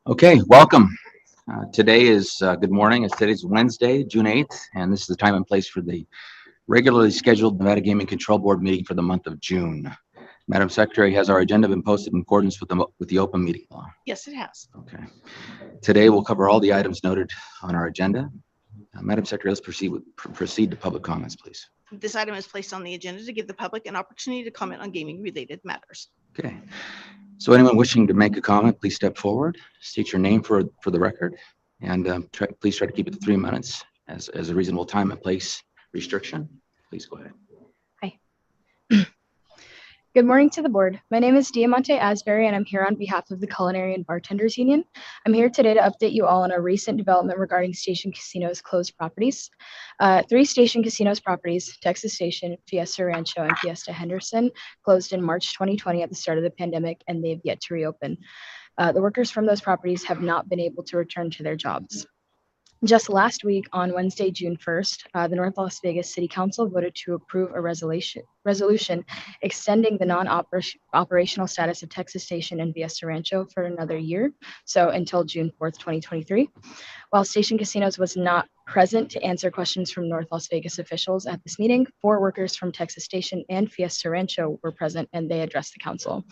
Okay, welcome. Today is, good morning. Today's Wednesday, June 8th, and this is the time and place for the regularly scheduled Nevada Gaming Control Board meeting for the month of June. Madam Secretary, has our agenda been posted in accordance with the open meeting law? Yes, it has. Okay. Today we'll cover all the items noted on our agenda. Madam Secretary, let's proceed to public comments, please. This item is placed on the agenda to give the public an opportunity to comment on gaming-related matters. Okay. So anyone wishing to make a comment, please step forward, state your name for the record, and please try to keep it to 3 minutes as a reasonable time and place restriction. Please go ahead. Hi. Good morning to the board. My name is Diamante Asbury, and I'm here on behalf of the Culinary and Bartenders Union. I'm here today to update you all on a recent development regarding Station Casino's closed properties. 3 Station Casinos properties, Texas Station, Fiesta Rancho, and Fiesta Henderson, closed in March 2020 at the start of the pandemic, and they've yet to reopen. The workers from those properties have not been able to return to their jobs. Just last week, on Wednesday, June 1st, the North Las Vegas City Council voted to approve a resolution extending the non-operational status of Texas Station and Fiesta Rancho for another year, so until June 4th, 2023. While Station Casinos was not present to answer questions from North Las Vegas officials at this meeting, 4 workers from Texas Station and Fiesta Rancho were present, and they addressed the council.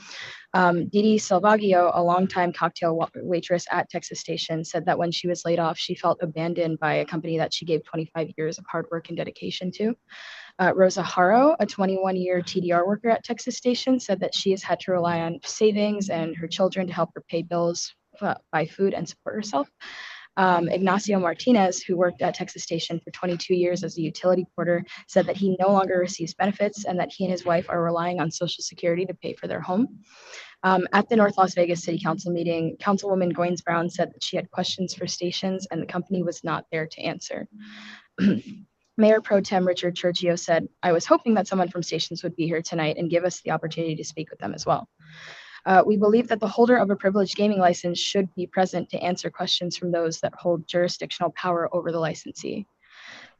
Didi Salvaggio, a longtime cocktail waitress at Texas Station, said that when she was laid off, she felt abandoned by a company that she gave 25 years of hard work and dedication to. Rosa Harrah, a 21-year TDR worker at Texas Station, said that she has had to rely on savings and her children to help her pay bills, buy food, and support herself. Ignacio Martinez, who worked at Texas Station for 22 years as a utility porter, said that he no longer receives benefits and that he and his wife are relying on Social Security to pay for their home. At the North Las Vegas City Council meeting, Councilwoman Goins Brown said that she had questions for stations and the company was not there to answer. Mayor Pro Tem Richard Churchio said, "I was hoping that someone from stations would be here tonight and give us the opportunity to speak with them as well. We believe that the holder of a privileged gaming license should be present to answer questions from those that hold jurisdictional power over the licensee."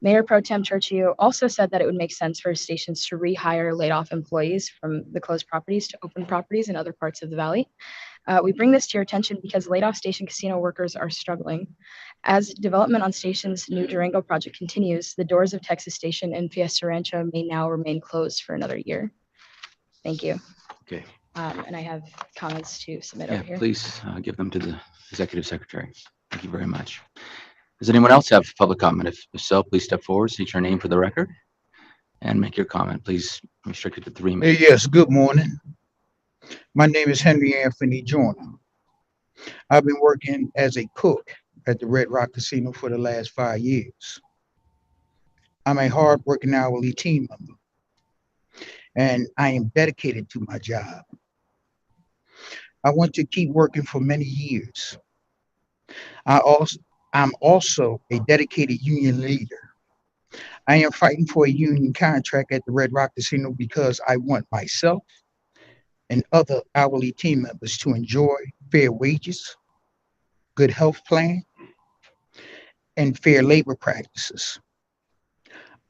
Mayor Pro Tem Churchio also said that it would make sense for stations to rehire laid-off employees from the closed properties to open properties in other parts of the valley. We bring this to your attention because laid-off Station Casino workers are struggling. As development on Station's new Durango project continues, the doors of Texas Station and Fiesta Rancho may now remain closed for another year. Thank you. Okay. And I have comments to submit over here. Please give them to the Executive Secretary. Thank you very much. Does anyone else have public comment? If so, please step forward, state your name for the record, and make your comment. Please restrict it to 3 minutes. Yes, good morning. My name is Henry Anthony Joyner. I've been working as a cook at the Redrock Casino for the last 5 years. I'm a hard-working hourly team member, and I am dedicated to my job. I want to keep working for many years. I'm also a dedicated union leader. I am fighting for a union contract at the Redrock Casino because I want myself and other hourly team members to enjoy fair wages, good health plan, and fair labor practices.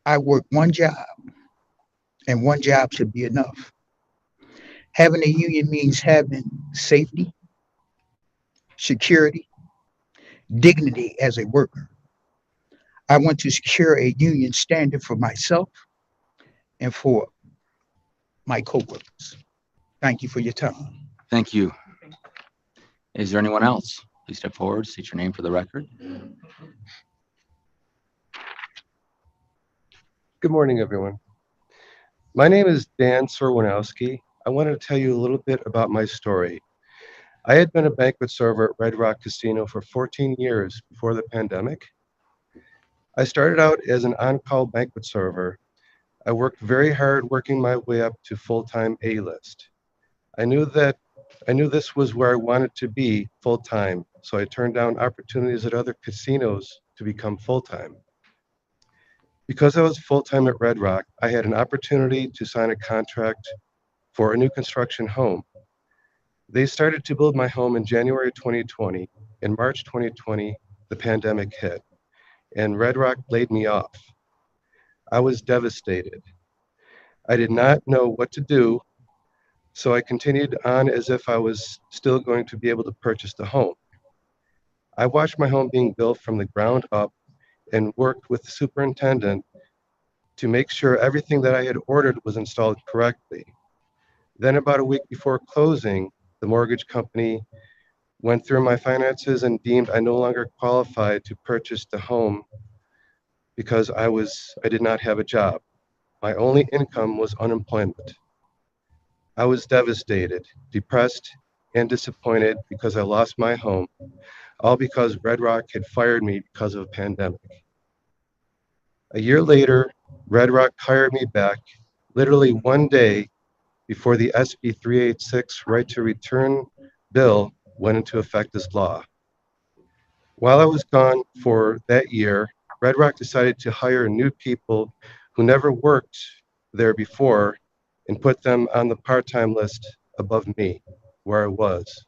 I work one job, and one job should be enough. Having a union means having safety, security, dignity as a worker. I want to secure a union standard for myself and for my coworkers. Thank you for your time. Thank you. Is there anyone else? Please step forward, state your name for the record. Good morning, everyone. My name is Dan Sorwanowski. I wanted to tell you a little bit about my story. I had been a banquet server at Redrock Casino for 14 years before the pandemic. I started out as an on-call banquet server. I worked very hard working my way up to full-time A-list. I knew this was where I wanted to be full-time, so I turned down opportunities at other casinos to become full-time. Because I was full-time at Redrock, I had an opportunity to sign a contract for a new construction home. They started to build my home in January 2020. In March 2020, the pandemic hit, and Redrock laid me off. I was devastated. I did not know what to do. So I continued on as if I was still going to be able to purchase the home. I watched my home being built from the ground up and worked with the superintendent to make sure everything that I had ordered was installed correctly. Then about a week before closing, the mortgage company went through my finances and deemed I no longer qualified to purchase the home because I did not have a job. My only income was unemployment. I was devastated, depressed, and disappointed because I lost my home, all because Redrock had fired me because of a pandemic. A year later, Redrock hired me back, literally one day before the SB 386 right to return bill went into effect as law. While I was gone for that year, Redrock decided to hire new people who never worked there before and put them on the part-time list above me, where I was.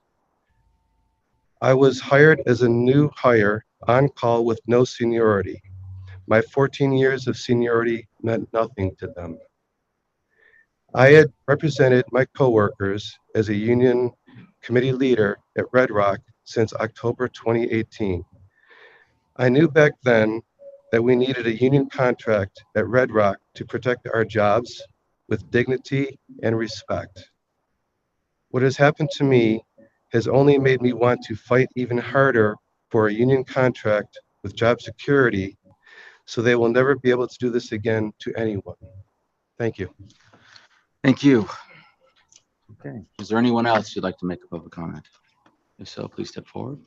I was hired as a new hire on call with no seniority. My 14 years of seniority meant nothing to them. I had represented my coworkers as a union committee leader at Redrock since October 2018. I knew back then that we needed a union contract at Redrock to protect our jobs with dignity and respect. What has happened to me has only made me want to fight even harder for a union contract with job security, so they will never be able to do this again to anyone. Thank you. Thank you. Okay. Is there anyone else who'd like to make a public comment? If so, please step forward.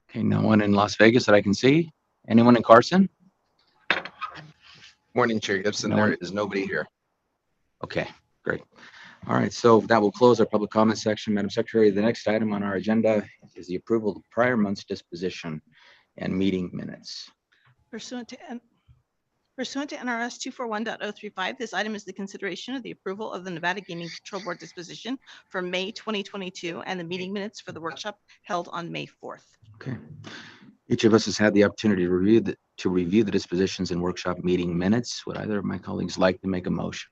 Okay, no one in Las Vegas that I can see. Anyone in Carson? Morning, Chair Gibson. No There one? is nobody here. Okay, great. All right, so that will close our public comment section. Madam Secretary, the next item on our agenda is the approval of prior month's disposition and meeting minutes. Pursuant to NRS 241.035, this item is the consideration of the approval of the Nevada Gaming Control Board disposition for May 2022 and the meeting minutes for the workshop held on May 4th. Okay. Each of us has had the opportunity to review the dispositions and workshop meeting minutes. Would either of my colleagues like to make a motion?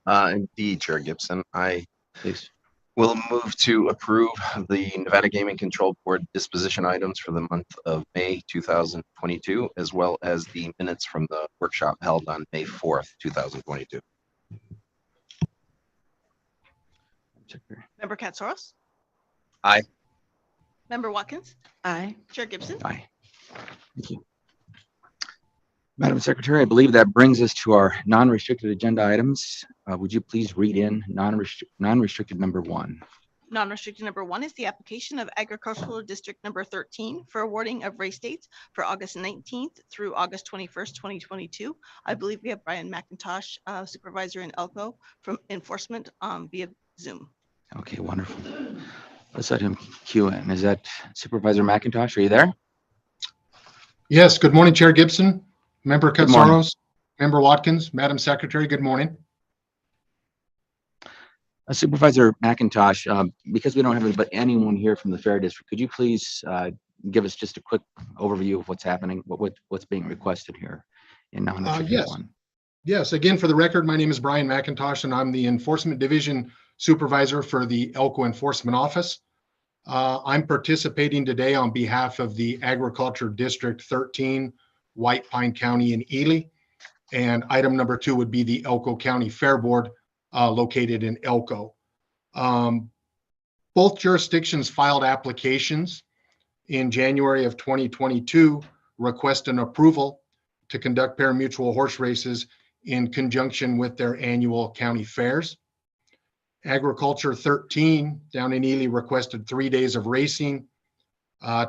Indeed, Chair Gibson. I Please. will move to approve the Nevada Gaming Control Board disposition items for the month of May 2022, as well as the minutes from the workshop held on May 4th, 2022. Member Katsaros? Aye. Member Watkins? Aye. Chair Gibson? Aye. Thank you. Madam Secretary, I believe that brings us to our non-restricted agenda items. Would you please read in non-restricted number 1? Non-restricted number 1 is the application of Agricultural District number 13 for awarding of race dates for August 19th through August 21st, 2022. I believe we have Brian McIntosh, supervisor in Elko, from enforcement via Zoom. Okay, wonderful. Let's let him cue in. Is that Supervisor McIntosh? Are you there? Yes, good morning, Chair Gibson, Member Good morning. Katsaros, Member Watkins, Madam Secretary, good morning. Supervisor McIntosh, because we don't have anyone here from the Fair District, could you please give us just a quick overview of what's happening, what's being requested here in non-restricted Yes. 1? Yes, again, for the record, my name is Brian McIntosh, and I'm the Enforcement Division Supervisor for the Elko Enforcement Office. I'm participating today on behalf of the Agriculture District 13, White Pine County and Ely. And item number 2 would be the Elko County Fair Board located in Elko. Both jurisdictions filed applications in January of 2022, requesting approval to conduct pari-mutuel horse races in conjunction with their annual county fairs. Agriculture 13 down in Ely requested 3 days of racing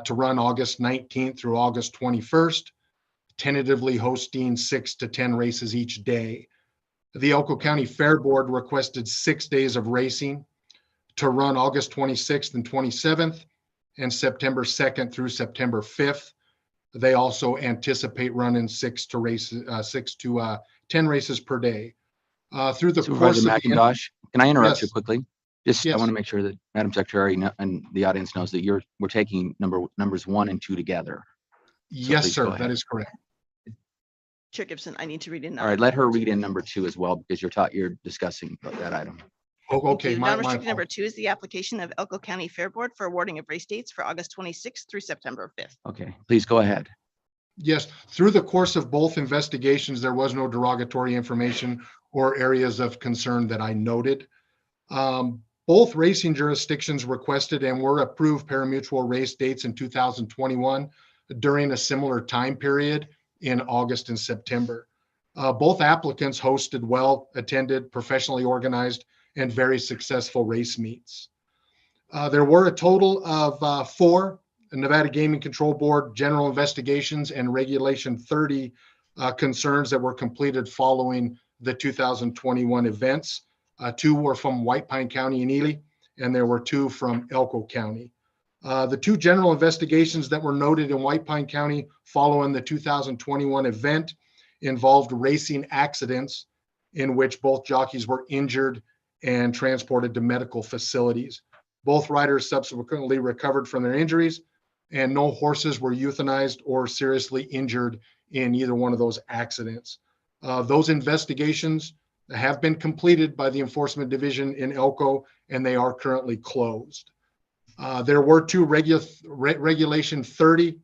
to run August 19th through August 21st, tentatively hosting 6 to 10 races each day. The Elko County Fair Board requested 6 days of racing to run August 26th and 27th and September 2nd through September 5th. They also anticipate running 6 to 10 races per day. Through the course Supervisor of McIntosh, can I interrupt you Yes. quickly? Just, I Yes. want to make sure that Madam Secretary and the audience knows that we're taking numbers 1 and 2 together. Yes, please sir, go that ahead. is correct. Chair Gibson, I need to read in. All right, let her read in number 2 as well, because you're discussing that item. Oh, Thank okay, you. my Non-restricted number fault. 2 is the application of Elko County Fair Board for awarding of race dates for August 26th through September 5th. Okay, please go ahead. Yes, through the course of both investigations, there was no derogatory information or areas of concern that I noted. Both racing jurisdictions requested and were approved parimutuel race dates in 2021 during a similar time period in August and September. Both applicants hosted well-attended, professionally organized, and very successful race meets. There were a total of 4 Nevada Gaming Control Board general investigations and Regulation 30 concerns that were completed following the 2021 events. 2 were from White Pine County and Ely, and there were 2 from Elko County. The 2 general investigations that were noted in White Pine County following the 2021 event involved racing accidents in which both jockeys were injured and transported to medical facilities. Both riders subsequently recovered from their injuries, and no horses were euthanized or seriously injured in either one of those accidents. Those investigations have been completed by the Enforcement Division in Elko, and they are currently closed. There were 2 Regulation 30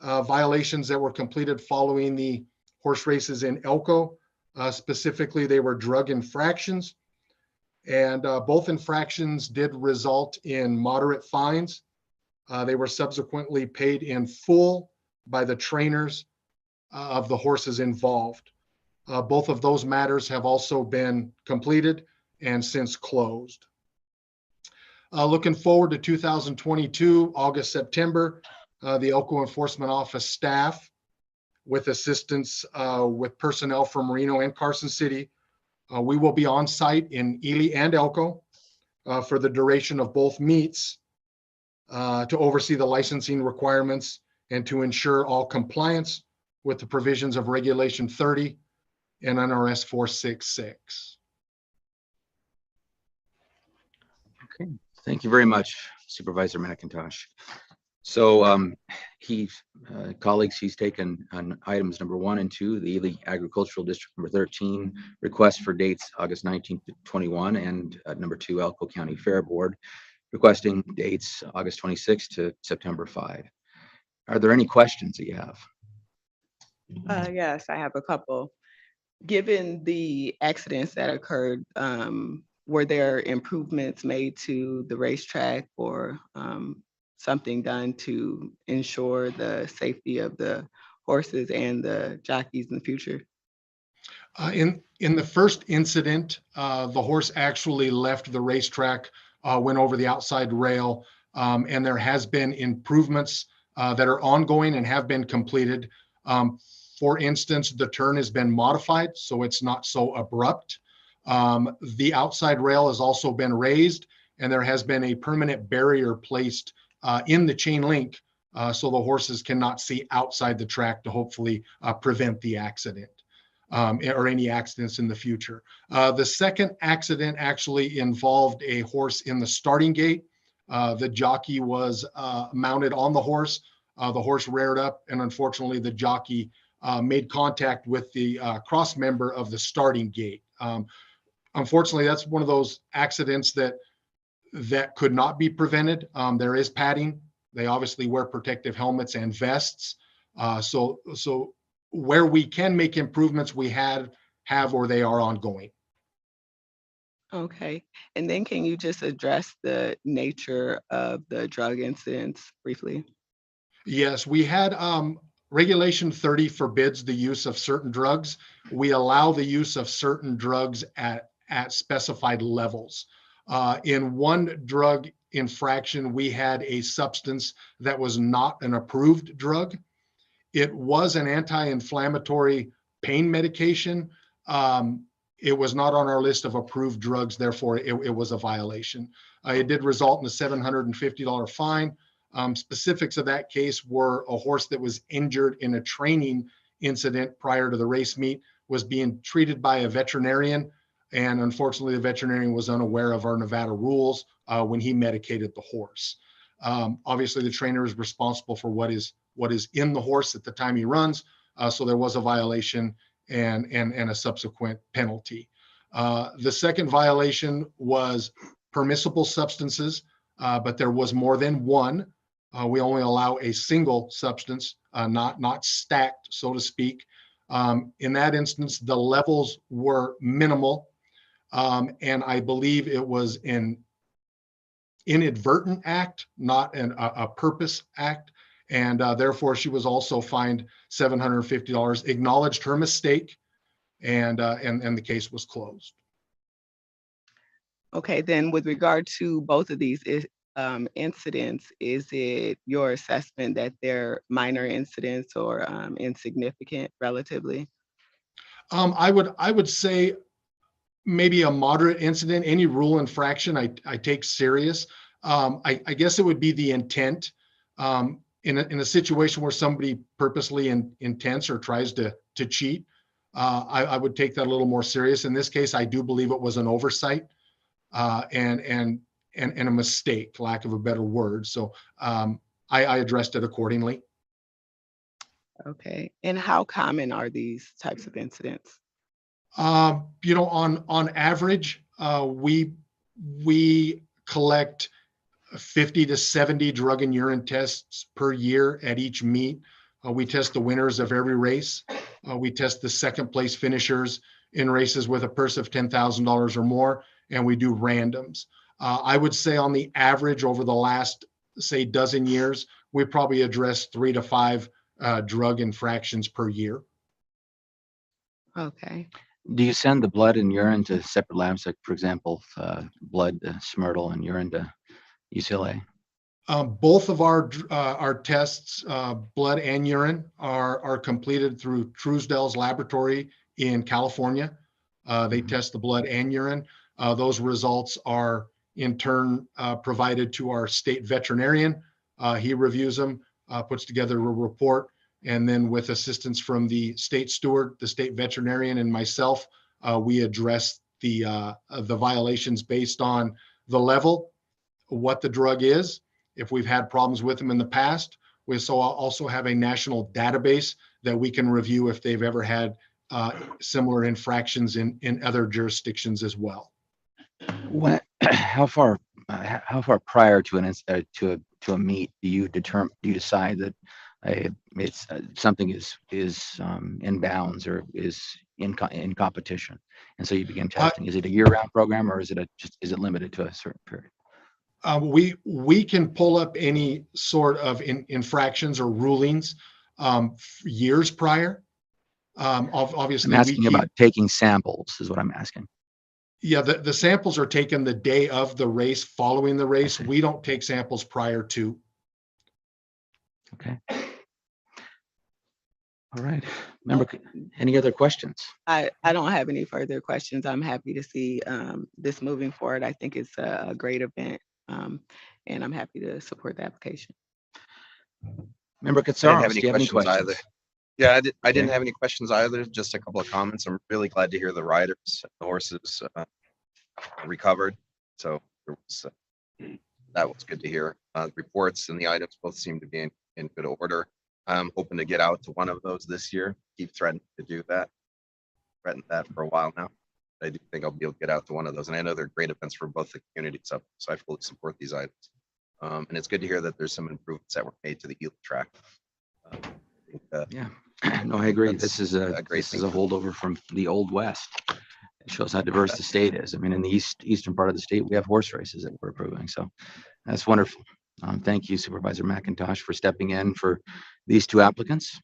violations that were completed following the horse races in Elko. Specifically, they were drug infractions, and both infractions did result in moderate fines. They were subsequently paid in full by the trainers of the horses involved. Both of those matters have also been completed and since closed. Looking forward to 2022, August, September, the Elko Enforcement Office staff, with assistance with personnel from Reno and Carson City, we will be on site in Ely and Elko for the duration of both meets to oversee the licensing requirements and to ensure all compliance with the provisions of Regulation 30 and NRS 466. Okay, thank you very much, Supervisor McIntosh. So colleagues, he's taken on items number 1 and 2, the Ely Agricultural District number 13, request for dates August 19th to 21, and number 2, Elko County Fair Board, requesting dates August 26th to September 5. Are there any questions that you have? Yes, I have a couple. Given the accidents that occurred, were there improvements made to the racetrack or something done to ensure the safety of the horses and the jockeys in the future? In the first incident, the horse actually left the racetrack, went over the outside rail, and there has been improvements that are ongoing and have been completed. For instance, the turn has been modified, so it's not so abrupt. The outside rail has also been raised, and there has been a permanent barrier placed in the chain link so the horses cannot see outside the track to hopefully prevent the accident or any accidents in the future. The second accident actually involved a horse in the starting gate. The jockey was mounted on the horse. The horse reared up, and unfortunately the jockey made contact with the cross member of the starting gate. Unfortunately, that's one of those accidents that could not be prevented. There is padding. They obviously wear protective helmets and vests. So where we can make improvements, we have or they are ongoing. Okay. And then can you just address the nature of the drug incidents briefly? Yes, we had Regulation 30 forbids the use of certain drugs. We allow the use of certain drugs at specified levels. In one drug infraction, we had a substance that was not an approved drug. It was an anti-inflammatory pain medication. It was not on our list of approved drugs, therefore it was a violation. It did result in a $750 fine. Specifics of that case were a horse that was injured in a training incident prior to the race meet was being treated by a veterinarian. And unfortunately, the veterinarian was unaware of our Nevada rules when he medicated the horse. Obviously, the trainer is responsible for what is in the horse at the time he runs, So there was a violation and a subsequent penalty. The second violation was permissible substances, but there was more than one. We only allow a single substance, not stacked, so to speak. In that instance, the levels were minimal, and I believe it was an inadvertent act, not a purpose act, and therefore she was also fined $750, acknowledged her mistake, and the case was closed. Okay, then with regard to both of these incidents, is it your assessment that they're minor incidents or insignificant relatively? I would say maybe a moderate incident. Any rule infraction I take serious. I guess it would be the intent. In a situation where somebody purposely intends or tries to cheat, I would take that a little more serious. In this case, I do believe it was an oversight and a mistake, lack of a better word. So I addressed it accordingly. Okay, and how common are these types of incidents? On average, we collect 50 to 70 drug and urine tests per year at each meet. We test the winners of every race. We test the second place finishers in races with a purse of $10,000 or more, and we do randoms. I would say on the average over the last, say, dozen years, we probably addressed 3 to 5 drug infractions per year. Okay. Do you send the blood and urine to separate labs, like, for example, blood to Smyrtle and urine to UCLA? Both of our tests, blood and urine, are completed through Truesdale's laboratory in California. They test the blood and urine. Those results are in turn provided to our state veterinarian. He reviews them, puts together a report, and then with assistance from the state steward, the state veterinarian, and myself, we address the violations based on the level, what the drug is. If we've had problems with them in the past, we also have a national database that we can review if they've ever had similar infractions in other jurisdictions as well. How far prior to a meet do you decide that it's something is in bounds or is in competition, and so you begin testing? Is it a year-round program, or is it limited to a certain period? We can pull up any sort of infractions or rulings years prior. Obviously, I'm asking about taking samples is what I'm asking. Yeah, the samples are taken the day of the race, following the race. We don't take samples prior to. Okay. All right. Remember, any other questions? I don't have any further questions. I'm happy to see this moving forward. I think it's a great event, and I'm happy to support the application. Member Katsaros, do you have any questions? Either. Yeah, I didn't have any questions either. Just a couple of comments. I'm really glad to hear the riders, the horses recovered. So that was good to hear. Reports and the items both seem to be in good order. I'm hoping to get out to one of those this year. Keep threatening to do that. Threatened that for a while now. I do think I'll be able to get out to one of those. And I know they're great events for both the communities, so I fully support these items. And it's good to hear that there's some improvements that were made to the Ely track. Yeah, no, I agree. This is a holdover from the Old West. It shows how diverse the state is. I mean, in the eastern part of the state, we have horse races that we're approving. So that's wonderful. Thank you, Supervisor McIntosh, for stepping in for these two applicants.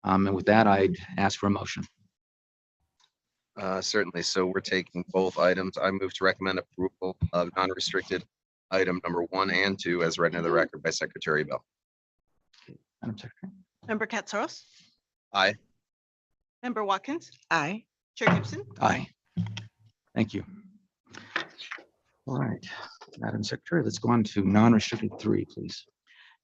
And with that, I'd ask for a motion. Certainly. So we're taking both items. I move to recommend approval of non-restricted item number 1 and 2 as read into the record by Secretary Bell. Madam Secretary. Member Katsaros? Aye. Member Watkins? Aye. Chair Gibson? Aye. Thank you. All right, Madam Secretary, let's go on to non-restricted 3, please.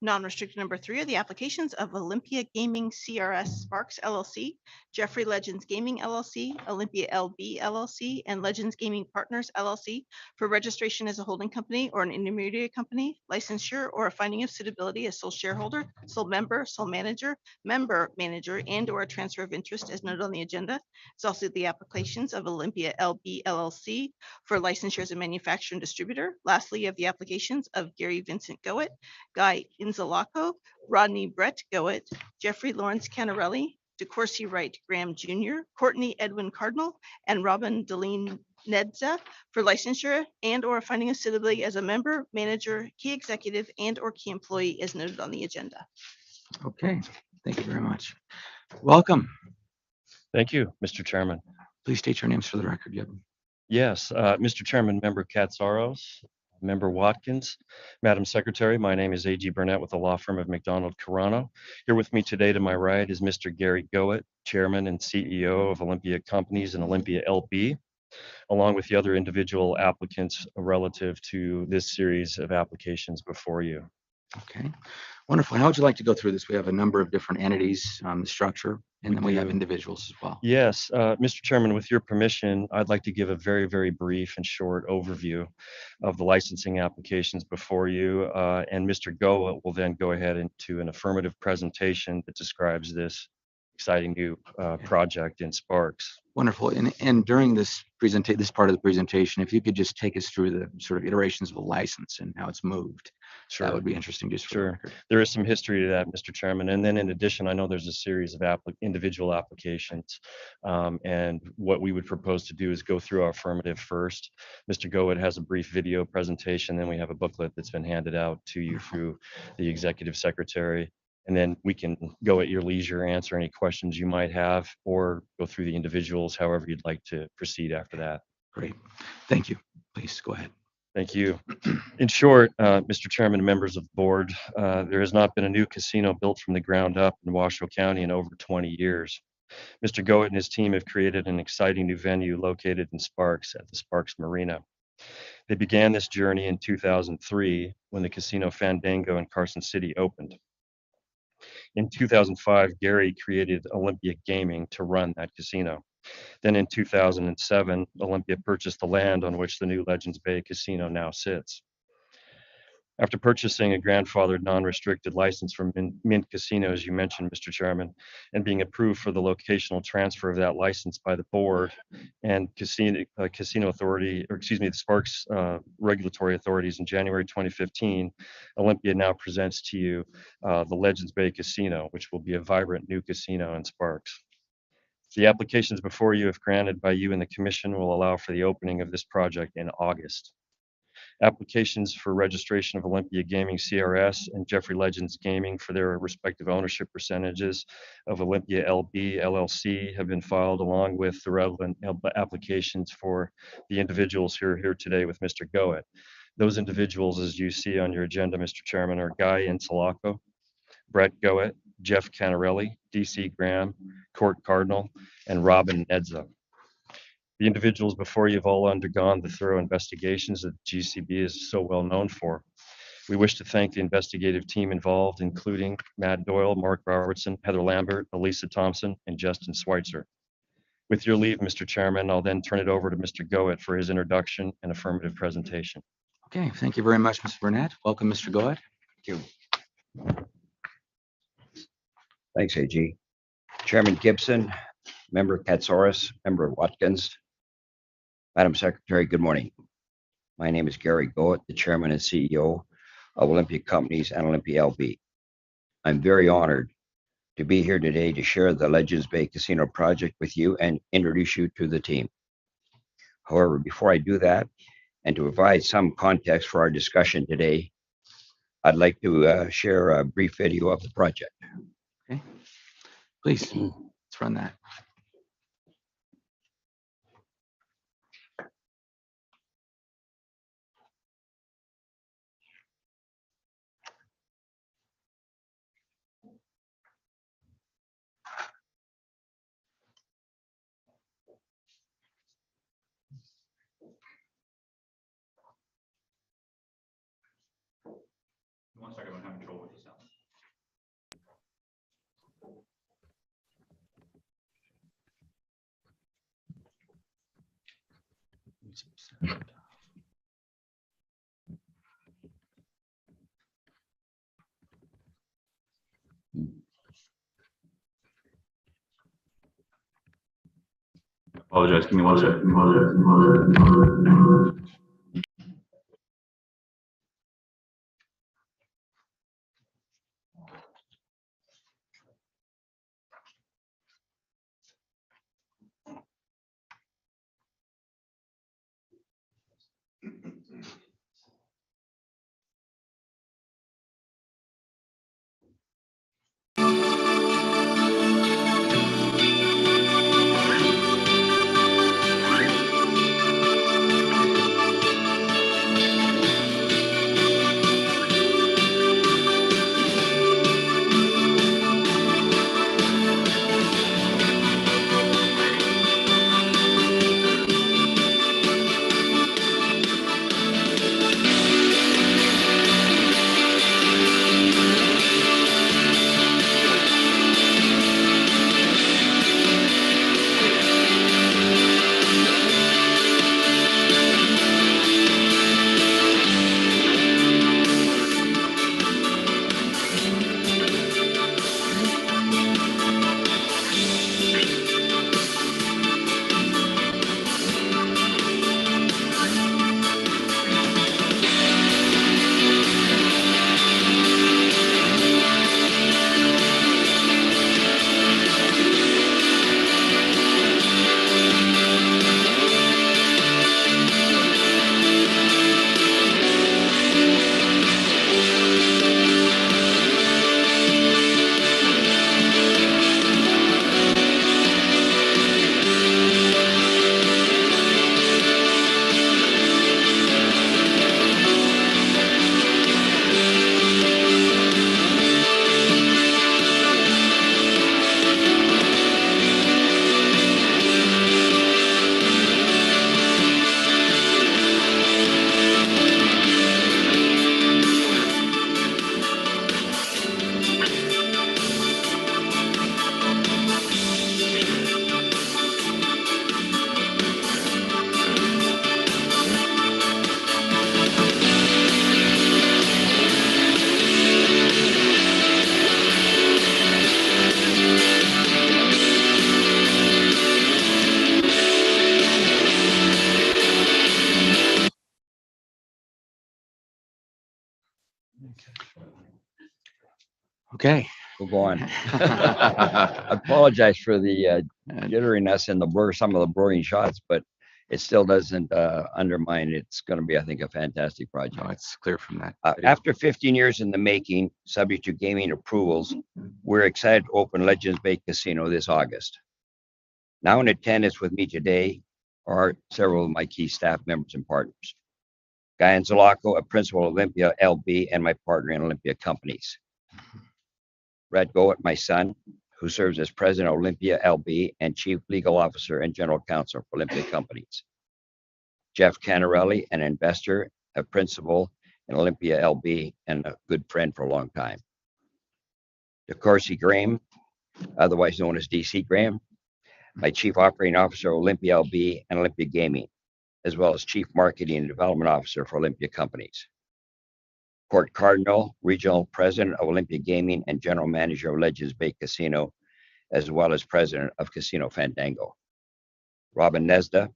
Non-restricted number 3 are the applications of Olympia Gaming CRS Sparks LLC, Jeffrey Legends Gaming LLC, Olympia LB LLC, and Legends Gaming Partners LLC for registration as a holding company or an intermediary company, licensure, or a finding of suitability as sole shareholder, sole member, sole manager, member manager, and or a transfer of interest as noted on the agenda. It's also the applications of Olympia LB LLC for licensure as a manufacturer and distributor. Lastly, you have the applications of Gary Vincent Goet, Guy Inzalaco, Rodney Brett Goet, Jeffrey Lawrence Canarelli, DeCourcy Wright Graham Jr., Courtney Edwin Cardinal, and Robin Deline Nedza for licensure and or finding of suitability as a member, manager, key executive, and or key employee as noted on the agenda. Okay, thank you very much. Welcome. Thank you, Mr. Chairman. Please state your names for the record. Yep. Yes, Mr. Chairman, Member Katsaros, Member Watkins, Madam Secretary, my name is A.G. Burnett with the law firm of McDonald Carano. Here with me today to my right is Mr. Gary Goet, Chairman and CEO of Olympia Companies and Olympia LB, along with the other individual applicants relative to this series of applications before you. Okay, wonderful. How would you like to go through this? We have a number of different entities, the structure, and then we have individuals as well. Yes, Mr. Chairman, with your permission, I'd like to give a very, very brief and short overview of the licensing applications before you. And Mr. Goa will then go ahead into an affirmative presentation that describes this exciting new project in Sparks. Wonderful. And during this part of the presentation, if you could just take us through the sort of iterations of the license and how it's moved. Sure. That would be interesting just for the record. There is some history to that, Mr. Chairman. And then in addition, I know there's a series of individual applications. And what we would propose to do is go through our affirmative first. Mr. Goet has a brief video presentation. Then we have a booklet that's been handed out to you through the executive secretary. And then we can go at your leisure, answer any questions you might have, or go through the individuals, however you'd like to proceed after that. Great. Thank you. Please go ahead. Thank you. In short, Mr. Chairman and members of the board, there has not been a new casino built from the ground up in Washoe County in over 20 years. Mr. Goet and his team have created an exciting new venue located in Sparks at the Sparks Marina. They began this journey in 2003 when the Casino Fandango in Carson City opened. In 2005, Gary created Olympia Gaming to run that casino. Then in 2007, Olympia purchased the land on which the new Legends Bay Casino now sits. After purchasing a grandfathered non-restricted license from Mint Casino, as you mentioned, Mr. Chairman, and being approved for the locational transfer of that license by the board and casino authority, or excuse me, the Sparks regulatory authorities in January 2015, Olympia now presents to you the Legends Bay Casino, which will be a vibrant new casino in Sparks. The applications before you, if granted by you and the commission, will allow for the opening of this project in August. Applications for registration of Olympia Gaming CRS and Jeffrey Legends Gaming for their respective ownership percentages of Olympia LB LLC have been filed, along with the relevant applications for the individuals who are here today with Mr. Goet. Those individuals, as you see on your agenda, Mr. Chairman, are Guy Inzalaco, Brett Goet, Jeff Canarelli, DC Graham, Court Cardinal, and Robin Nedza. The individuals before you have all undergone the thorough investigations that the GCB is so well known for. We wish to thank the investigative team involved, including Matt Doyle, Mark Robertson, Heather Lambert, Elisa Thompson, and Justin Schweitzer. With your leave, Mr. Chairman, I'll then turn it over to Mr. Goet for his introduction and affirmative presentation. Okay, thank you very much, Mr. Burnett. Welcome, Mr. Goet. Thank you. Thanks, AG. Chairman Gibson, Member Katsaros, Member Watkins, Madam Secretary, good morning. My name is Gary Goet, the Chairman and CEO of Olympia Companies and Olympia LB. I'm very honored to be here today to share the Legends Bay Casino project with you and introduce you to the team. However, before I do that, and to provide some context for our discussion today, I'd like to share a brief video of the project. Okay, please, let's run that. One second, I'm having trouble with the sound. Apologize, give me one second. Okay. We'll go on. I apologize for the jitteriness and some of the blurring shots, but it still doesn't undermine. It's going to be, I think, a fantastic project. No, it's clear from that. After 15 years in the making, subject to gaming approvals, we're excited to open Legends Bay Casino this August. Now in attendance with me today are several of my key staff members and partners. Guy Anzalaco, a principal of Olympia LB and my partner in Olympia Companies. Brad Goet, my son, who serves as president of Olympia LB and chief legal officer and general counsel for Olympia Companies. Jeff Canarelli, an investor, a principal in Olympia LB, and a good friend for a long time. DeCourcy Graham, otherwise known as DC Graham, my chief operating officer of Olympia LB and Olympia Gaming, as well as chief marketing and development officer for Olympia Companies. Court Cardinal, regional president of Olympia Gaming and general manager of Legends Bay Casino, as well as president of Casino Fandango. Robin Nesda,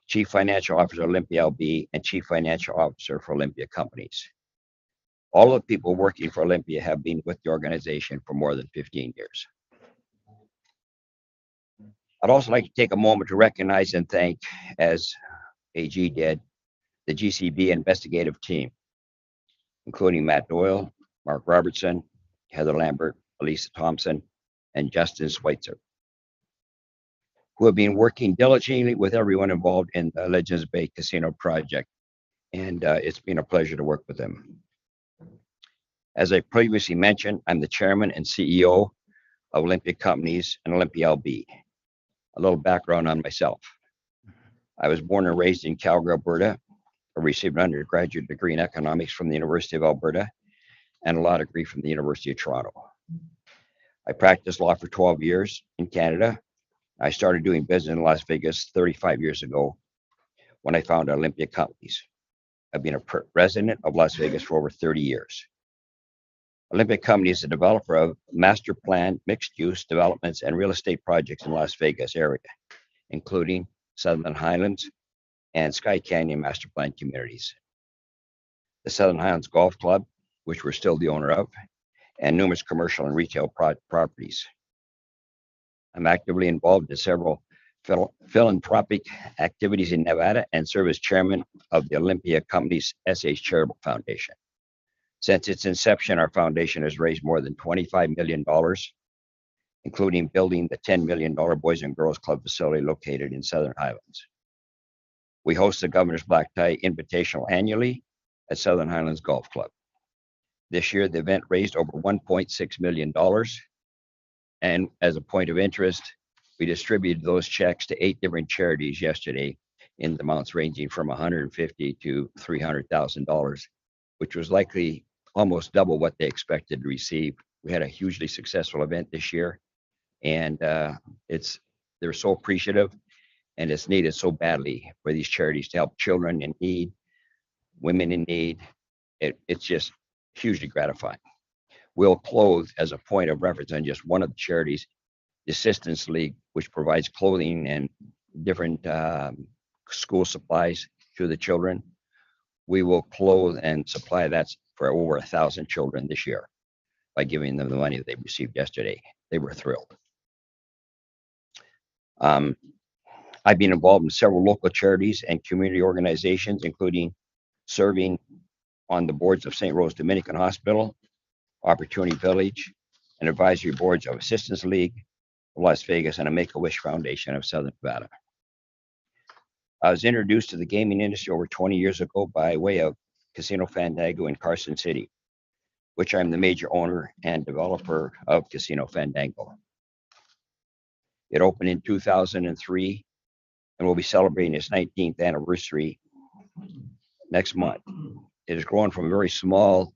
chief financial officer of Olympia LB and chief financial officer for Olympia Companies. All of the people working for Olympia have been with the organization for more than 15 years. I'd also like to take a moment to recognize and thank, as AG did, the GCB investigative team, including Matt Doyle, Mark Robertson, Heather Lambert, Elisa Thompson, and Justin Schweitzer, who have been working diligently with everyone involved in the Legends Bay Casino project. And it's been a pleasure to work with them. As I previously mentioned, I'm the chairman and CEO of Olympia Companies and Olympia LB. A little background on myself. I was born and raised in Calgary, Alberta. I received an undergraduate degree in economics from the University of Alberta and a law degree from the University of Toronto. I practiced law for 12 years in Canada. I started doing business in Las Vegas 35 years ago when I founded Olympia Companies. I've been a resident of Las Vegas for over 30 years. Olympia Company is a developer of master plan, mixed-use developments and real estate projects in Las Vegas area, including Southern Highlands and Sky Canyon master plan communities. The Southern Highlands Golf Club, which we're still the owner of, and numerous commercial and retail properties. I'm actively involved in several philanthropic activities in Nevada and serve as chairman of the Olympia Company's SH Charitable Foundation. Since its inception, our foundation has raised more than $25 million, including building the $10 million Boys and Girls Club facility located in Southern Highlands. We host the Governor's Black Tie Invitational annually at Southern Highlands Golf Club. This year, the event raised over $1.6 million. And as a point of interest, we distributed those checks to 8 different charities yesterday in the amounts ranging from $150,000 to $300,000, which was likely almost double what they expected to receive. We had a hugely successful event this year, and they're so appreciative, and it's needed so badly for these charities to help children in need, women in need. It's just hugely gratifying. We'll close, as a point of reference, on just one of the charities, the Assistance League, which provides clothing and different school supplies to the children. We will clothe and supply that for over 1,000 children this year by giving them the money that they received yesterday. They were thrilled. I've been involved in several local charities and community organizations, including serving on the boards of St. Rose Dominican Hospital, Opportunity Village, and advisory boards of Assistance League of Las Vegas and a Make-A-Wish Foundation of Southern Nevada. I was introduced to the gaming industry over 20 years ago by way of Casino Fandango in Carson City, which I'm the major owner and developer of Casino Fandango. It opened in 2003 and will be celebrating its 19th anniversary next month. It has grown from very small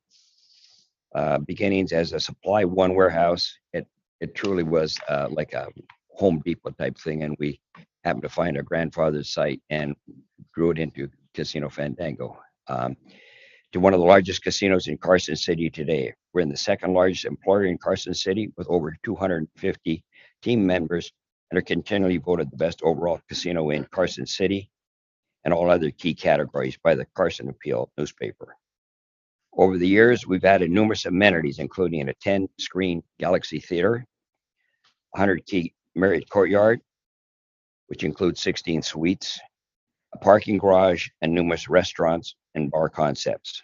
beginnings as a supply one warehouse. It truly was like a Home Depot type thing, and we happened to find our grandfather's site and grew it into Casino Fandango. To one of the largest casinos in Carson City today. We're in the second largest employer in Carson City with over 250 team members and are continually voted the best overall casino in Carson City and all other key categories by the Carson Appeal newspaper. Over the years, we've added numerous amenities, including a 10-screen Galaxy Theater, 100-key Marriott Courtyard, which includes 16 suites, a parking garage, and numerous restaurants and bar concepts.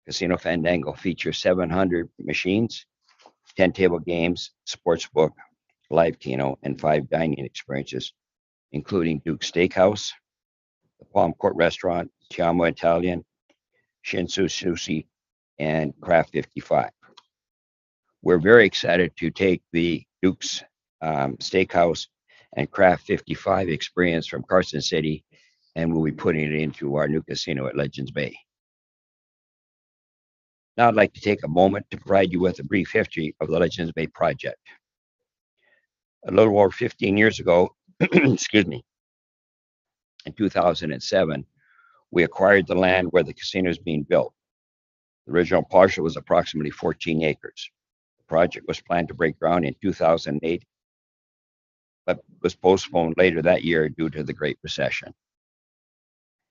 Casino Fandango features 700 machines, 10 table games, sports book, live keno, and 5 dining experiences, including Duke's Steakhouse, the Palm Court Restaurant, Chiamo Italian, Shinsu Sushi, and Craft 55. We're very excited to take the Duke's Steakhouse and Craft 55 experience from Carson City, and we'll be putting it into our new casino at Legends Bay. Now I'd like to take a moment to provide you with a brief history of the Legends Bay project. A little over 15 years ago, excuse me, in 2007, we acquired the land where the casino is being built. The original parcel was approximately 14 acres. The project was planned to break ground in 2008, but was postponed later that year due to the Great Recession.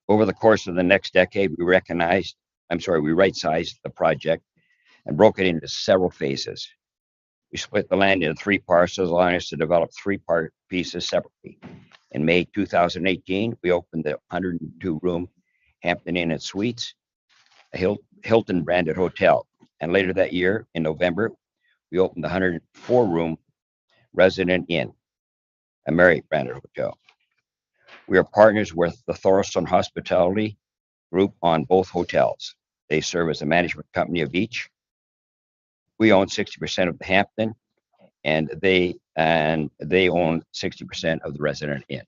Over the course of the next decade, we right-sized the project and broke it into several phases. We split the land into 3 parcels, allowing us to develop 3 pieces separately. In May 2018, we opened the 102-room Hampton Inn and Suites, a Hilton branded hotel. And later that year, in November, we opened the 104-room Resident Inn, a Marriott branded hotel. We are partners with the Thorson Hospitality Group on both hotels. They serve as a management company of each. We own 60% of the Hampton, and they own 60% of the Resident Inn.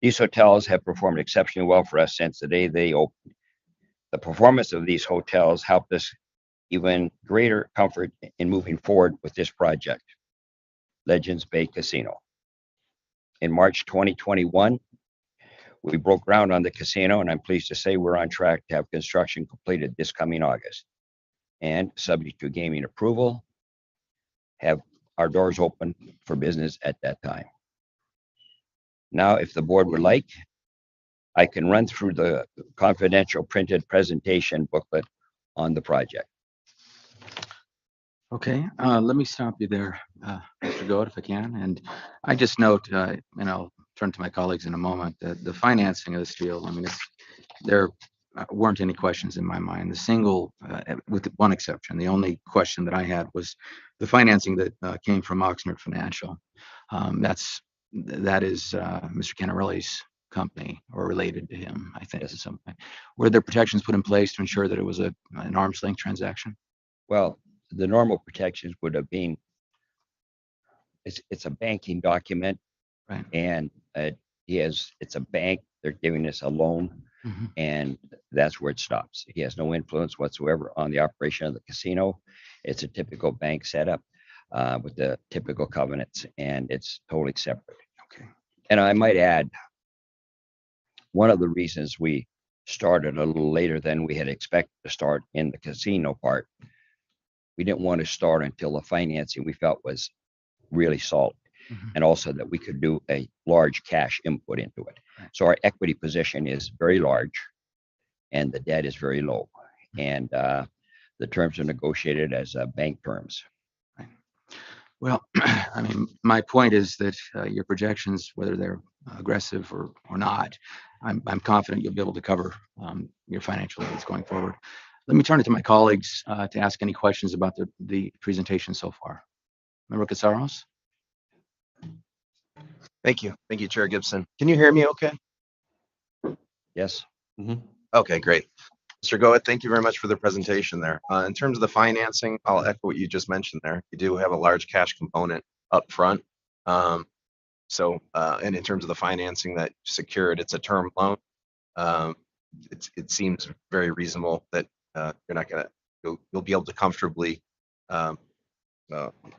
These hotels have performed exceptionally well for us since the day they opened. The performance of these hotels helped us even greater comfort in moving forward with this project, Legends Bay Casino. In March 2021, We broke ground on the casino, and I'm pleased to say we're on track to have construction completed this coming August. And subject to gaming approval, have our doors open for business at that time. Now, if the board would like, I can run through the confidential printed presentation booklet on the project. Okay, let me stop you there, Mr. Goet, if I can. And I just note, and I'll turn to my colleagues in a moment, that the financing of this deal, I mean, there weren't any questions in my mind. The single, with one exception, the only question that I had was the financing that came from Oxnard Financial. That is Mr. Canarelli's company or related to him, I think, at some point. Were there protections put in place to ensure that it was an arm's length transaction? Well, the normal protections would have been, it's a banking document, Right. and it's a bank, they're giving us a loan, Mhm. and that's where it stops. He has no influence whatsoever on the operation of the casino. It's a typical bank setup with the typical covenants, and it's totally separate. Okay. And I might add, one of the reasons we started a little later than we had expected to start in the casino part, we didn't want to start until the financing we felt was really solid. Mhm. And also that we could do a large cash input into it. Right. So our equity position is very large and the debt is very low. And the terms are negotiated as bank terms. Well, I mean, my point is that your projections, whether they're aggressive or not, I'm confident you'll be able to cover your financial needs going forward. Let me turn it to my colleagues to ask any questions about the presentation so far. Member Casaros? Thank you. Thank you, Chair Gibson. Can you hear me okay? Yes. Okay, great. Mr. Goet, thank you very much for the presentation there. In terms of the financing, I'll echo what you just mentioned there. You do have a large cash component up front. And in terms of the financing that secured, it's a term loan. It seems very reasonable that you're not gonna, you'll be able to comfortably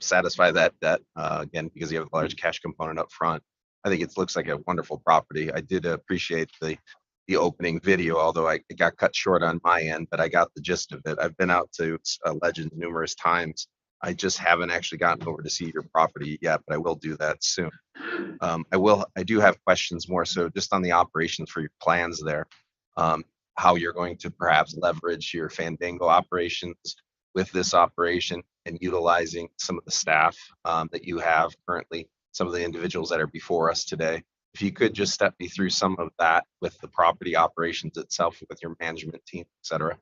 satisfy that debt, again, because you have a large cash component up front. I think it looks like a wonderful property. I did appreciate the opening video, although it got cut short on my end, but I got the gist of it. I've been out to Legends numerous times. I just haven't actually gotten over to see your property yet, but I will do that soon. I do have questions more so just on the operations for your plans there. How you're going to perhaps leverage your Fandango operations with this operation and utilizing some of the staff that you have currently, some of the individuals that are before us today. If you could just step me through some of that with the property operations itself, with your management team, et cetera.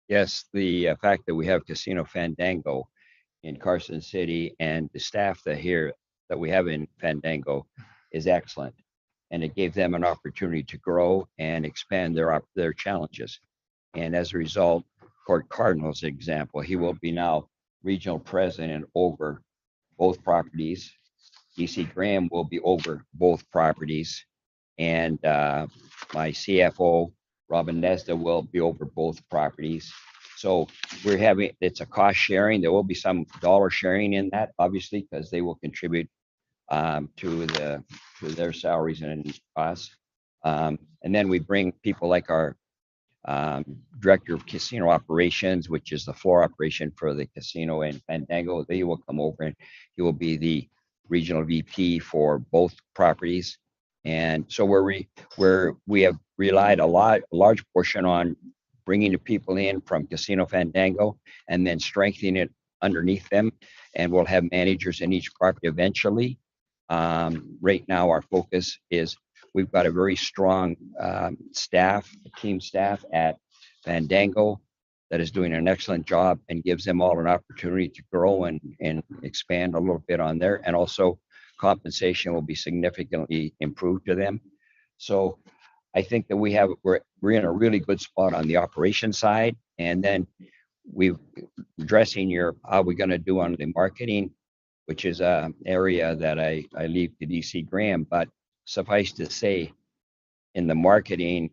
Yes, the fact that we have Casino Fandango in Carson City and the staff that we have in Fandango is excellent. And it gave them an opportunity to grow and expand their challenges. And as a result, Court Cardinal's example, he will be now regional president over both properties. DC Graham will be over both properties. And my CFO, Robin Nesda, will be over both properties. So it's a cost sharing. There will be some dollar sharing in that, obviously, because they will contribute to their salaries and costs. And then we bring people like our director of casino operations, which is the floor operation for the casino in Fandango. They will come over and he will be the regional VP for both properties. And so we have relied a large portion on bringing the people in from Casino Fandango and then strengthening it underneath them. And we'll have managers in each property eventually. Right now, our focus is we've got a very strong team staff at Fandango that is doing an excellent job and gives them all an opportunity to grow and expand a little bit on there. And also compensation will be significantly improved to them. So I think that we're in a really good spot on the operation side. And then we're addressing how we're going to do on the marketing, which is an area that I leave to DC Graham. But suffice to say, in the marketing,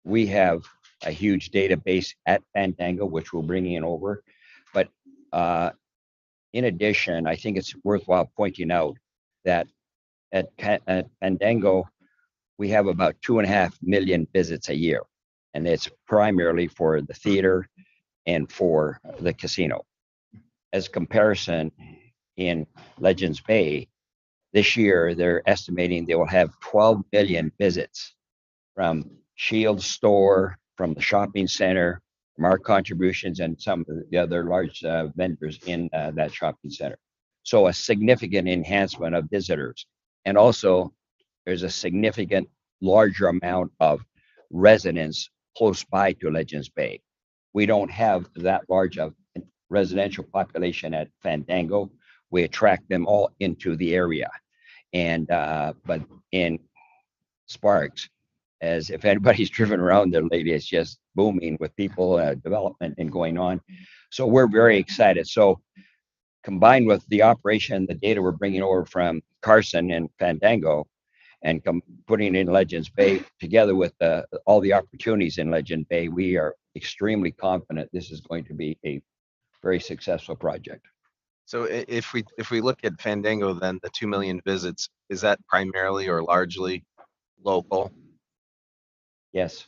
we have a huge database at Fandango, which we're bringing over. But in addition, I think it's worthwhile pointing out that at Fandango, we have about 2.5 million visits a year. And it's primarily for the theater and for the casino. As comparison, in Legends Bay, this year, they're estimating they will have 12 million visits from Shields store, from the shopping center, from our contributions and some of the other large vendors in that shopping center. So a significant enhancement of visitors. And also, there's a significant larger amount of residents close by to Legends Bay. We don't have that large of residential population at Fandango. We attract them all into the area. And but in Sparks, as if anybody's driven around there lately, it's just booming with people, development and going on. So we're very excited. So combined with the operation, the data we're bringing over from Carson and Fandango, and putting in Legends Bay together with all the opportunities in Legend Bay, we are extremely confident this is going to be a very successful project. So if we look at Fandango, then the 2 million visits, is that primarily or largely local? Yes,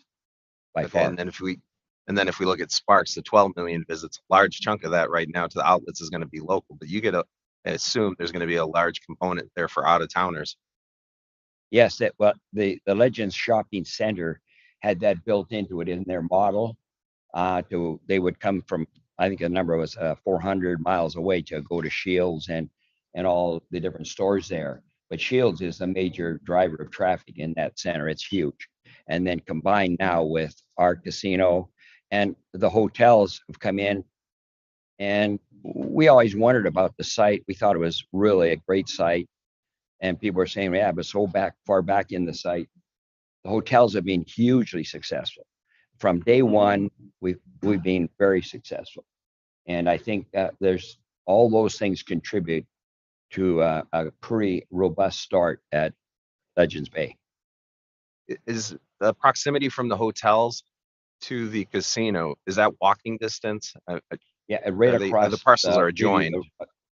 by Okay, far. and then if we look at Sparks, the 12 million visits, a large chunk of that right now to the outlets is going to be local, but I assume there's going to be a large component there for out of towners. Yes, well, the Legends Shopping Center had that built into it in their model. They would come from, I think the number was 400 miles away to go to Shields and all the different stores there. But Shields is a major driver of traffic in that center. It's huge. And then combined now with our casino and the hotels have come in. And we always wondered about the site. We thought it was really a great site. And people were saying, yeah, but so far back in the site. The hotels have been hugely successful. From day one, we've been very successful. And I think there's all those things contribute to a pretty robust start at Legends Bay. Is the proximity from the hotels to the casino, is that walking distance? Yeah, right across. The parcels are adjoined.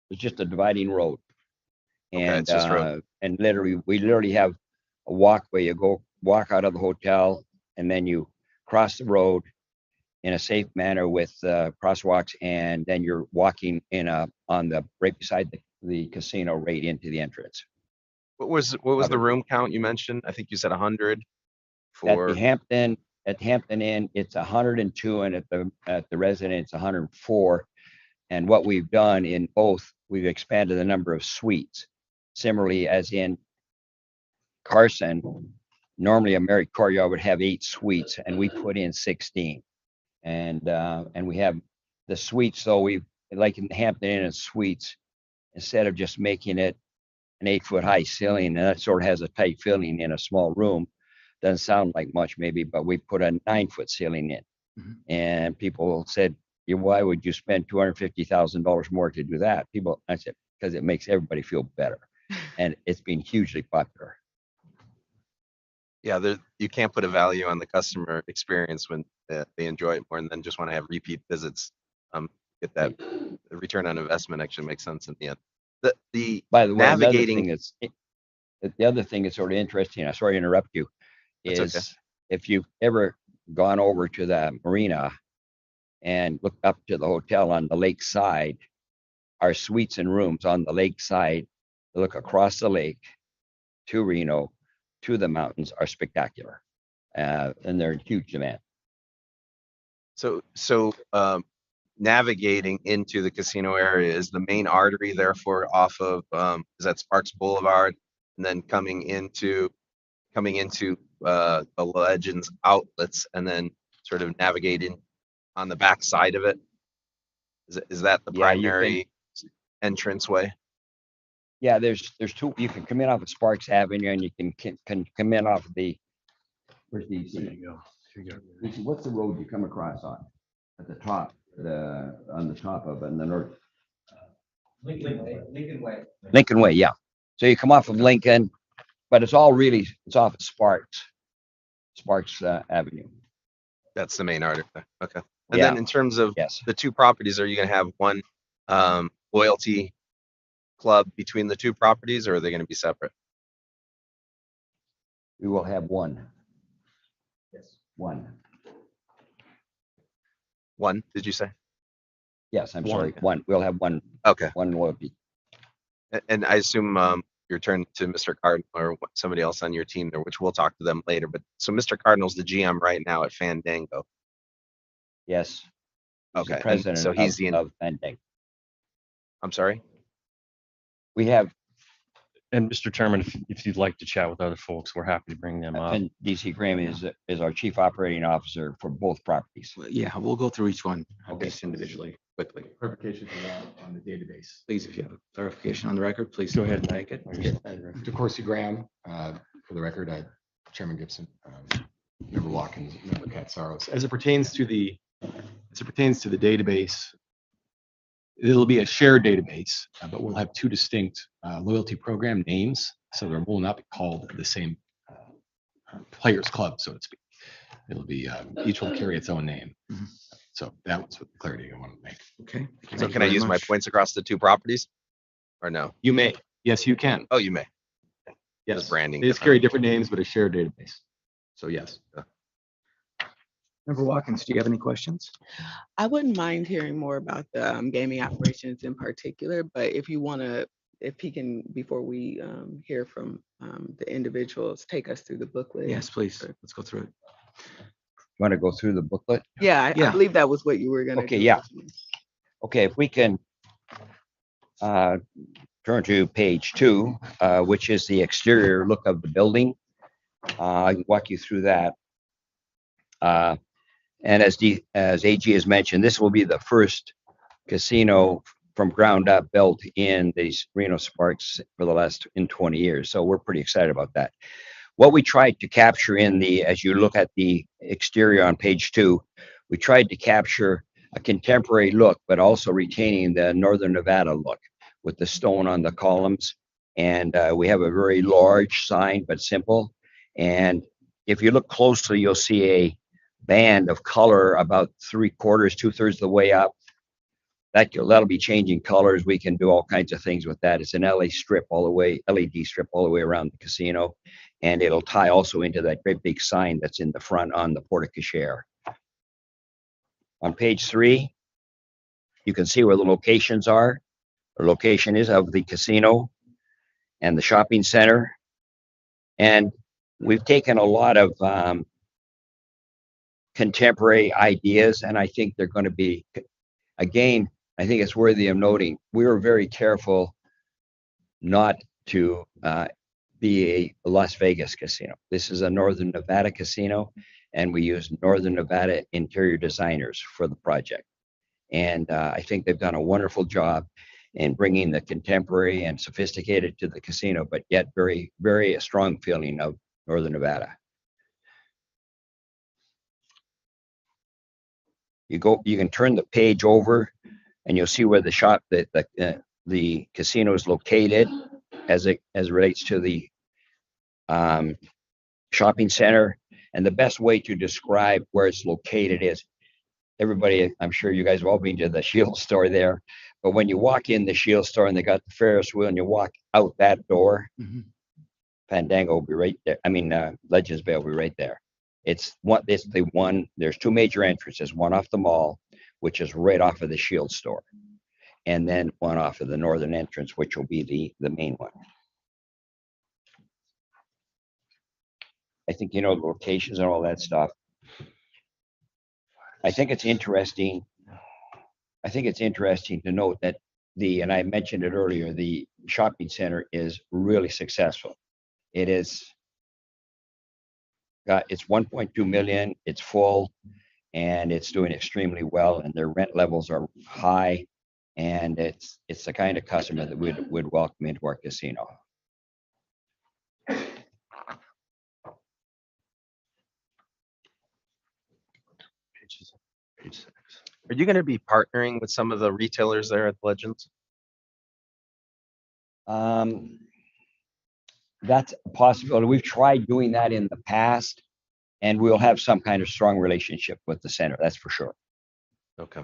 It's just a dividing road. Okay, And it's just road. And we literally have a walkway. You walk out of the hotel and then you cross the road in a safe manner with crosswalks, and then you're walking right beside the casino right into the entrance. What was the room count you mentioned? I think you said 100 for at the Hampton Inn, it's 102, and at the Residence, 104. And what we've done in both, we've expanded the number of suites. Similarly, as in Carson, normally a Marriott Courtyard would have 8 suites, and we put in 16. And we have the suites, so like in the Hampton Inn and Suites, instead of just making it an 8-foot high ceiling, and that sort of has a tight feeling in a small room, doesn't sound like much maybe, but we put a 9-foot ceiling in. Mm-hmm. And people said, why would you spend $250,000 more to do that? I said, because it makes everybody feel better. And it's been hugely popular. Yeah, you can't put a value on the customer experience when they enjoy it more and then just want to have repeat visits. Get that the return on investment actually makes sense in the end. By the way, navigating the other thing is sort of interesting. I'm sorry to interrupt you. Is okay. If you've ever gone over to the marina and looked up to the hotel on the lake side, our suites and rooms on the lake side, look across the lake to Reno, to the mountains, are spectacular, and they're in huge demand. So navigating into the casino area is the main artery, therefore off of is that Sparks Boulevard, and then coming into the Legends outlets, and then sort of navigating on the back side of it. Is that the primary entranceway? Yeah, there's 2. You can come in off of Sparks Avenue, and you can come in off of the. Where's the? There you go. What's the road you come across on? At the top, on the top of it, in the north. Lincoln Way. Lincoln Way, yeah. So you come off of Lincoln, but it's off of Sparks Avenue. That's the main artery. Okay. And then in terms of the 2 properties, are you going to have one loyalty club between the 2 properties, or are they going to be separate? We will have one. Yes. One. One, did you say? Yes, I'm sorry, one. We'll have one, Okay. one loyalty. And I assume your turn to Mr. Cardinal or somebody else on your team there, which we'll talk to them later. But so Mr. Cardinal's the GM right now at Fandango. Yes. He's the Okay, and president so he's the, of Fandango. I'm sorry? We have, And Mr. Chairman, if you'd like to chat with other folks, we're happy to bring them up. and DC Graham is our chief operating officer for both properties. Well, yeah, we'll go through each one Okay. just individually, quickly. Clarification on the database. Please, if you have a clarification on the record, please Go ahead. make it. DeCoursey Graham, for the record, Chairman Gibson, Member Watkins, Member Katsaros. As it pertains to the database, it'll be a shared database, but we'll have two distinct loyalty program names, so there will not be called the same players club, so to speak. It'll be each will carry its own name. Mhm. So that was what the clarity I wanted to make. Okay. So can I use my points across the two properties? Or no? You may, yes, you can. Oh, you may. Yes, Just branding. they just carry different names, but a shared database. So yes. Member Watkins, do you have any questions? I wouldn't mind hearing more about the gaming operations in particular, but if you want to, if he can, before we hear from the individuals, take us through the booklet. Yes, please. Let's go through it. You want to go through the booklet? Yeah, I Yeah. believe that was what you were going to do. Okay, yeah. Okay, if we can turn to page 2, which is the exterior look of the building. I can walk you through that. And as AG has mentioned, this will be the first casino from ground up built in these Reno Sparks for the last 20 years. So we're pretty excited about that. What we tried to capture as you look at the exterior on page 2, we tried to capture a contemporary look, but also retaining the Northern Nevada look with the stone on the columns. And we have a very large sign, but simple. And if you look closely, you'll see a band of color about 3/4, 2/3 of the way up. That'll be changing colors. We can do all kinds of things with that. It's an LED strip all the way around the casino. And it'll tie also into that great big sign that's in the front on the porte cochere. On page 3, you can see where the locations are. The location is of the casino and the shopping center. And we've taken a lot of contemporary ideas, and I think they're going to be, again, I think it's worthy of noting, we were very careful not to be a Las Vegas casino. This is a Northern Nevada casino, and we use Northern Nevada interior designers for the project. And I think they've done a wonderful job in bringing the contemporary and sophisticated to the casino, but yet very, very strong feeling of Northern Nevada. You can turn the page over and you'll see where the casino is located as it relates to the shopping center. And the best way to describe where it's located is, everybody, I'm sure you guys have all been to the Shield store there, but when you walk in the Shield store and they got the Ferris wheel and you walk out that door, Fandango will be right there. I mean, Legends Bay will be right there. It's the one, there's 2 major entrances, one off the mall, which is right off of the Shield store, and then one off of the northern entrance, which will be the main one. I think you know the locations and all that stuff. I think it's interesting to note that and I mentioned it earlier, the shopping center is really successful. It's 1.2 million, it's full, and it's doing extremely well, and their rent levels are high, and it's the kind of customer that would welcome into our casino. Are you going to be partnering with some of the retailers there at Legends? That's a possibility. We've tried doing that in the past, and we'll have some kind of strong relationship with the center. That's for sure. Okay.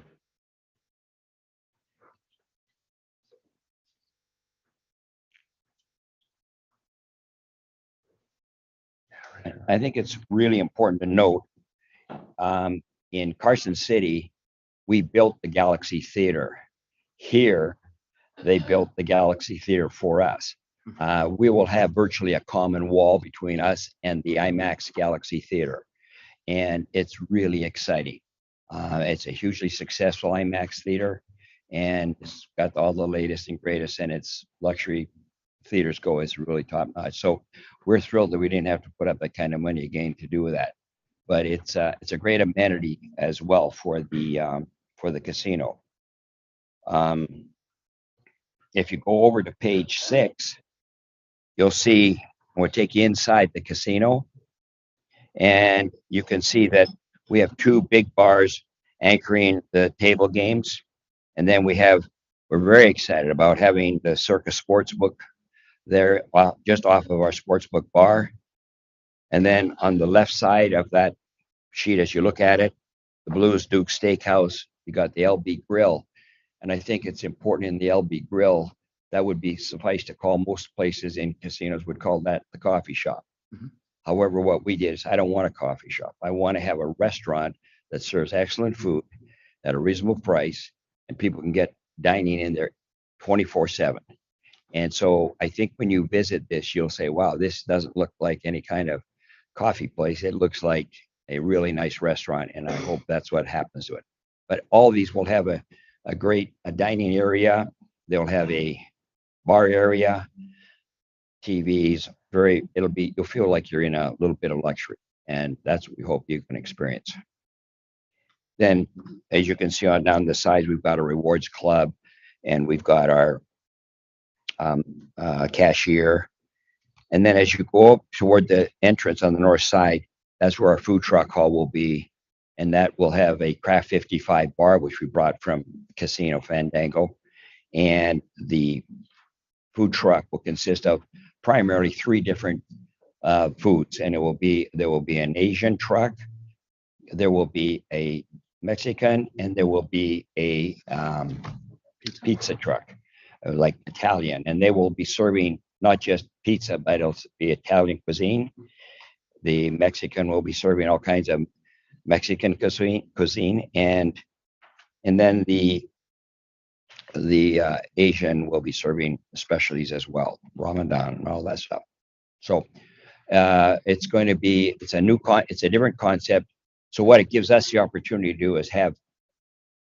I think it's really important to note, in Carson City, we built the Galaxy Theater. Here, they built the Galaxy Theater for us. We will have virtually a common wall between us and the IMAX Galaxy Theater, and it's really exciting. It's a hugely successful IMAX theater, and it's got all the latest and greatest, and its luxury theaters go is really top notch. So we're thrilled that we didn't have to put up that kind of money again to do that. But it's a great amenity as well for the casino. If you go over to page 6, you'll see, we'll take you inside the casino, and you can see that we have 2 big bars anchoring the table games. And then we're very excited about having the Circus Sportsbook there, just off of our sportsbook bar. And then on the left side of that sheet, as you look at it, the Blues Duke Steakhouse, you got the LB Grill. And I think it's important in the LB Grill, that would be suffice to call, most places in casinos would call that the coffee shop. However, what we did is, I don't want a coffee shop. I want to have a restaurant that serves excellent food at a reasonable price, and people can get dining in there 24/7. And so I think when you visit this, you'll say, wow, this doesn't look like any kind of coffee place. It looks like a really nice restaurant, and I hope that's what happens to it. But all these will have a great dining area. They'll have a bar area, TVs. You'll feel like you're in a little bit of luxury, and that's what we hope you can experience. Then, as you can see on down the sides, we've got a rewards club, and we've got our cashier. And then as you go up toward the entrance on the north side, that's where our food truck hall will be. And that will have a Craft 55 bar, which we brought from Casino Fandango. And the food truck will consist of primarily 3 different foods. And there will be an Asian truck, there will be a Mexican, and there will be a pizza truck, like Italian. And they will be serving not just pizza, but it'll be Italian cuisine. The Mexican will be serving all kinds of Mexican cuisine, and then the Asian will be serving specialties as well, Ramadan and all that stuff. So it's a different concept. So what it gives us the opportunity to do is have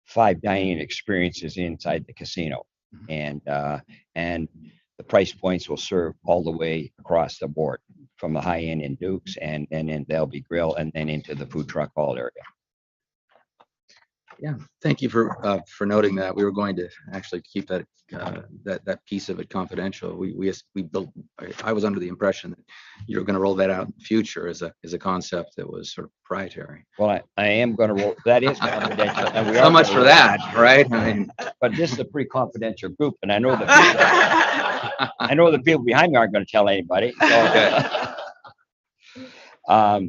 5 dining experiences inside the casino, and the price points will serve all the way across the board, from the high end in Duke's and in the LB Grill, and then into the food truck hall area. Yeah, thank you for noting that. We were going to actually keep that piece of it confidential. We built. I was under the impression that you were going to roll that out in the future as a concept that was sort of proprietary. Well, I am going to roll. That is confidential. And So much for that, right? I mean, but this is a pretty confidential group, and I know the people behind me aren't going to tell anybody. So,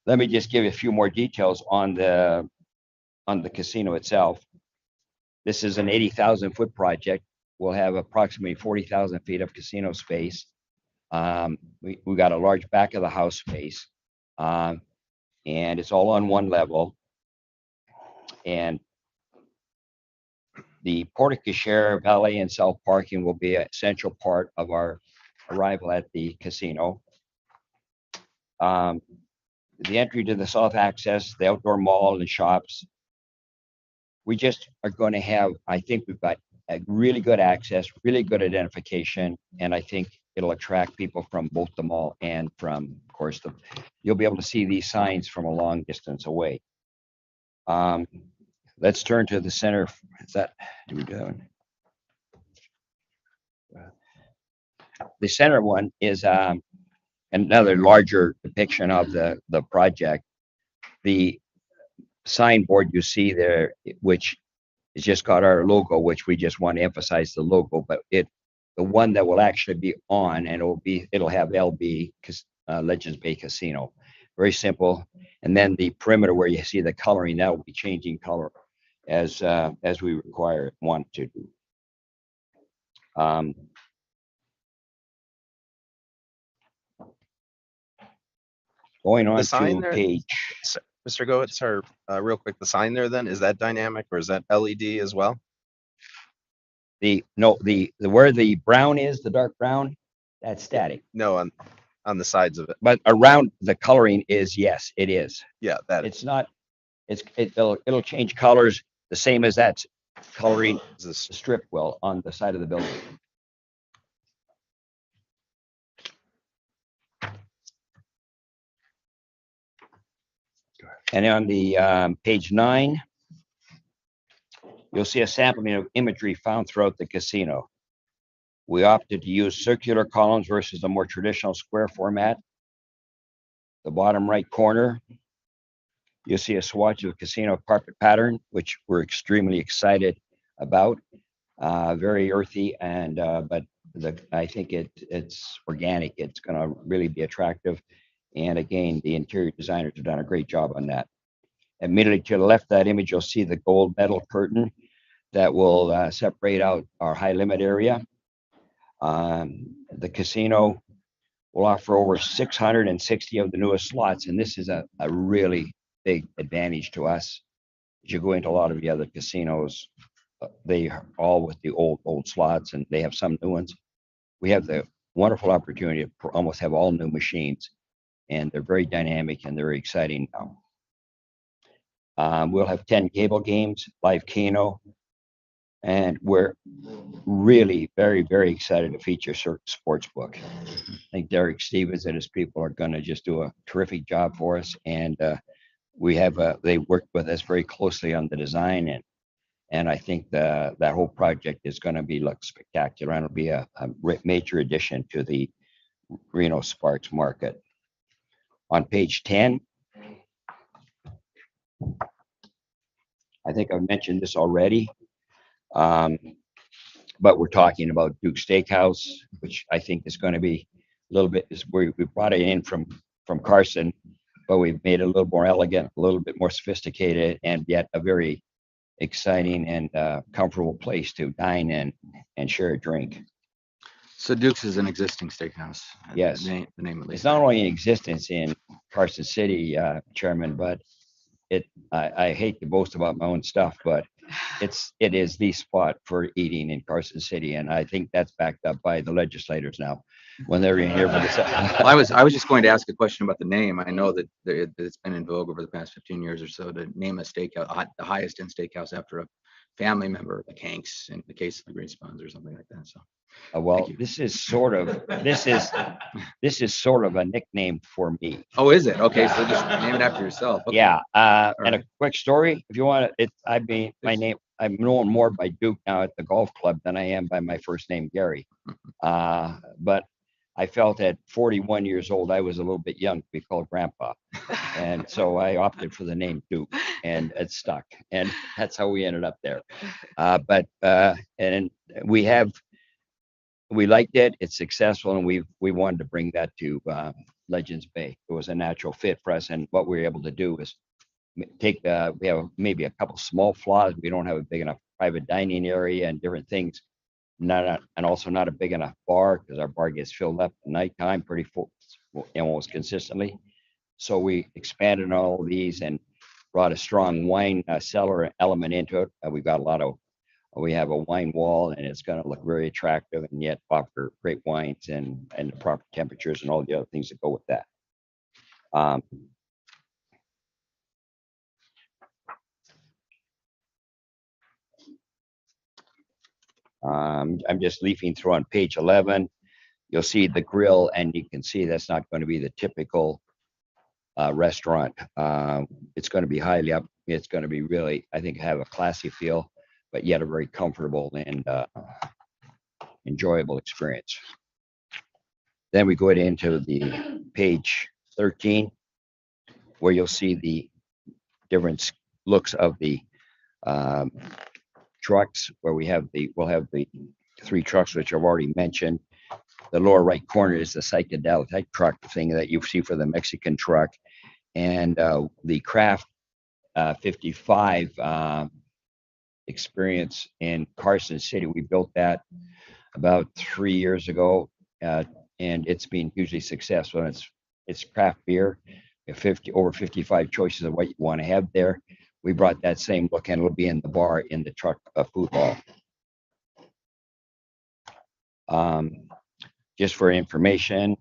let me just give you a few more details on the casino itself. This is an 80,000 foot project. We'll have approximately 40,000 feet of casino space. We got a large back of the house space, and it's all on one level. And the porte-cochere, valet, and self parking will be an essential part of our arrival at the casino. The entry to the south access, the outdoor mall and shops. We just are going to have, I think we've got a really good access, really good identification, and I think it'll attract people from both the mall and from, of course, you'll be able to see these signs from a long distance away. Let's turn to the center. The center one is another larger depiction of the project. The signboard you see there, which has just got our logo, which we just want to emphasize the logo, but the one that will actually be on, and it'll have LB Legends Bay Casino. Very simple. And then the perimeter where you see the coloring, that will be changing color as we want to do. Going on sign to there- page, Mr. Goetz, sir, real quick, the sign there then, is that dynamic or is that LED as well? no, the where the brown is, the dark brown, that's static. No, on the sides of it. But around the coloring is, yes, it is. Yeah, that It's not, it'll change colors the same as that coloring is this. the strip will on the side of the building. And on the page 9, you'll see a sampling of imagery found throughout the casino. We opted to use circular columns versus a more traditional square format. The bottom right corner, you'll see a swatch of casino carpet pattern, which we're extremely excited about. Very earthy, and but I think it's organic. It's going to really be attractive. And again, the interior designers have done a great job on that. Immediately to the left of that image, you'll see the gold metal curtain that will separate out our high limit area. The casino will offer over 660 of the newest slots, and this is a really big advantage to us. As you go into a lot of the other casinos, they are all with the old slots, and they have some new ones. We have the wonderful opportunity to almost have all new machines, and they're very dynamic and they're exciting now. We'll have 10 cable games, live Keno, and we're really very, very excited to feature Sportsbook. I think Derek Stevens and his people are going to just do a terrific job for us, and they worked with us very closely on the design, and I think that whole project is going to look spectacular, and it'll be a major addition to the Reno Sparks market. On page 10, I think I've mentioned this already, but we're talking about Duke Steakhouse, which I think is going to be a little bit, we brought it in from Carson, but we've made it a little more elegant, a little bit more sophisticated, and yet a very exciting and comfortable place to dine in and share a drink. So Duke's is an existing steakhouse. Yes. The name at least. It's not only in existence in Carson City, Chairman, but I hate to boast about my own stuff, but it is the spot for eating in Carson City, and I think that's backed up by the legislators now when they're in here for this. Well, I was just going to ask a question about the name. I know that it's been in vogue over the past 15 years or so to name a steakhouse the highest end steakhouse after a family member, like Hanks in the case of the Great Spuns or something like that. So. Well, this is sort of a nickname for me. Oh, is it? Okay, so just name it after yourself. Okay. Yeah, and right. a quick story, if you want it. My name. I'm known more by Duke now at the golf club than I am by my first name, Gary. But I felt at 41 years old, I was a little bit young to be called Grandpa, and so I opted for the name Duke, and it stuck, and that's how we ended up there. And we liked it. It's successful, and we wanted to bring that to Legends Bay. It was a natural fit for us, and what we were able to do is take we have maybe a couple small flaws. We don't have a big enough private dining area and different things. And also not a big enough bar, because our bar gets filled up at nighttime pretty full, almost consistently. So we expanded on all of these and brought a strong wine cellar element into it. We have a wine wall, and it's going to look very attractive and yet offer great wines and the proper temperatures and all the other things that go with that. I'm just leafing through on page 11. You'll see the grill, and you can see that's not going to be the typical restaurant. It's going to be highly up. It's going to be really, I think, have a classy feel, but yet a very comfortable and enjoyable experience. Then we go into the page 13, where you'll see the different looks of the trucks, where we'll have the 3 trucks, which I've already mentioned. The lower right corner is the psychedelic type truck thing that you see for the Mexican truck, and the Craft 55 experience in Carson City. We built that about 3 years ago, and it's been hugely successful. It's craft beer, We have over 55 choices of what you want to have there. We brought that same look, and it'll be in the bar in the truck food hall. Just for information,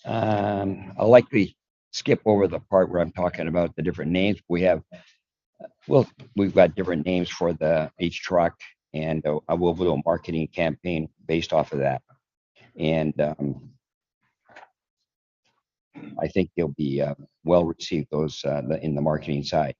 I'll likely skip over the part where I'm talking about the different names. We've got different names for each truck, and I will do a marketing campaign based off of that. And I think they'll be well received, those in the marketing side.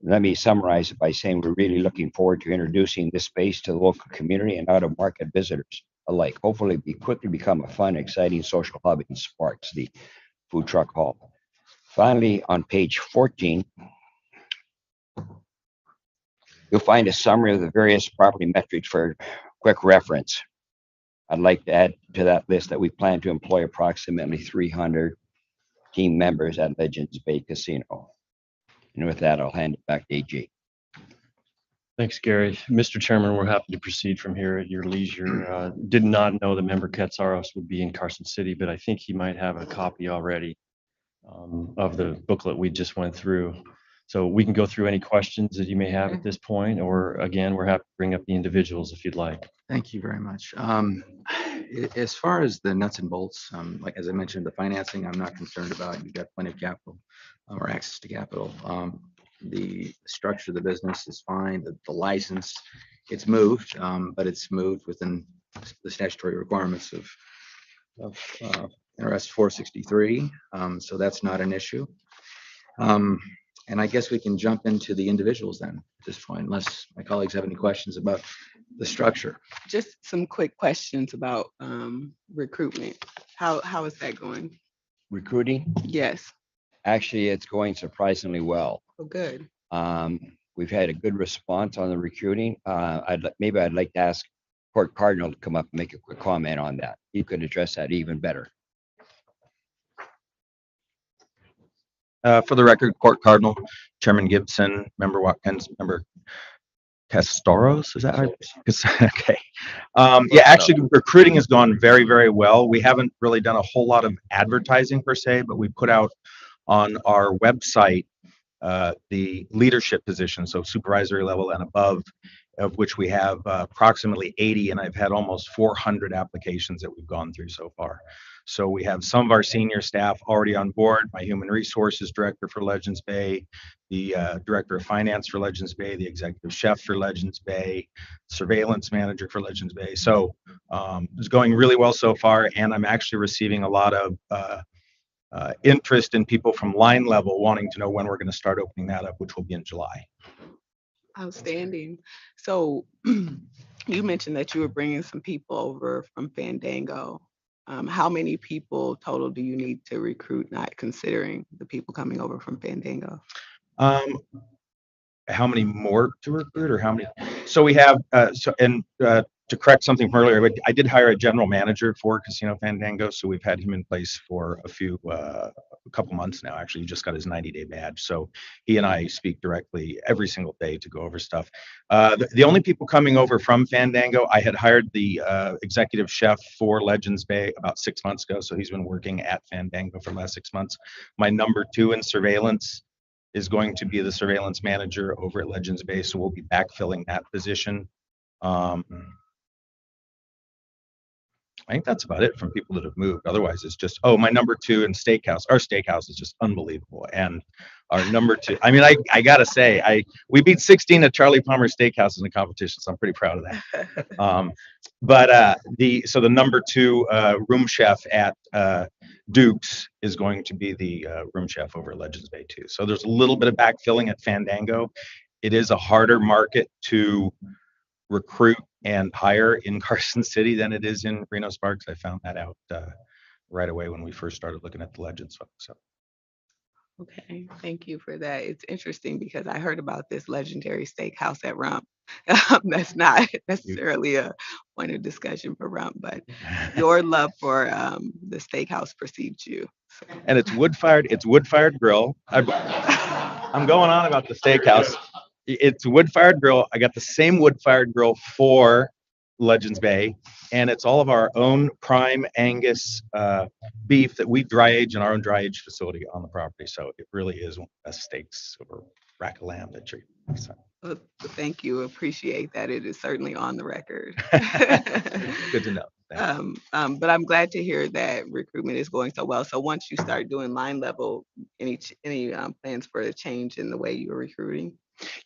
Let me summarize it by saying we're really looking forward to introducing this space to the local community and out-of-market visitors alike. Hopefully, quickly become a fun, exciting social hub and sparks the food truck hall. Finally, on page 14, you'll find a summary of the various property metrics for quick reference. I'd like to add to that list that we plan to employ approximately 300 team members at Legends Bay Casino. And with that, I'll hand it back to AJ. Thanks, Gary. Mr. Chairman, we're happy to proceed from here at your leisure. Did not know that member Katsaros would be in Carson City, but I think he might have a copy already of the booklet we just went through. So we can go through any questions that you may have at this point, or again, we're happy to bring up the individuals if you'd like. Thank you very much. As far as the nuts and bolts, like as I mentioned, the financing, I'm not concerned about. You've got plenty of capital or access to capital. The structure of the business is fine. The license, it's moved, but it's moved within the statutory requirements of NRS 463. So that's not an issue. And I guess we can jump into the individuals then at this point, unless my colleagues have any questions about the structure. Just some quick questions about recruitment. How is that going? Recruiting? Yes. Actually, it's going surprisingly well. Oh, good. We've had a good response on the recruiting. I'd like to ask Court Cardinal to come up and make a quick comment on that. You could address that even better. For the record, Court Cardinal, Chairman Gibson, Member Watkins, Member Castaros, is that right? Okay. Yeah, actually, recruiting has gone very, very well. We haven't really done a whole lot of advertising per se, but we put out on our website the leadership position, so supervisory level and above, of which we have approximately 80, and I've had almost 400 applications that we've gone through so far. So we have some of our senior staff already on board, my human resources director for Legends Bay, the director of finance for Legends Bay, the executive chef for Legends Bay, surveillance manager for Legends Bay. So it's going really well so far, and I'm actually receiving a lot of interest in people from line level wanting to know when we're going to start opening that up, which will be in July. Outstanding. So you mentioned that you were bringing some people over from Fandango. How many people total do you need to recruit, not considering the people coming over from Fandango? How many more to recruit, or how many? So we have, to correct something from earlier, I did hire a general manager for Casino Fandango, so we've had him in place for a couple months now. Actually, he just got his 90-day badge, so he and I speak directly every single day to go over stuff. The only people coming over from Fandango, I had hired the executive chef for Legends Bay about 6 months ago, so he's been working at Fandango for the last 6 months. My number 2 in surveillance is going to be the surveillance manager over at Legends Bay, so we'll be backfilling that position. I think that's about it from people that have moved. Otherwise, it's just, my number 2 in Steakhouse. Our Steakhouse is just unbelievable. And our number 2, I mean, I gotta say, we beat 16 at Charlie Palmer Steakhouse in the competition, so I'm pretty proud of that. So the number 2 room chef at Duke's is going to be the room chef over at Legends Bay too. So there's a little bit of backfilling at Fandango. It is a harder market to recruit and hire in Carson City than it is in Reno Sparks. I found that out right away when we first started looking at the Legends folks. So. Okay, thank you for that. It's interesting because I heard about this legendary steakhouse at Rump. That's not necessarily a point of discussion for Rump, but your love for the steakhouse precedes you. So. And it's wood-fired grill. I'm going on about the steakhouse. It's wood-fired grill. I got the same wood-fired grill for Legends Bay, and it's all of our own prime Angus beef that we dry age in our own dry age facility on the property. So it really is one of the best steaks or rack of lamb that you. So. Well, thank you. Appreciate that. It is certainly on the record. Good to know. But I'm glad to hear that recruitment is going so well. So once you start doing line level, any plans for a change in the way you're recruiting?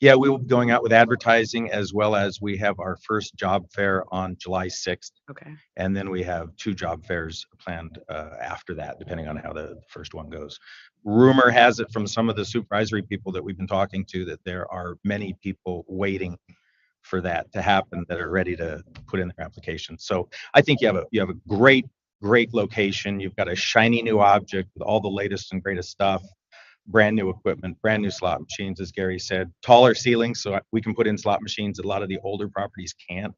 Yeah, we will be going out with advertising, as well as we have our first job fair on July 6th. Okay. And then we have 2 job fairs planned after that, depending on how the first one goes. Rumor has it from some of the supervisory people that we've been talking to that there are many people waiting for that to happen that are ready to put in their application. So I think you have a great location. You've got a shiny new object with all the latest and greatest stuff. Brand new equipment, brand new slot machines, as Gary said, taller ceilings, so we can put in slot machines that a lot of the older properties can't,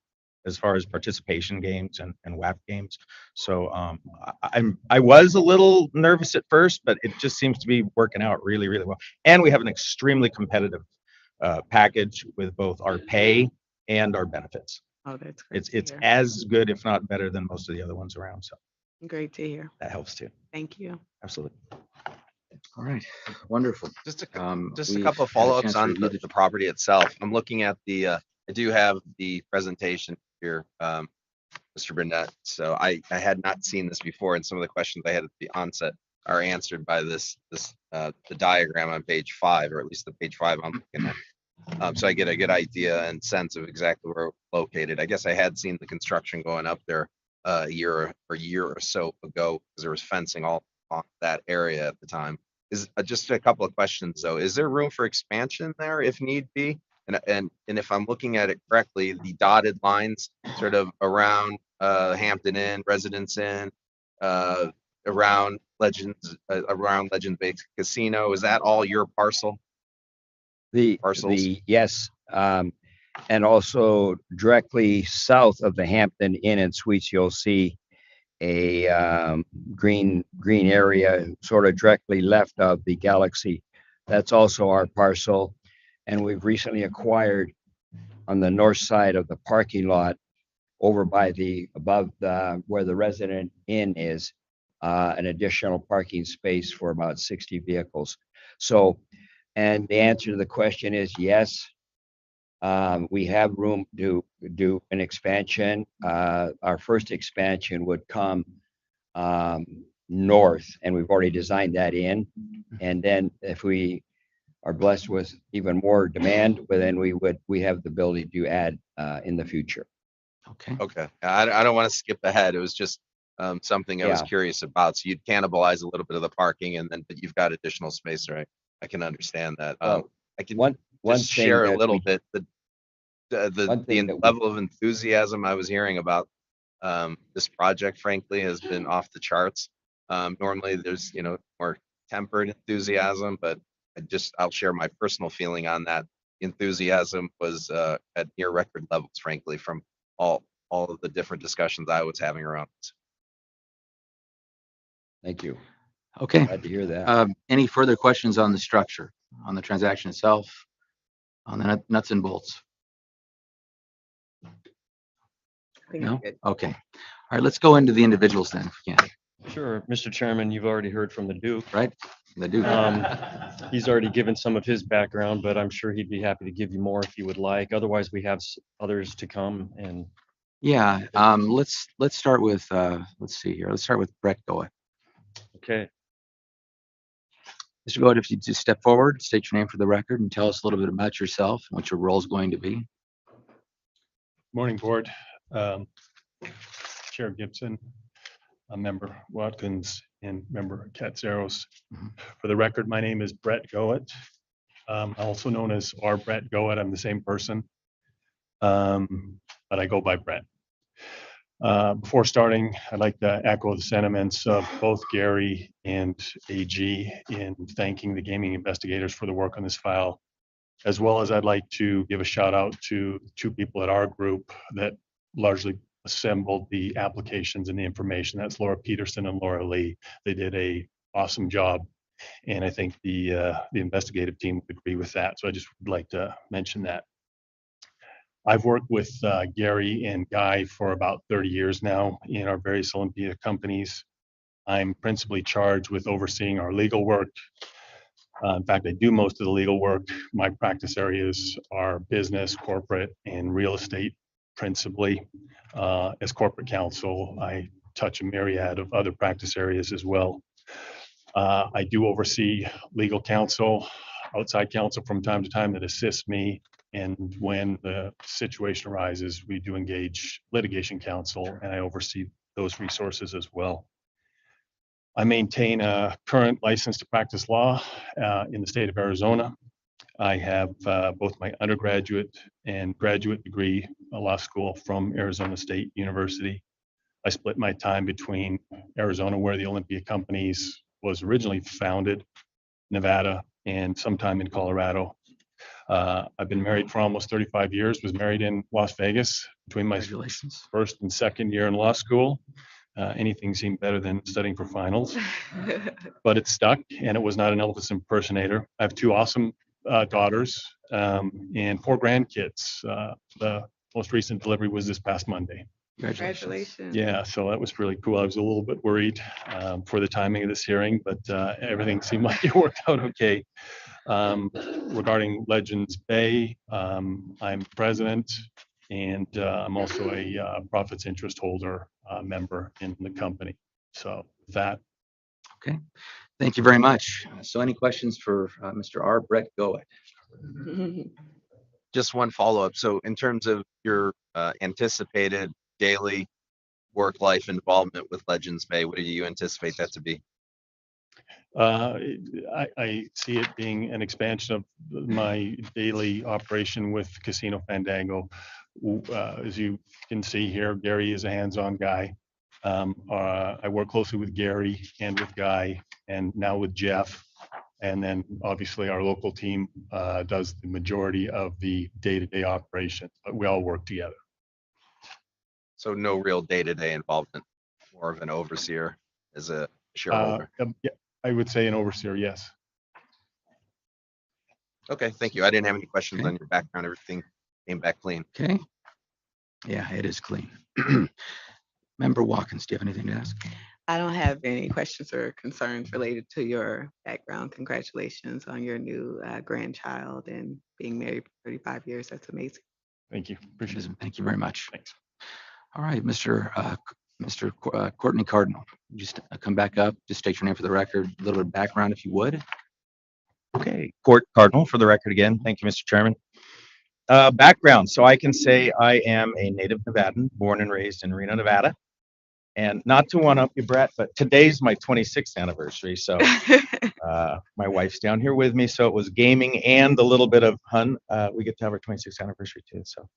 as far as participation games and WAP games. So I was a little nervous at first, but it just seems to be working out really, really well. And we have an extremely competitive package with both our pay and our benefits. Oh, that's great. It's as good, if not better, than most of the other ones around. So great to hear. that helps too. Thank you. Absolutely. All right, wonderful. Just a We've couple of had a follow-ups chance to on review the property itself. I'm looking at I do have the presentation here, Mr. Burnett. So I had not seen this before, and some of the questions I had at the onset are answered by the diagram on page 5, or at least the page 5 I'm looking at. So I get a good idea and sense of exactly where we're located. I guess I had seen the construction going up there a year or so ago, because there was fencing all on that area at the time. Is just a couple of questions though. Is there room for expansion there if need be? And if I'm looking at it correctly, the dotted lines sort of around Hampton Inn, Residence Inn, around Legends Bay Casino, is that all your parcel? Parcels? Yes, and also directly south of the Hampton Inn and Suites, you'll see a green area sort of directly left of the Galaxy. That's also our parcel. And we've recently acquired on the north side of the parking lot over by above where the Resident Inn is, an additional parking space for about 60 vehicles. So, and the answer to the question is yes. We have room to do an expansion. Our first expansion would come north, and we've already designed that in. And then if we are blessed with even more demand, well, then we have the ability to add in the future. Okay. I don't want to skip ahead. It was just something I was curious about. So you'd cannibalize a little bit of the parking, but you've got additional space, right? I can understand that. I can just share a little bit the level of enthusiasm I was hearing about this project, frankly, has been off the charts. Normally there's more tempered enthusiasm, but I'll share my personal feeling on that. Enthusiasm was at near record levels, frankly, from all of the different discussions I was having around this. Thank you. Okay. Glad to hear that. Any further questions on the structure, on the transaction itself, on the nuts and bolts? No? Okay. All right, let's go into the individuals then, if we can. Sure, Mr. Chairman, you've already heard from the Duke. Right, the Duke. He's already given some of his background, but I'm sure he'd be happy to give you more if you would like. Otherwise, we have others to come. And yeah, let's start with let's see here. Let's start with Brett Goa. Okay. Mr. Goa, if you just step forward, state your name for the record, and tell us a little bit about yourself and what your role is going to be. Morning, board. Chair Gibson, Member Watkins, and Member Katsaros. For the record, my name is Brett Goet, also known as Brett Goet. I'm the same person, but I go by Brett. Before starting, I'd like to echo the sentiments of both Gary and AG in thanking the gaming investigators for the work on this file, as well as I'd like to give a shout out to 2 people at our group that largely assembled the applications and the information. That's Laura Peterson and Laura Lee. They did a awesome job, and I think the investigative team would agree with that. So I just would like to mention that. I've worked with Gary and Guy for about 30 years now in our various Olympia companies. I'm principally charged with overseeing our legal work. In fact, I do most of the legal work. My practice areas are business, corporate, and real estate principally. As corporate counsel, I touch a myriad of other practice areas as well. I do oversee legal counsel, outside counsel from time to time that assists me. And when the situation arises, we do engage litigation counsel, and I oversee those resources as well. I maintain a current license to practice law in the state of Arizona. I have both my undergraduate and graduate degree law school from Arizona State University. I split my time between Arizona, where the Olympia Companies was originally founded, Nevada, and sometime in Colorado. I've been married for almost 35 years, was married in Las Vegas between my first and second year in law school. Anything seemed better than studying for finals, but it stuck, and it was not an Elvis impersonator. I have two awesome daughters and 4 grandkids. The most recent delivery was this past Monday. Congratulations. Yeah, so that was really cool. I was a little bit worried for the timing of this hearing, but everything seemed like it worked out okay. Regarding Legends Bay, I'm president, and I'm also a profits interest holder member in the company. So that. Okay, thank you very much. So any questions for Mr. R. Brett Goett? Just one follow-up. So in terms of your anticipated daily work-life involvement with Legends Bay, what do you anticipate that to be? I see it being an expansion of my daily operation with Casino Fandango. As you can see here, Gary is a hands-on guy. I work closely with Gary and with Guy, and now with Jeff. And then obviously our local team does the majority of the day-to-day operations, but we all work together. So no real day-to-day involvement, more of an overseer as a shareholder. Yeah, I would say an overseer, yes. Okay, thank you. I didn't have any questions Okay. on your background. Everything came back clean. Okay. Yeah, it is clean. Member Watkins, do you have anything to ask? I don't have any questions or concerns related to your background. Congratulations on your new grandchild and being married for 35 years. That's amazing. Thank you. Appreciate it. Thank you very much. Thanks. All right, Mr. Courtney Cardinal, just come back up, just state your name for the record, a little bit of background if you would. Okay, Court Cardinal for the record again. Thank you, Mr. Chairman. Background. So I can say I am a native Nevadan, born and raised in Reno, Nevada. And not to one up you, Brett, but today's my 26th anniversary. So my wife's down here with me. So it was gaming and a little bit of fun. We get to have our 26th anniversary too. So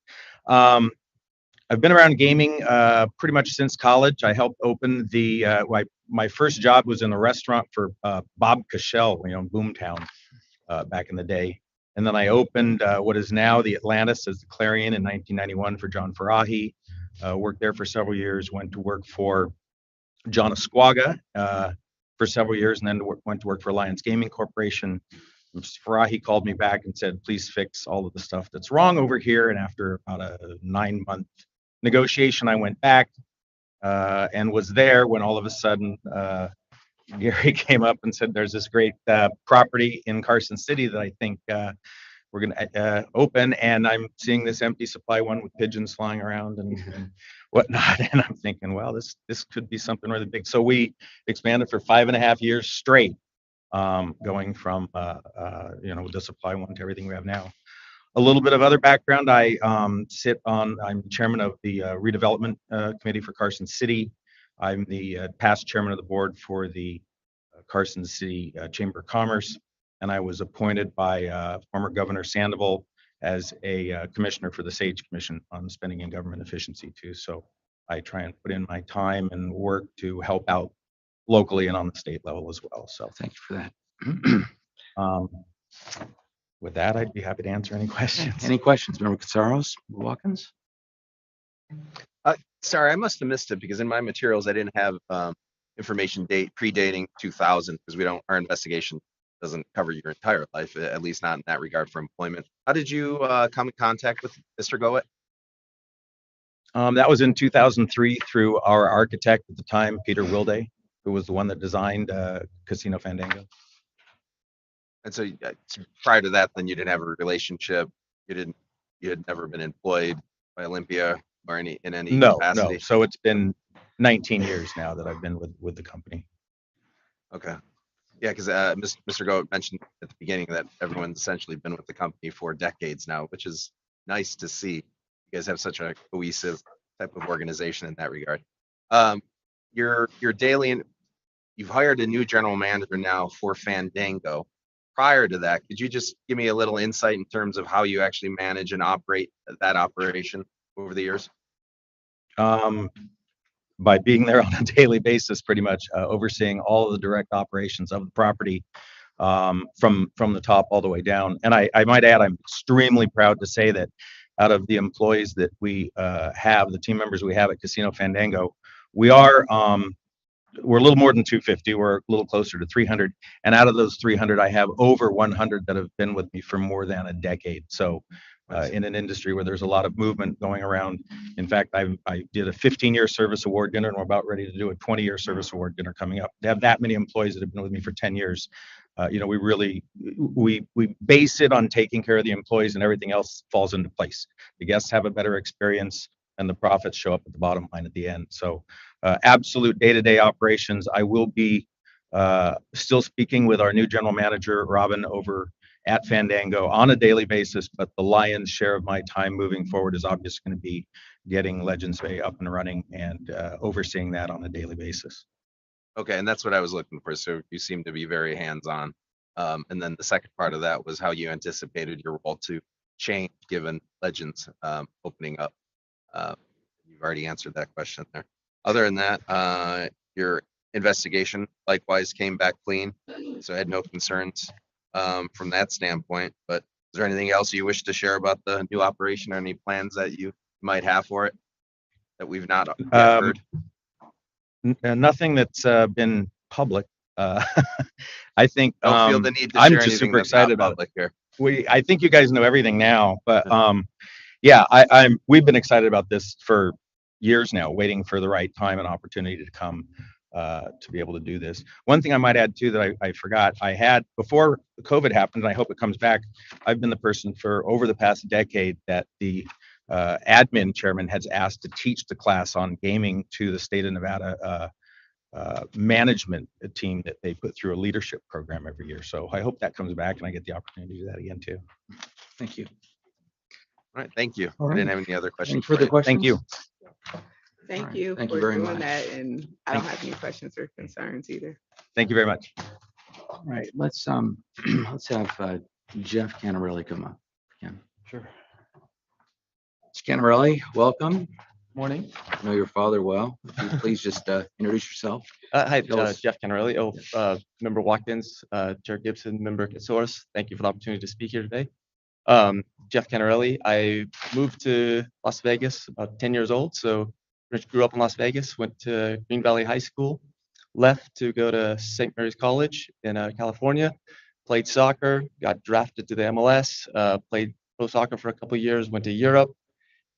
I've been around gaming pretty much since college. I helped open my first job was in the restaurant for Bob Cashell, Boomtown back in the day. And then I opened what is now the Atlantis as the Clarion in 1991 for John Farahi. Worked there for several years, went to work for John Esquaga for several years, and then went to work for Alliance Gaming Corporation. Mr. Farahi called me back and said, please fix all of the stuff that's wrong over here. And after about a 9-month negotiation, I went back and was there when all of a sudden Gary came up and said, there's this great property in Carson City that I think we're going to open, and I'm seeing this empty supply one with pigeons flying around and whatnot. And I'm thinking, well, this could be something really big. So we expanded for 5.5 years straight, going from the supply one to everything we have now. A little bit of other background. I'm chairman of the redevelopment committee for Carson City. I'm the past chairman of the board for the Carson City Chamber of Commerce. And I was appointed by former Governor Sandoval as a commissioner for the SAGE Commission on Spending and Government Efficiency too. So I try and put in my time and work to help out locally and on the state level as well. So Thank you for that. With that, I'd be happy to answer any questions. Any questions, Member Katsaros, Watkins? Sorry, I must have missed it because in my materials I didn't have information predating 2000 because our investigation doesn't cover your entire life, at least not in that regard for employment. How did you come in contact with Mr. Goett? That was in 2003 through our architect at the time, Peter Wilday, who was the one that designed Casino Fandango. And so prior to that, then you didn't have a relationship. You had never been employed by Olympia or in any No. capacity. So it's been 19 years now that I've been with the company. Okay. Yeah, because Mr. Goat mentioned at the beginning that everyone's essentially been with the company for decades now, which is nice to see. You guys have such a cohesive type of organization in that regard. Your daily, you've hired a new general manager now for Fandango. Prior to that, could you just give me a little insight in terms of how you actually manage and operate that operation over the years? By being there on a daily basis, pretty much overseeing all of the direct operations of the property from the top all the way down. And I might add, I'm extremely proud to say that out of the employees that we have, the team members we have at Casino Fandango, we're a little more than 250. We're a little closer to 300. And out of those 300, I have over 100 that have been with me for more than a decade. So in an industry where there's a lot of movement going around. In fact, I did a 15-year service award dinner, and we're about ready to do a 20-year service award dinner coming up. To have that many employees that have been with me for 10 years, we really base it on taking care of the employees, and everything else falls into place. The guests have a better experience, and the profits show up at the bottom line at the end. So absolute day-to-day operations. I will be still speaking with our new general manager, Robin, over at Fandango on a daily basis, but the lion's share of my time moving forward is obviously going to be getting Legends Bay up and running and overseeing that on a daily basis. Okay, and that's what I was looking for. So you seem to be very hands-on. And then the second part of that was how you anticipated your role to change given Legends opening up. You've already answered that question there. Other than that, your investigation likewise came back clean, so I had no concerns from that standpoint. But is there anything else you wish to share about the new operation, or any plans that you might have for it that we've not yet heard? Nothing that's been public. I think Don't feel the need to I'm share just anything super that's not excited about public here. I think you guys know everything now, but yeah, we've been excited about this for years now, waiting for the right time and opportunity to come to be able to do this. One thing I might add too that I forgot, I had before COVID happened, and I hope it comes back, I've been the person for over the past decade that the admin chairman has asked to teach the class on gaming to the state of Nevada management team that they put through a leadership program every year. So I hope that comes back and I get the opportunity to do that again too. Thank you. All right, thank you. All I didn't right. have any other questions. Any further questions? Thank you. Thank right. you Thank you for very doing much. that, and I don't have any questions or concerns either. Thank you very much. All right, let's have Jeff Canarelli come up again. Sure. Mr. Canarelli, welcome. Morning. I know your father well. If you please just introduce yourself. Hi, Tell us. Jeff Canarelli. Member Watkins, Chair Gibson, Member Katsoris. Thank you for the opportunity to speak here today. Jeff Canarelli. I moved to Las Vegas about 10 years old. So grew up in Las Vegas, went to Green Valley High School, left to go to St. Mary's College in California, played soccer, got drafted to the MLS, played pro soccer for a couple of years, went to Europe,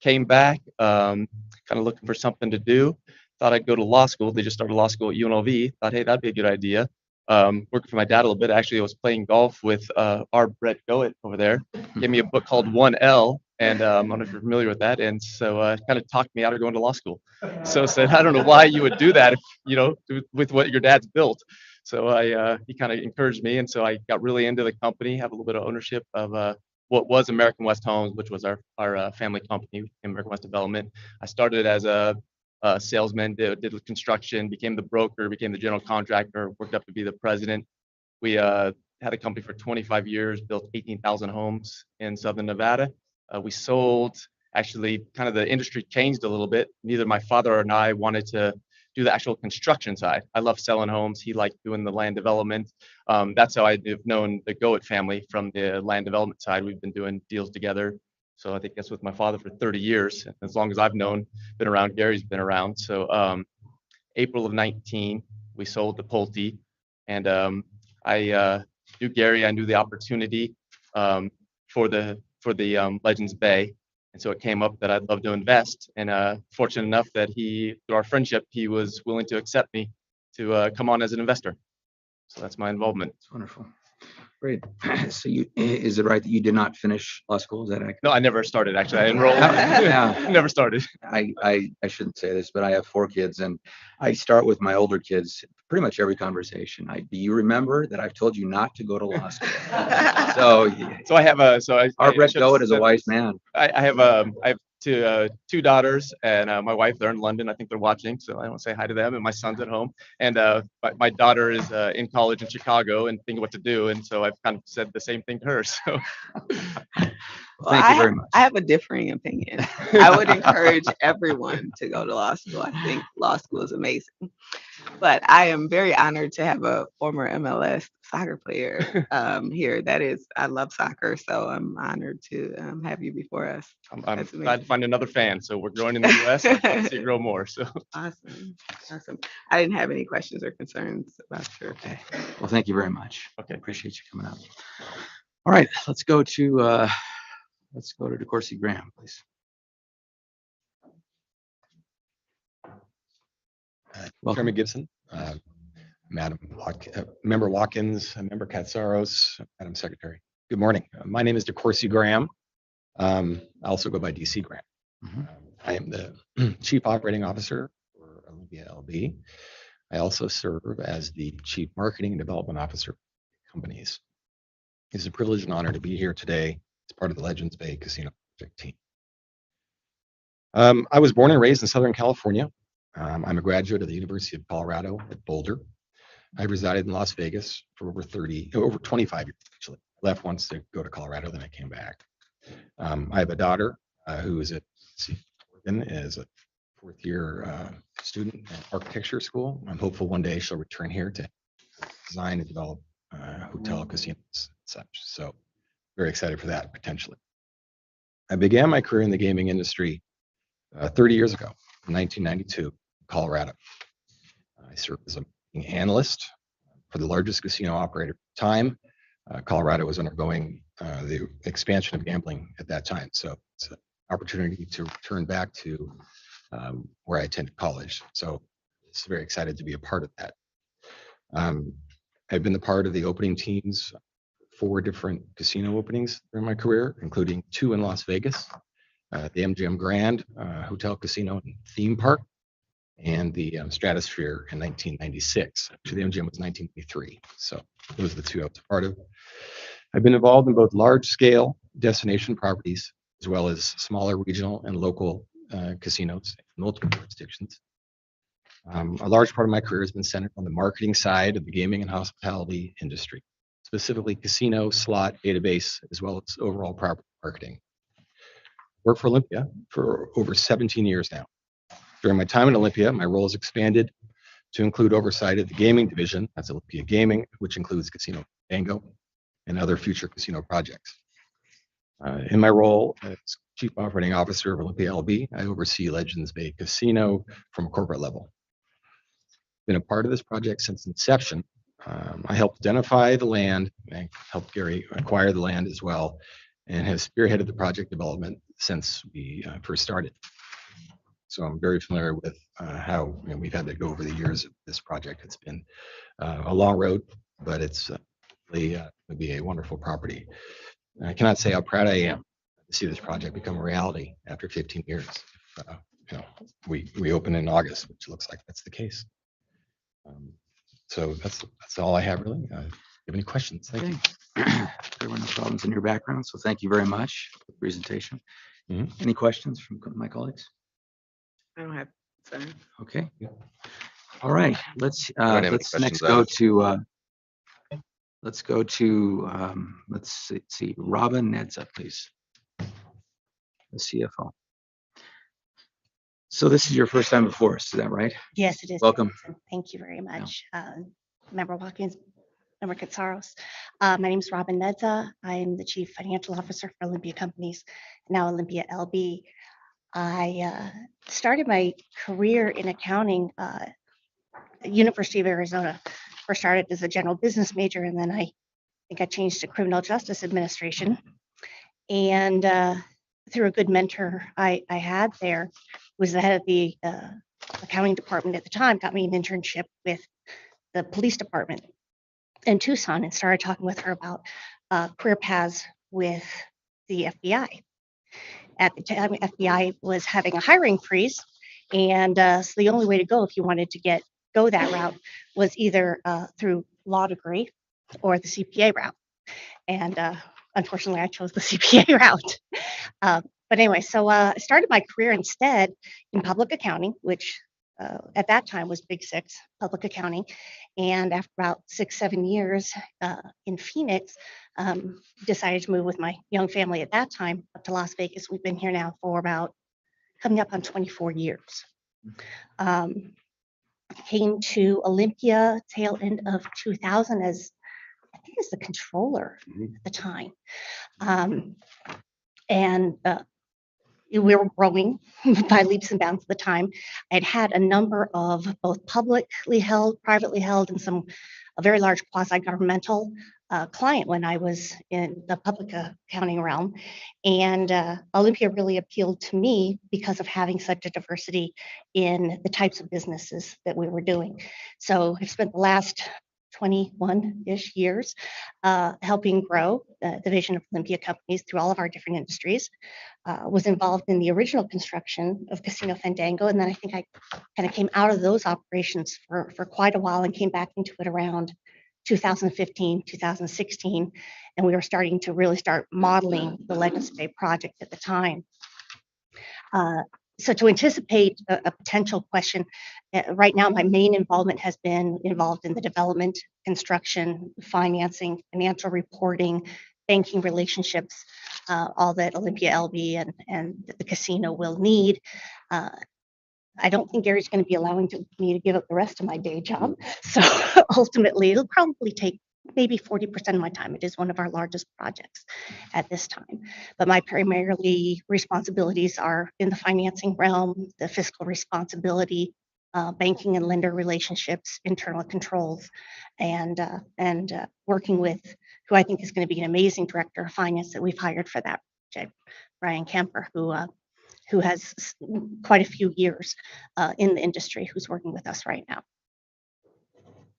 came back, kind of looking for something to do. Thought I'd go to law school. They just started law school at UNLV. Thought, hey, that'd be a good idea. Working for my dad a little bit. Actually, I was playing golf with our Brett Goett over there. Gave me a book called 1L, and I don't know if you're familiar with that. And so kind of talked me out of going to law school. So I said, I don't know why you would do that, if, with what your dad's built. So he kind of encouraged me, and so I got really into the company. Have a little bit of ownership of what was American West Homes, which was our family company, American West Development. I started as a salesman, did construction, became the broker, became the general contractor, worked up to be the president. We had a company for 25 years, built 18,000 homes in Southern Nevada. We sold, actually, kind of the industry changed a little bit. Neither my father and I wanted to do the actual construction side. I love selling homes. He liked doing the land development. That's how I've known the Goett family from the land development side. We've been doing deals together. So I think that's with my father for 30 years. As long as I've been around, Gary's been around. So April of 19, we sold to Pulte, and I knew Gary. I knew the opportunity for the Legends Bay, And so it came up that I'd love to invest. And fortunate enough that through our friendship, he was willing to accept me to come on as an investor. So that's my involvement. It's wonderful. Great. So is it right that you did not finish law school? Is that accurate? No, I never started, actually. I enrolled. Never started. I shouldn't say this, but I have 4 kids, and I start with my older kids pretty much every conversation. Do you remember that I've told you not to go to law school? So I have our Brett Goet is a wise man. I have two daughters and my wife. They're in London. I think they're watching, so I want to say hi to them. And my son's at home. And my daughter is in college in Chicago and thinking what to do. And so I've kind of said the same thing to her. So thank you very much. I have a differing opinion. I would encourage everyone to go to law school. I think law school is amazing. But I am very honored to have a former MLS soccer player here. I love soccer, so I'm honored to have you before us. I'm glad to find another fan. So we're growing in the U.S. I'd love to see it grow more. So awesome. I didn't have any questions or concerns about your. Okay. Well, thank you very much. Okay. Appreciate you coming out. All right, let's go to DeCourcy Graham, please. Chairman Gibson, Member Watkins, Member Katsaros, Madam Secretary. Good morning. My name is DeCourcy Graham. I also go by DC Graham. I am the Chief Operating Officer for Olympia LB. I also serve as the Chief Marketing and Development Officer for companies. It's a privilege and honor to be here today as part of the Legends Bay Casino Project team. I was born and raised in Southern California. I'm a graduate of the University of Colorado at Boulder. I resided in Las Vegas for over 25 years, actually. I left once to go to Colorado, then I came back. I have a daughter who is at Oregon as a 4th year student at architecture school. I'm hopeful one day she'll return here to design and develop hotel casinos and such. So very excited for that potentially. I began my career in the gaming industry 30 years ago, in 1992, Colorado. I served as a marketing analyst for the largest casino operator at the time. Colorado was undergoing the expansion of gambling at that time. So it's an opportunity to return back to where I attended college. So it's very excited to be a part of that. I've been the part of the opening teams, 4 different casino openings during my career, including 2 in Las Vegas, the MGM Grand Hotel, Casino, and Theme Park, and the Stratosphere in 1996. Actually, the MGM was 1983. So those are the 2 I was a part of. I've been involved in both large-scale destination properties as well as smaller regional and local casinos in multiple jurisdictions. A large part of my career has been centered on the marketing side of the gaming and hospitality industry, specifically casino, slot, database, as well as overall property marketing. Worked for Olympia for over 17 years now. During my time at Olympia, my role has expanded to include oversight of the gaming division, that's Olympia Gaming, which includes Casino Tango and other future casino projects. In my role as Chief Operating Officer of Olympia LB, I oversee Legends Bay Casino from a corporate level. Been a part of this project since inception. I helped identify the land, and helped Gary acquire the land as well, and have spearheaded the project development since we first started. So I'm very familiar with how we've had to go over the years of this project. It's been a long road, but it's really going to be a wonderful property. And I cannot say how proud I am to see this project become a reality after 15 years. We open in August, which looks like that's the case. So that's all I have really. Do you have any questions? Thank you. There were no problems in your background, so thank you very much for the presentation. Any questions from my colleagues? I don't have. Sorry. Okay. All right. Let's next go to let's see, Robin Nedza, please, the CFO. So this is your first time before us, is that right? Yes, it is. Welcome. Thank you very much. Member Watkins, Member Katsaros. My name is Robin Nedza. I'm the Chief Financial Officer for Olympia Companies, now Olympia LB. I started my career in accounting at University of Arizona. First started as a general business major, and then I think I changed to criminal justice administration. And through a good mentor I had there, was the head of the accounting department at the time, got me an internship with the police department in Tucson, and started talking with her about career paths with the FBI. At the time, FBI was having a hiring freeze, and so the only way to go if you wanted to go that route was either through law degree or the CPA route. And unfortunately, I chose the CPA route. But anyway, so I started my career instead in public accounting, which at that time was Big Six public accounting. And after about 6-7 years in Phoenix, decided to move with my young family at that time up to Las Vegas. We've been here now for about coming up on 24 years. Came to Olympia tail end of 2000 as, I think, as the controller at the time. And we were growing by leaps and bounds at the time. I'd had a number of both publicly held, privately held, and a very large quasi-governmental client when I was in the public accounting realm. And Olympia really appealed to me because of having such a diversity in the types of businesses that we were doing. So I've spent the last 21-ish years helping grow the division of Olympia companies through all of our different industries. Was involved in the original construction of Casino Fandango, and then I think I kind of came out of those operations for quite a while and came back into it around 2015, 2016, and we were starting to really start modeling the Legacy project at the time. So to anticipate a potential question, right now my main involvement has been involved in the development, construction, financing, financial reporting, banking relationships, all that Olympia LB and the casino will need. I don't think Gary's going to be allowing me to give up the rest of my day job. So ultimately, it'll probably take maybe 40% of my time. It is one of our largest projects at this time. But my primarily responsibilities are in the financing realm, the fiscal responsibility, banking and lender relationships, internal controls, and working with who I think is going to be an amazing director of finance that we've hired for that project, Brian Kemper, who has quite a few years in the industry, who's working with us right now.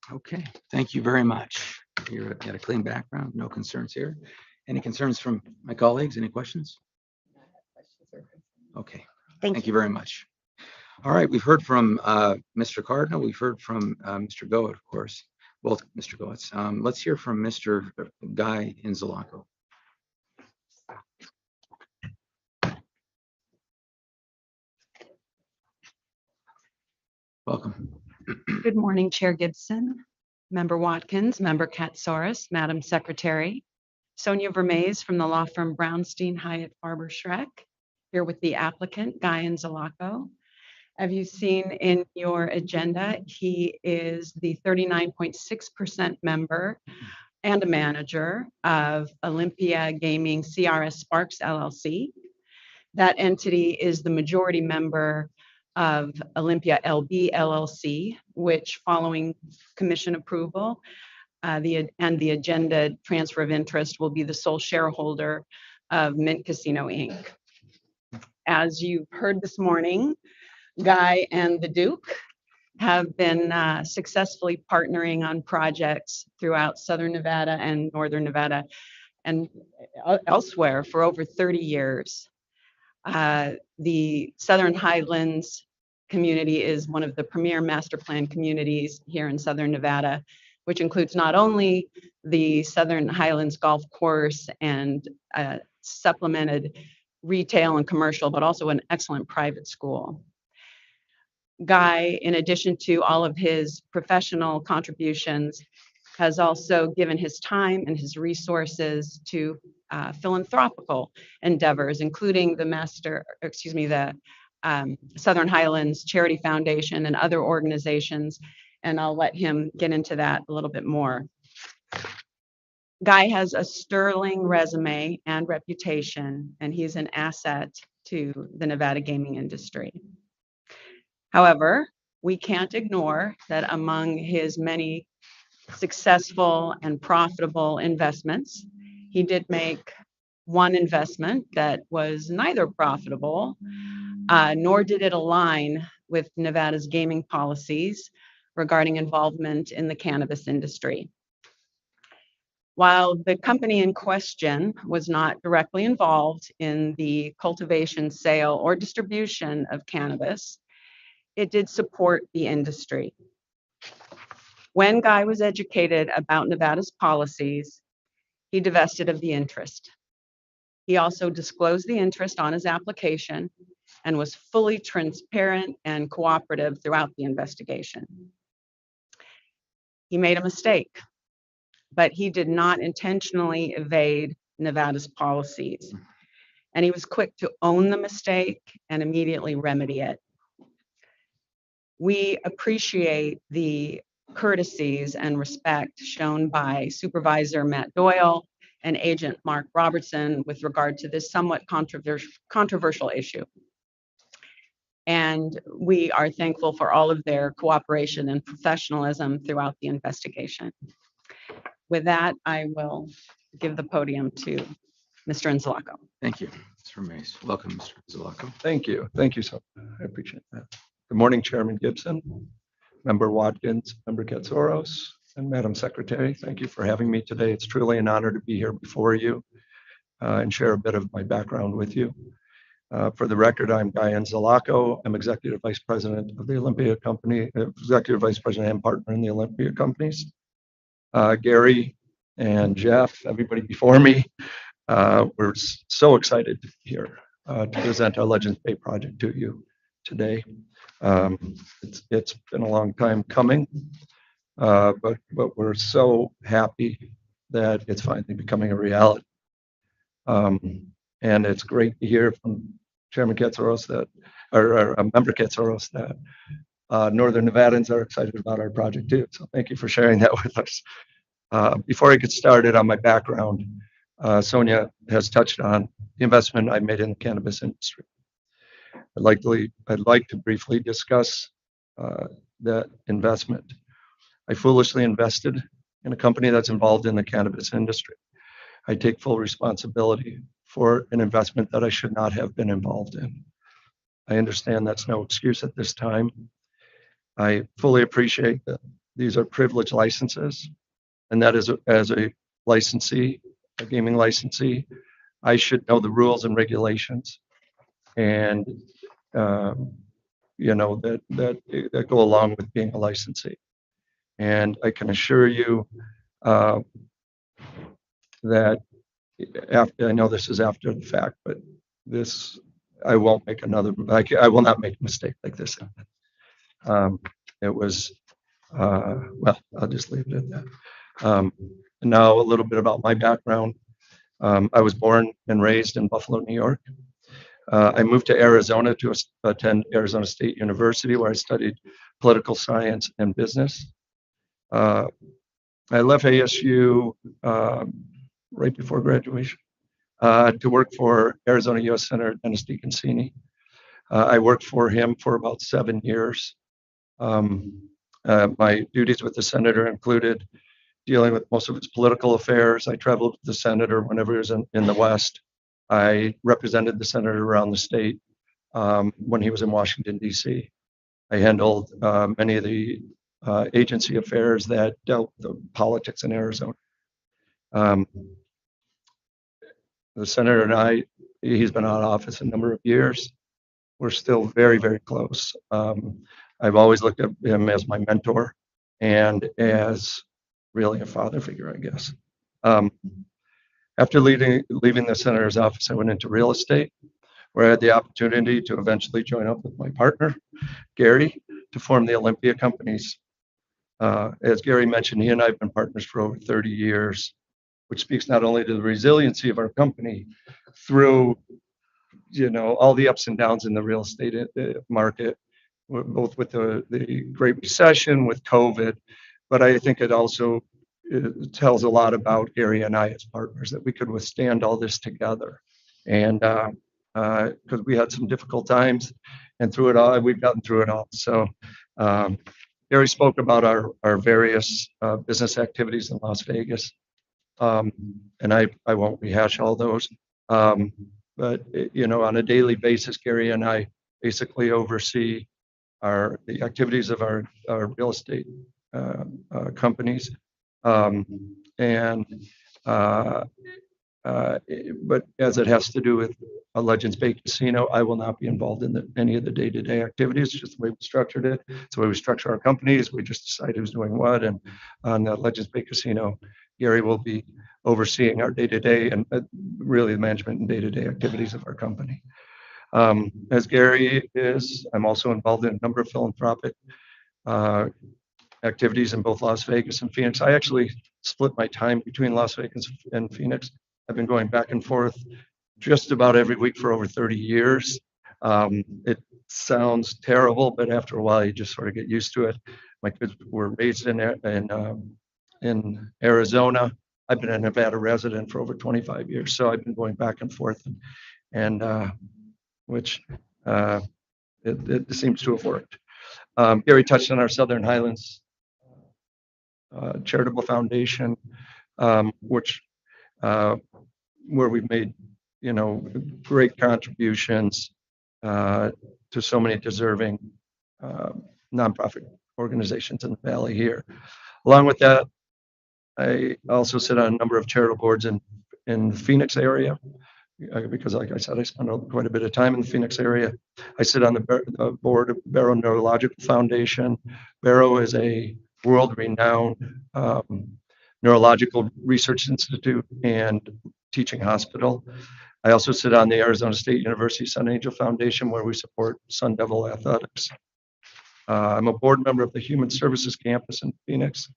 Okay, thank you very much. You had a clean background, no concerns here. Any concerns from my colleagues? Any questions? Okay, thank you very much. All right, we've heard from Mr. Cardinal. We've heard from Mr. Goet, of course, both Mr. Goets. Let's hear from Mr. Guy Inzalaco. Welcome. Good morning, Chair Gibson, Member Watkins, Member Katsaros, Madam Secretary. Sonia Vermaze from the law firm Brownstein Hyatt Farber Schreck, here with the applicant, Guy Inzalaco. As you've seen in your agenda, he is the 39.6% member and a manager of Olympia Gaming CRS Sparks LLC. That entity is the majority member of Olympia LB LLC, which, following commission approval, the agenda transfer of interest, will be the sole shareholder of Mint Casino Inc. As you've heard this morning, Guy and the Duke have been successfully partnering on projects throughout Southern Nevada and Northern Nevada and elsewhere for over 30 years. The Southern Highlands community is one of the premier master plan communities here in Southern Nevada, which includes not only the Southern Highlands Golf Course and supplemented retail and commercial, but also an excellent private school. Guy, in addition to all of his professional contributions, has also given his time and his resources to philanthropical endeavors, including the Southern Highlands Charity Foundation and other organizations, and I'll let him get into that a little bit more. Guy has a sterling resume and reputation, and he's an asset to the Nevada gaming industry. However, we can't ignore that among his many successful and profitable investments, he did make one investment that was neither profitable, nor did it align with Nevada's gaming policies regarding involvement in the cannabis industry. While the company in question was not directly involved in the cultivation, sale, or distribution of cannabis, it did support the industry. When Guy was educated about Nevada's policies, he divested of the interest. He also disclosed the interest on his application and was fully transparent and cooperative throughout the investigation. He made a mistake, but he did not intentionally evade Nevada's policies. And he was quick to own the mistake and immediately remedy it. We appreciate the courtesies and respect shown by Supervisor Matt Doyle and Agent Mark Robertson with regard to this somewhat controversial issue. And we are thankful for all of their cooperation and professionalism throughout the investigation. With that, I will give the podium to Mr. Inzalaco. Thank you, Mr. Mace. Welcome, Mr. Zalaco. Thank you. Thank you so much. I appreciate that. Good morning, Chairman Gibson, Member Watkins, Member Katsaros, and Madam Secretary. Thank you for having me today. It's truly an honor to be here before you and share a bit of my background with you. For the record, I'm Guy Inzalaco. I'm Executive Vice President of the Olympia Company, Executive Vice President and partner in the Olympia Companies. Gary and Jeff, everybody before me, we're so excited to be here to present our Legends Bay project to you today. It's been a long time coming, but we're so happy that it's finally becoming a reality. And it's great to hear from Chairman Katsaros that, or Member Katsaros, that Northern Nevadans are excited about our project too. So thank you for sharing that with us. Before I get started on my background, Sonia has touched on the investment I made in the cannabis industry. I'd like to briefly discuss that investment. I foolishly invested in a company that's involved in the cannabis industry. I take full responsibility for an investment that I should not have been involved in. I understand that's no excuse at this time. I fully appreciate that these are privileged licenses, and that is as a licensee, a gaming licensee, I should know the rules and regulations, and you know that go along with being a licensee. And I can assure you that after, I know this is after the fact, but this, I won't make another, I will not make a mistake like this. It was, well, I'll just leave it at that. Now a little bit about my background. I was born and raised in Buffalo, New York. I moved to Arizona to attend Arizona State University, where I studied political science and business. I left ASU right before graduation to work for Arizona U.S. Senator Dennis DeConcini. I worked for him for about 7 years. My duties with the senator included dealing with most of its political affairs. I traveled with the senator whenever he was in the West. I represented the senator around the state when he was in Washington, D.C. I handled many of the agency affairs that dealt with the politics in Arizona. The senator and I, he's been out of office a number of years. We're still very, very close. I've always looked at him as my mentor and as really a father figure, I guess. After leaving the senator's office, I went into real estate, where I had the opportunity to eventually join up with my partner, Gary, to form the Olympia companies. As Gary mentioned, he and I have been partners for over 30 years, which speaks not only to the resiliency of our company through, you know, all the ups and downs in the real estate market, both with the Great Recession, with COVID, but I think it also tells a lot about Gary and I as partners, that we could withstand all this together. And because we had some difficult times, and through it all, we've gotten through it all. So Gary spoke about our various business activities in Las Vegas. And I won't rehash all those. But on a daily basis, Gary and I basically oversee the activities of our real estate companies. And but as it has to do with a Legends Bay Casino, I will not be involved in any of the day-to-day activities. It's just the way we structured it. It's the way we structure our companies. We just decide who's doing what. And on the Legends Bay Casino, Gary will be overseeing our day-to-day and really the management and day-to-day activities of our company. As Gary is, I'm also involved in a number of philanthropic activities in both Las Vegas and Phoenix. I actually split my time between Las Vegas and Phoenix. I've been going back and forth just about every week for over 30 years. It sounds terrible, but after a while, you just sort of get used to it. My kids were raised in Arizona. I've been a Nevada resident for over 25 years, so I've been going back and forth, and which it seems to have worked. Gary touched on our Southern Highlands Charitable Foundation, which where we've made great contributions to so many deserving nonprofit organizations in the valley here. Along with that, I also sit on a number of charitable boards in the Phoenix area because, like I said, I spend quite a bit of time in the Phoenix area. I sit on the board of Barrow Neurological Foundation. Barrow is a world-renowned neurological research institute and teaching hospital. I also sit on the Arizona State University Sun Angel Foundation, where we support Sun Devil athletics. I'm a board member of the Human Services Campus in Phoenix.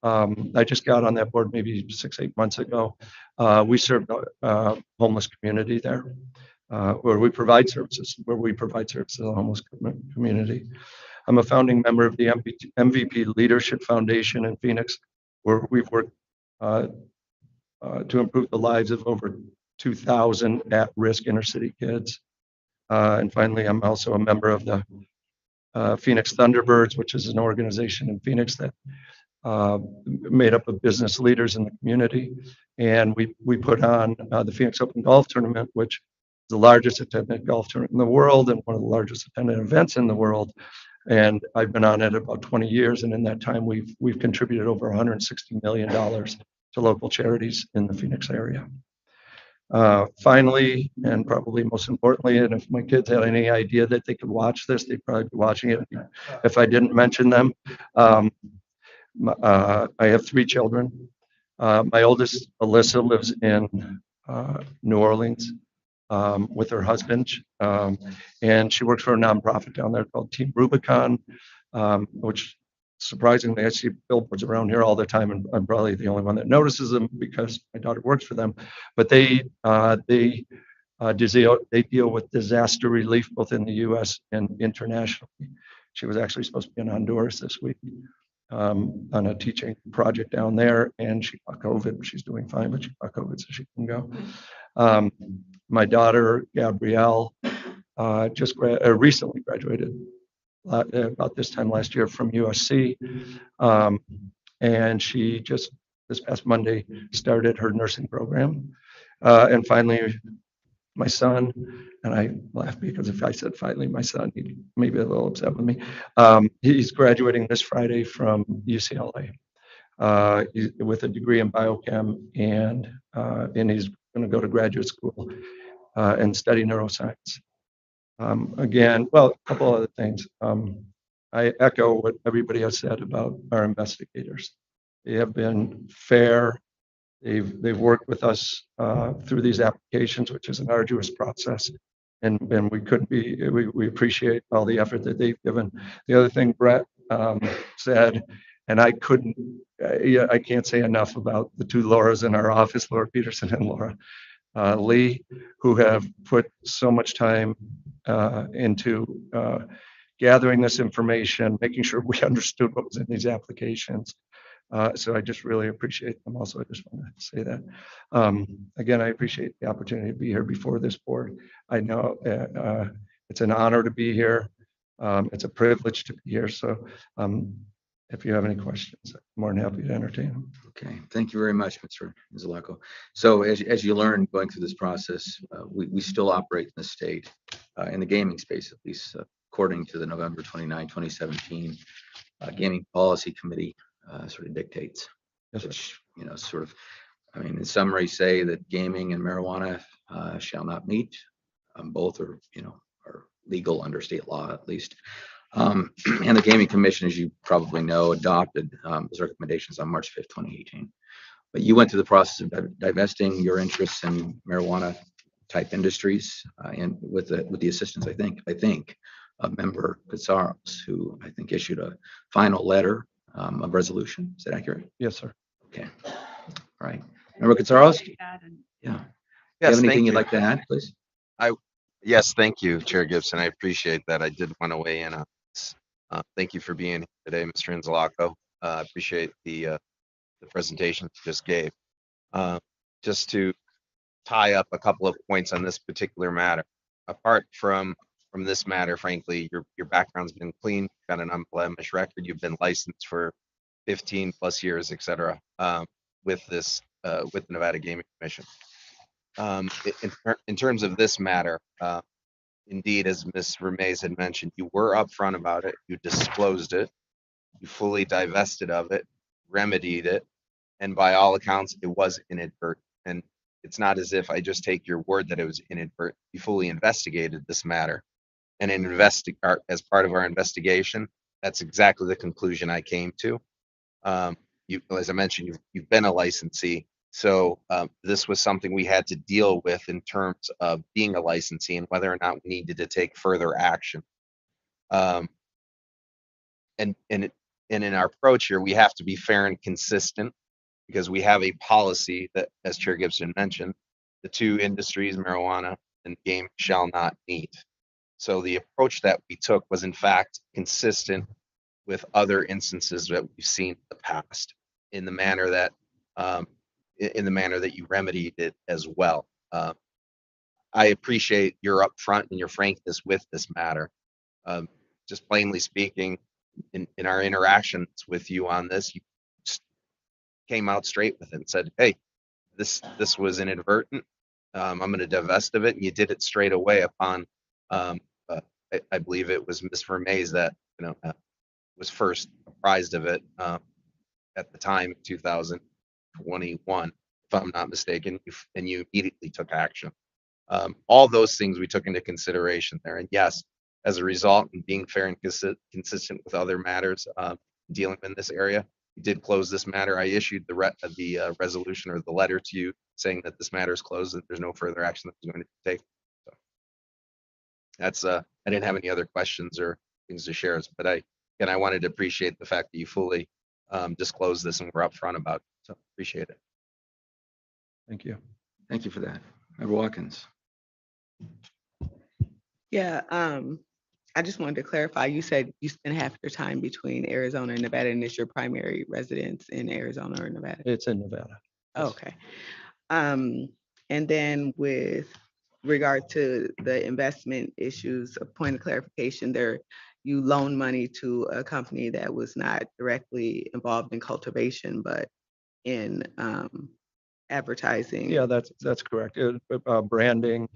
I just got on that board maybe 6-8 months ago. We serve the homeless community there, where we provide services to the homeless community. I'm a founding member of the MVP Leadership Foundation in Phoenix, where we've worked to improve the lives of over 2,000 at-risk inner-city kids. And finally, I'm also a member of the Phoenix Thunderbirds, which is an organization in Phoenix that made up of business leaders in the community. And we put on the Phoenix Open Golf Tournament, which is the largest attended golf tournament in the world and one of the largest attended events in the world. And I've been on it about 20 years, and in that time, we've contributed over $160 million to local charities in the Phoenix area. Finally, and probably most importantly, and if my kids had any idea that they could watch this, they'd probably be watching it if I didn't mention them. I have 3 children. My oldest, Alyssa, lives in New Orleans with her husband, and she works for a nonprofit down there called Team Rubicon, which surprisingly I see billboards around here all the time, and I'm probably the only one that notices them because my daughter works for them. But they deal with disaster relief both in the U.S. and internationally. She was actually supposed to be in Honduras this week on a teaching project down there, and she got COVID. She's doing fine, but she got COVID, so she couldn't go. My daughter, Gabrielle, just recently graduated about this time last year from USC, and she just this past Monday started her nursing program. And finally, my son, and I laugh because if I said finally my son, he'd maybe be a little upset with me. He's graduating this Friday from UCLA with a degree in biochem, and he's going to go to graduate school and study neuroscience. Again, well, a couple other things. I echo what everybody has said about our investigators. They have been fair. They've worked with us through these applications, which is an arduous process, and we appreciate all the effort that they've given. The other thing Brett said, and I can't say enough about the 2 Lauras in our office, Laura Peterson and Laura Lee, who have put so much time into gathering this information, making sure we understood what was in these applications. So I just really appreciate them. Also, I just want to say that. Again, I appreciate the opportunity to be here before this board. I know it's an honor to be here. It's a privilege to be here. So if you have any questions, I'm more than happy to entertain them. Okay, thank you very much, Mr. Zalako. So as you learn going through this process, we still operate in the state, in the gaming space, at least according to the November 29, 2017 Gaming Policy Committee sort of dictates, Yes, sir. which, sort of, I mean, in summary, say that gaming and marijuana shall not meet. Both are, are legal under state law at least. And the Gaming Commission, as you probably know, adopted those recommendations on March 5th, 2018. But you went through the process of divesting your interests in marijuana type industries and with the assistance, I think, of Member Katsaros, who I think issued a final letter of resolution. Is that accurate? Yes, sir. Okay. All right. Member Katsaros? Yeah. You have Yes, anything thank you'd you. like to add, please? Yes, thank you, Chair Gibson. I appreciate that. I did want to weigh in on this. Thank you for being here today, Mr. Inzalaco. I appreciate the presentation you just gave. Just to tie up a couple of points on this particular matter. Apart from this matter, frankly, your background's been clean, you've got an unblemished record, you've been licensed for 15 plus years, et cetera, with the Nevada Gaming Commission. In terms of this matter, indeed, as Ms. Ramez had mentioned, you were upfront about it, you disclosed it, you fully divested of it, remedied it, and by all accounts, it was inadvertent. And it's not as if I just take your word that it was inadvertent. You fully investigated this matter, and as part of our investigation, that's exactly the conclusion I came to. As I mentioned, you've been a licensee. So this was something we had to deal with in terms of being a licensee and whether or not we needed to take further action. And in our approach here, we have to be fair and consistent because we have a policy that, as Chair Gibson mentioned, the two industries, marijuana and game, shall not meet. So the approach that we took was in fact consistent with other instances that we've seen in the past in the manner that you remedied it as well. I appreciate your upfront and your frankness with this matter. Just plainly speaking, in our interactions with you on this, you just came out straight with it and said, "Hey, this was inadvertent. I'm going to divest of it," and you did it straight away upon. I believe it was Ms. Vermees that was first apprised of it at the time, 2021, if I'm not mistaken, and you immediately took action. All those things we took into consideration there, and yes, as a result, and being fair and consistent with other matters dealing in this area, we did close this matter. I issued the resolution or the letter to you saying that this matter is closed and there's no further action that was going to take. So that's I didn't have any other questions or things to share, but I wanted to appreciate the fact that you fully disclosed this and were upfront about it. So appreciate it. Thank you. Thank you for that. Member Watkins. Yeah, I just wanted to clarify, you said you spend half your time between Arizona and Nevada, and it's your primary residence in Arizona or Nevada? It's in Nevada. Oh, okay. And then with regard to the investment issues, a point of clarification there, you loaned money to a company that was not directly involved in cultivation, but in advertising. Yeah, that's correct. Branding,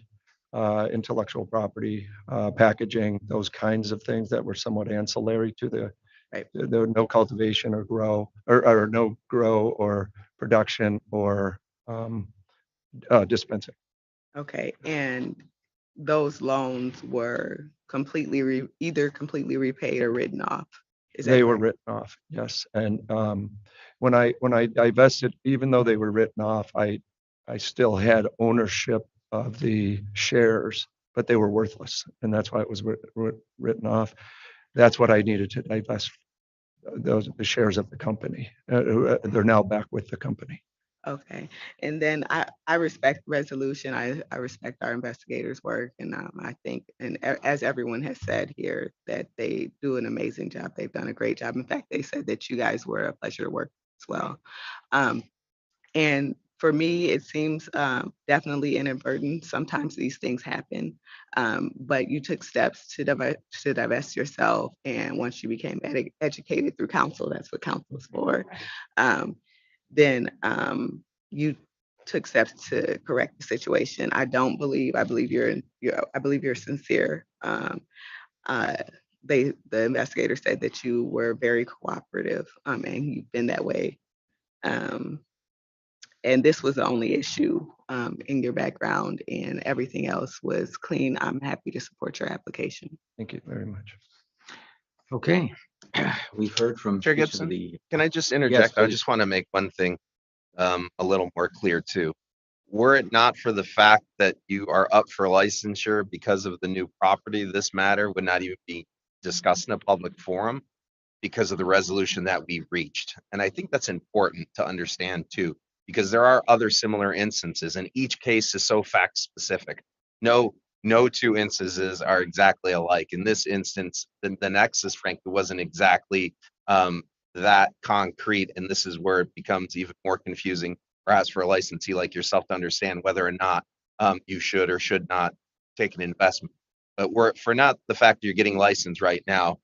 intellectual property, packaging, those kinds of things that were somewhat ancillary to the no cultivation or grow or no grow or production or dispensing. Okay, and those loans were either completely repaid or written off. They were written off, yes. And when I divested, even though they were written off, I still had ownership of the shares, but they were worthless, and that's why it was written off. That's what I needed to divest the shares of the company. They're now back with the company. Okay, and then I respect resolution. I respect our investigators' work, and I think, and as everyone has said here, that they do an amazing job. They've done a great job. In fact, they said that you guys were a pleasure to work as well. And For me, it seems definitely inadvertent. Sometimes these things happen, but you took steps to divest yourself. And once you became educated through counsel, that's what counsel is for. Then you took steps to correct the situation. I believe you're sincere. The investigator said that you were very cooperative, and you've been that way. And this was the only issue in your background, and everything else was clean. I'm happy to support your application. Thank you very much. Okay, we've heard from Chair each of Gibson, the, can I just interject? I please. just want to make one thing a little more clear too. Were it not for the fact that you are up for licensure because of the new property, this matter would not even be discussed in a public forum because of the resolution that we reached. And I think that's important to understand too, because there are other similar instances and each case is so fact specific. No two instances are exactly alike. In this instance, the nexus frankly wasn't exactly that concrete. And this is where it becomes even more confusing, perhaps for a licensee like yourself, to understand whether or not you should or should not take an investment. But for not the fact that you're getting licensed right now,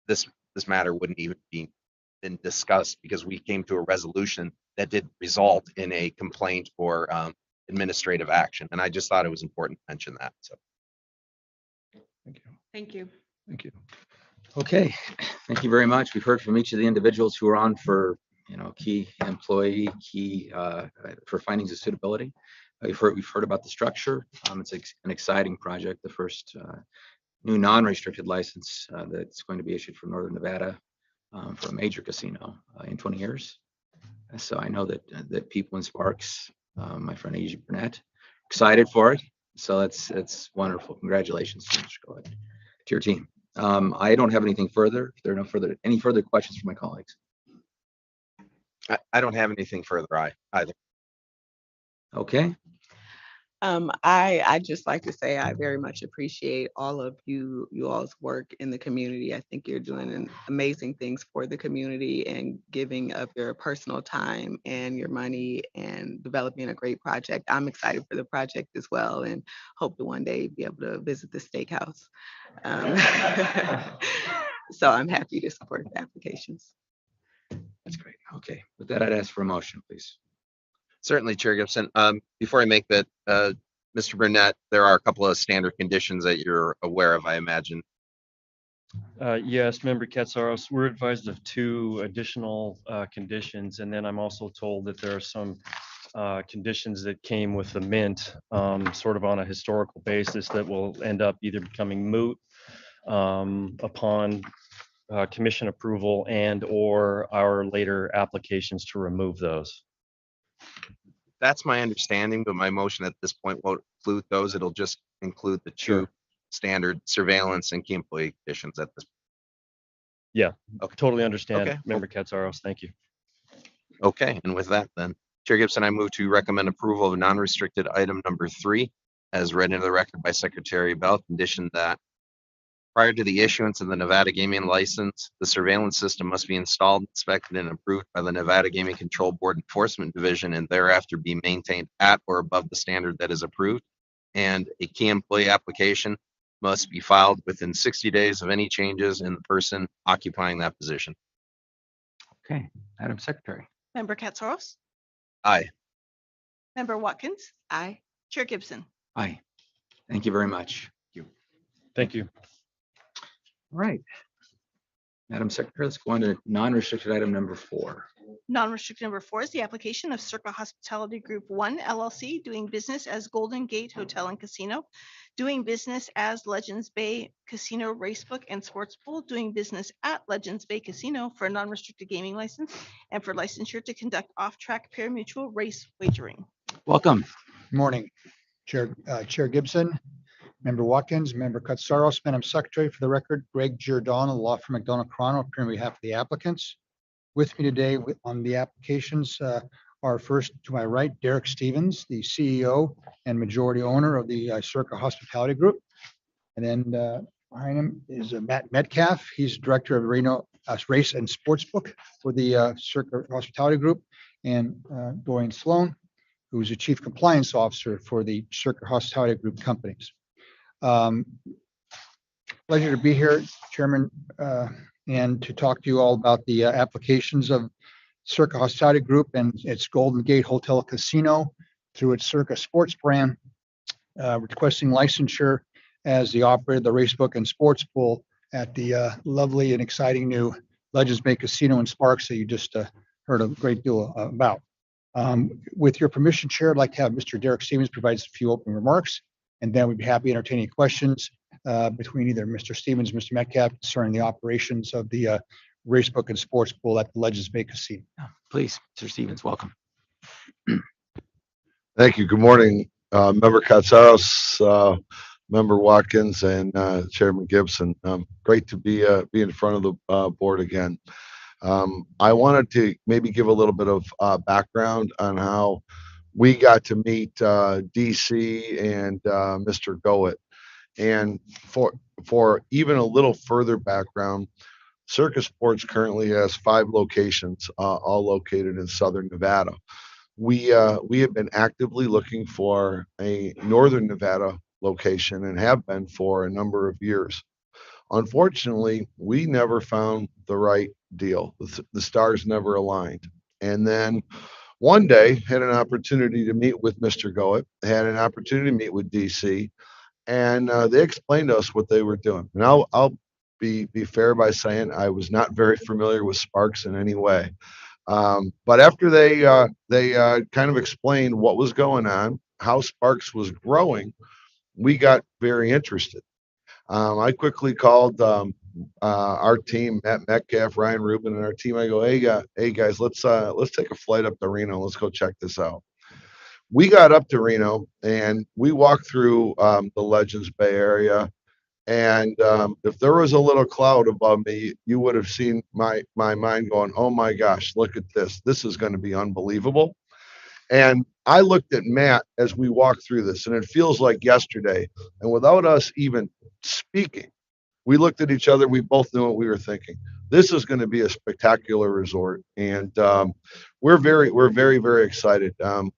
this matter wouldn't even be been discussed because we came to a resolution that did result in a complaint or administrative action. And I just thought it was important to mention that. So Thank you. Thank you. Thank you. Okay, thank you very much. We've heard from each of the individuals who are on for, key employee, for findings of suitability. We've heard about the structure. It's an exciting project, the first new non-restricted license that's going to be issued from Northern Nevada for a major casino in 20 years. So I know that people in Sparks, my friend Asia Burnett, excited for it. So it's wonderful. Congratulations, Mr. Cohen, to your team. I don't have anything further. If there are any further questions from my colleagues. I don't have anything further either. Okay. I just like to say I very much appreciate all of you all's work in the community. I think you're doing amazing things for the community and giving of your personal time and your money and developing a great project. I'm excited for the project as well and hope to one day be able to visit the Steakhouse. So I'm happy to support the applications. That's great. Okay. With that, I'd ask for a motion, please. Certainly, Chair Gibson. Before I make that, Mr. Burnett, there are a couple of standard conditions that you're aware of, I imagine. Yes, Member Katsaros, we're advised of 2 additional conditions, and then I'm also told that there are some conditions that came with the mint, sort of on a historical basis, that will end up either becoming moot upon commission approval and or our later applications to remove those. That's my understanding, but my motion at this point won't include those. It'll just include the 2 standard surveillance and key employee conditions at this point. Yeah, okay. Totally understand, okay. Member Katsaros. Thank you. Okay, and with that then, Chair Gibson, I move to recommend approval of non-restricted item number 3 as read into the record by Secretary Bell, condition that prior to the issuance of the Nevada gaming license, the surveillance system must be installed, inspected, and approved by the Nevada Gaming Control Board Enforcement Division and thereafter be maintained at or above the standard that is approved. And a key employee application must be filed within 60 days of any changes in the person occupying that position. Okay, Madam Secretary. Member Katsaros? Aye. Member Watkins? Aye. Chair Gibson? Aye. Thank you very much. Thank you. All right. Madam Secretary, let's go on to non-restricted item number 4. Non-restricted number 4 is the application of Circa Hospitality Group 1 LLC doing business as Golden Gate Hotel and Casino, doing business as Legends Bay Casino Racebook and Sports Pool, doing business at Legends Bay Casino for a non-restricted gaming license and for licensure to conduct off-track pari-mutuel race wagering. Welcome. Morning, Chair Gibson, Member Watkins, Member Katsaros, Madam Secretary. For the record, Greg Giordano, law firm McDonough Carano, appearing on behalf of the applicants. With me today on the applications are first to my right, Derek Stevens, the CEO and majority owner of the Circa Hospitality Group. And then behind him is Matt Metcalf. He's director of Reno Race and Sportsbook for the Circa Hospitality Group. and Dorian Sloan, who is the Chief Compliance Officer for the Circuit Hospitality Group companies. Pleasure to be here, Chairman, and to talk to you all about the applications of Circa Hospitality Group and its Golden Gate Hotel Casino through its Circa Sports brand, requesting licensure as the operator of the racebook and sports pool at the lovely and exciting new Legends Bay Casino in Sparks that you just heard a great deal about. With your permission, Chair, I'd like to have Mr. Derek Stevens provide a few opening remarks, and then we'd be happy to entertain any questions between either Mr. Stevens and Mr. Metcalf concerning the operations of the racebook and sports pool at the Legends Bay Casino. Please, Mr. Stevens, welcome. Thank you. Good morning, Member Katsaros, Member Watkins, and Chairman Gibson. Great to be in front of the board again. I wanted to maybe give a little bit of background on how we got to meet DC and Mr. Goet. And for even a little further background, Circa Sports currently has 5 locations, all located in Southern Nevada. We have been actively looking for a Northern Nevada location and have been for a number of years. Unfortunately, we never found the right deal. The stars never aligned. And then one day had an opportunity to meet with Mr. Goet, had an opportunity to meet with DC, and they explained to us what they were doing. And I'll be fair by saying I was not very familiar with Sparks in any way. But after they kind of explained what was going on, how Sparks was growing, we got very interested. I quickly called our team, Matt Metcalf, Ryan Rubin, and our team. I go, hey guys, let's take a flight up to Reno. Let's go check this out. We got up to Reno and we walked through the Legends Bay area. And if there was a little cloud above me, you would have seen my mind going, oh my gosh, look at this. This is going to be unbelievable. And I looked at Matt as we walked through this, and it feels like yesterday. And without us even speaking, we looked at each other. We both knew what we were thinking. This is going to be a spectacular resort, and we're very, very excited.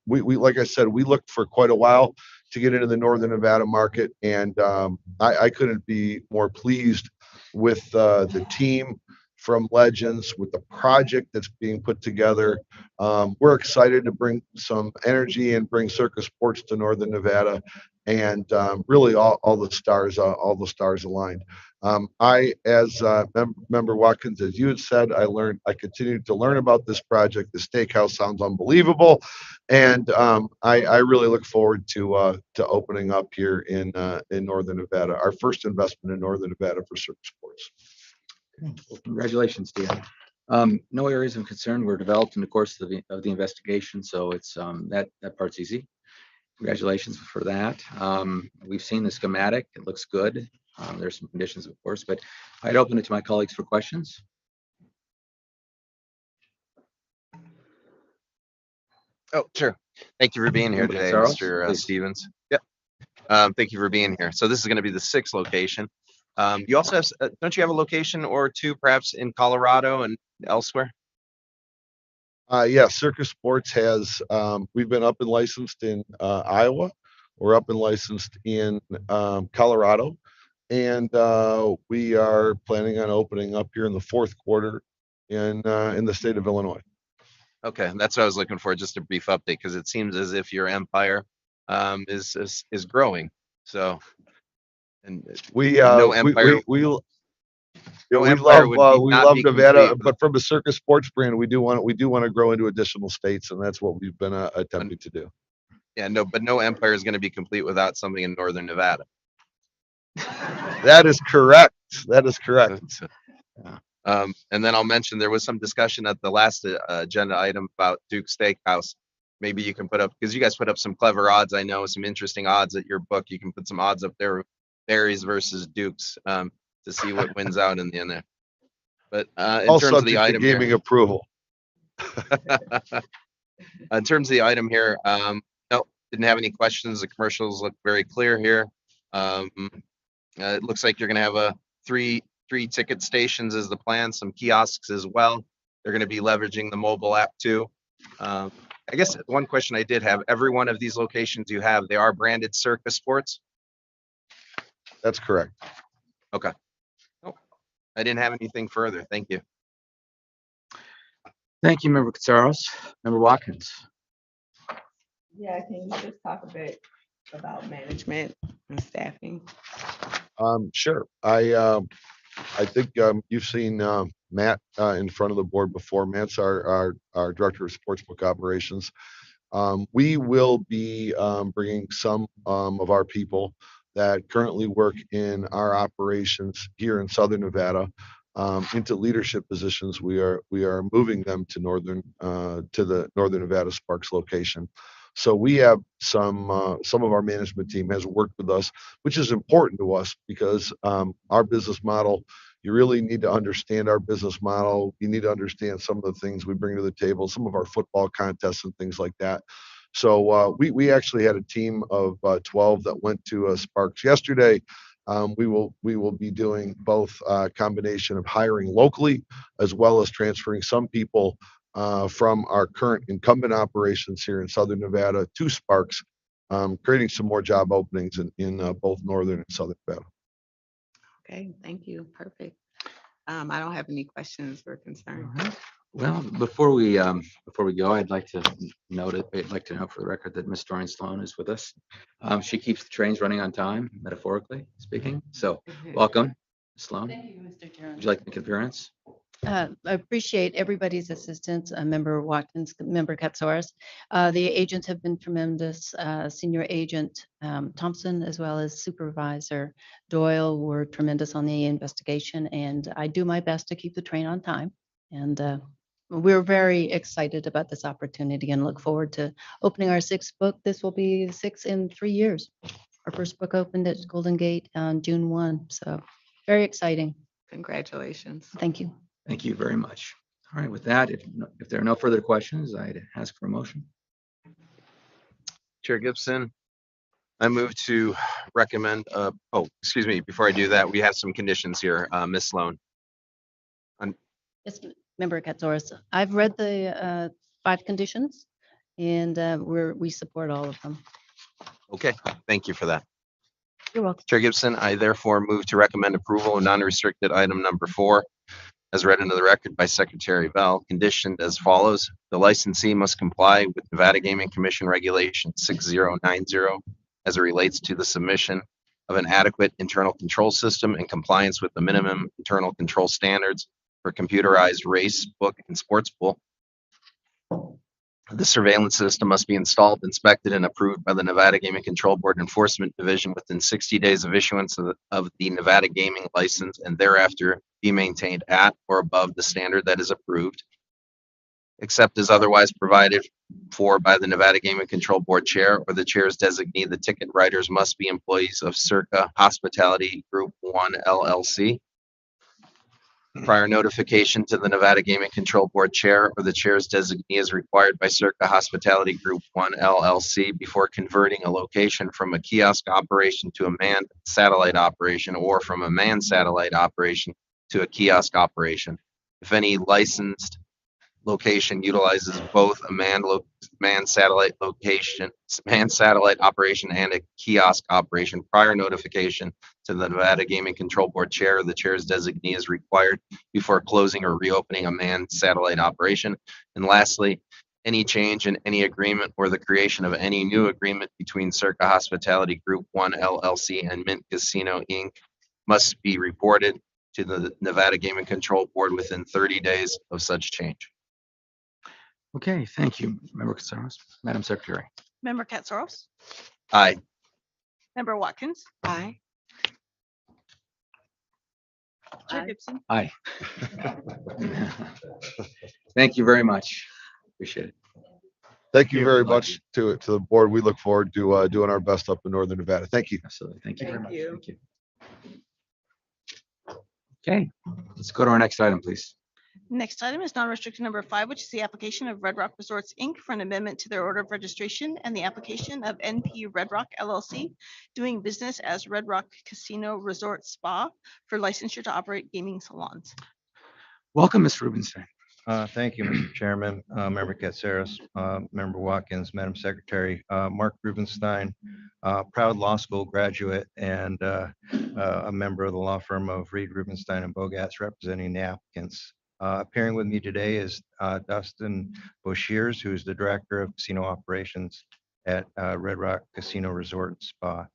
We like I said, we looked for quite a while to get into the Northern Nevada market, and I couldn't be more pleased with the team from Legends, with the project that's being put together. We're excited to bring some energy and bring Circa Sports to Northern Nevada, and really all the stars aligned. I, as Member Watkins, as you had said, I continued to learn about this project. The Steakhouse sounds unbelievable, and I really look forward to opening up here in Northern Nevada, our first investment in Northern Nevada for Circa Sports. Well, congratulations, Dan. No areas of concern were developed in the course of the investigation, so it's that part's easy. Congratulations for that. We've seen the schematic; it looks good. There's some conditions, of course, but I'd open it to my colleagues for questions. Oh, sure. Thank you for being here today, Mr. Stevens. Yep. Thank you for being here. So this is going to be the 6th location. You also have, don't you have a location or two perhaps in Colorado and elsewhere? Yeah, Circa Sports has, we've been up and licensed in Iowa. We're up and licensed in Colorado. And we are planning on opening up here in the 4th quarter in the state of Illinois. Okay, that's what I was looking for, just a brief update, because it seems as if your empire is growing. So, and no empire. We love Nevada, but from a Circa Sports brand, we do want to grow into additional states, and that's what we've been attempting to do. Yeah, but no empire is going to be complete without something in Northern Nevada. That is correct. That is correct. And then I'll mention there was some discussion at the last agenda item about Duke Steakhouse. Maybe you can put up, because you guys put up some clever odds. I know some interesting odds at your book. You can put some odds up there, Berries versus Dukes, to see what wins out in the end there. But in terms of the item, gaming approval. In terms of the item here, no, didn't have any questions. The commercials look very clear here. It looks like you're going to have a three ticket stations as the plan, some kiosks as well. They're going to be leveraging the mobile app too. I guess one question I did have, every one of these locations you have, they are branded Circa Sports? That's correct. Okay. Oh, I didn't have anything further. Thank you. Thank you, Member Katsaros. Member Watkins. Yeah, can you just talk a bit about management and staffing? Sure. I think you've seen Matt in front of the board before. Matt's our director of sportsbook operations. We will be bringing some of our people that currently work in our operations here in Southern Nevada into leadership positions. We are moving them to the Northern Nevada Sparks location. So we have some of our management team has worked with us, which is important to us because our business model, you really need to understand our business model. You need to understand some of the things we bring to the table, some of our football contests and things like that. So we actually had a team of 12 that went to Sparks yesterday. We will be doing both a combination of hiring locally as well as transferring some people from our current incumbent operations here in Southern Nevada to Sparks, creating some more job openings in both Northern and Southern Nevada. Okay, thank you. Perfect. I don't have any questions or concerns. Well, before we go, I'd like to know for the record that Ms. Doreen Sloan is with us. She keeps the trains running on time, metaphorically speaking. So welcome, Ms. Sloan. Thank you, Mr. Chairman. Would you like to make an appearance? I appreciate everybody's assistance, Member Watkins, Member Katsaros. The agents have been tremendous. Senior Agent Thompson, as well as Supervisor Doyle, were tremendous on the investigation, and I do my best to keep the train on time. And we're very excited about this opportunity and look forward to opening our sixth book. This will be 6 in 3 years. Our first book opened at Golden Gate on June 1, so very exciting. Congratulations. Thank you. Thank you very much. All right, with that, if there are no further questions, I'd ask for a motion. Chair Gibson, I move to recommend, excuse me, before I do that, we have some conditions here, Ms. Sloan. Yes, Member Katsaros, I've read the 5 conditions, and we support all of them. Okay, thank you for that. You're welcome. Chair Gibson, I therefore move to recommend approval of non-restricted item number 4, as read into the record by Secretary Bell, conditioned as follows. The licensee must comply with Nevada Gaming Commission Regulation 6090 as it relates to the submission of an adequate internal control system in compliance with the minimum internal control standards for computerized race, book, and sports pool. The surveillance system must be installed, inspected, and approved by the Nevada Gaming Control Board Enforcement Division within 60 days of issuance of the Nevada Gaming license, and thereafter be maintained at or above the standard that is approved, except as otherwise provided for by the Nevada Gaming Control Board Chair or the Chair's designee. The ticket writers must be employees of Circa Hospitality Group 1 LLC. Prior notification to the Nevada Gaming Control Board Chair or the Chair's designee is required by Circa Hospitality Group 1 LLC before converting a location from a kiosk operation to a manned satellite operation or from a manned satellite operation to a kiosk operation. If any licensed location utilizes both a manned satellite operation and a kiosk operation, prior notification to the Nevada Gaming Control Board Chair or the Chair's designee is required before closing or reopening a manned satellite operation. And lastly, any change in any agreement or the creation of any new agreement between Circa Hospitality Group 1 LLC and Mint Casino Inc. must be reported to the Nevada Gaming Control Board within 30 days of such change. Okay, thank you, Member Katsaros. Madam Secretary. Member Katsaros. Aye. Member Watkins. Aye. Chair Gibson. Aye. Thank you very much. Appreciate it. Thank you very much to the board. We look forward to doing our best up in Northern Nevada. Thank you. Absolutely. Thank you very much. you. Thank you. Okay, let's go to our next item, please. Next item is non-restricted number 5, which is the application of Redrock Resorts, Inc. for an amendment to their order of registration and the application of NP Redrock LLC, doing business as Redrock Casino Resort Spa for licensure to operate gaming salons. Welcome, Ms. Rubenstein. Thank you, Mr. Chairman, Member Katsaros, Member Watkins, Madam Secretary. Mark Rubenstein, proud law school graduate and a member of the law firm of Reed, Rubenstein and Bogatz, representing the applicants. Appearing with me today is Dustin Boshiers, who is the Director of Casino Operations at Redrock Casino Resort and Spa.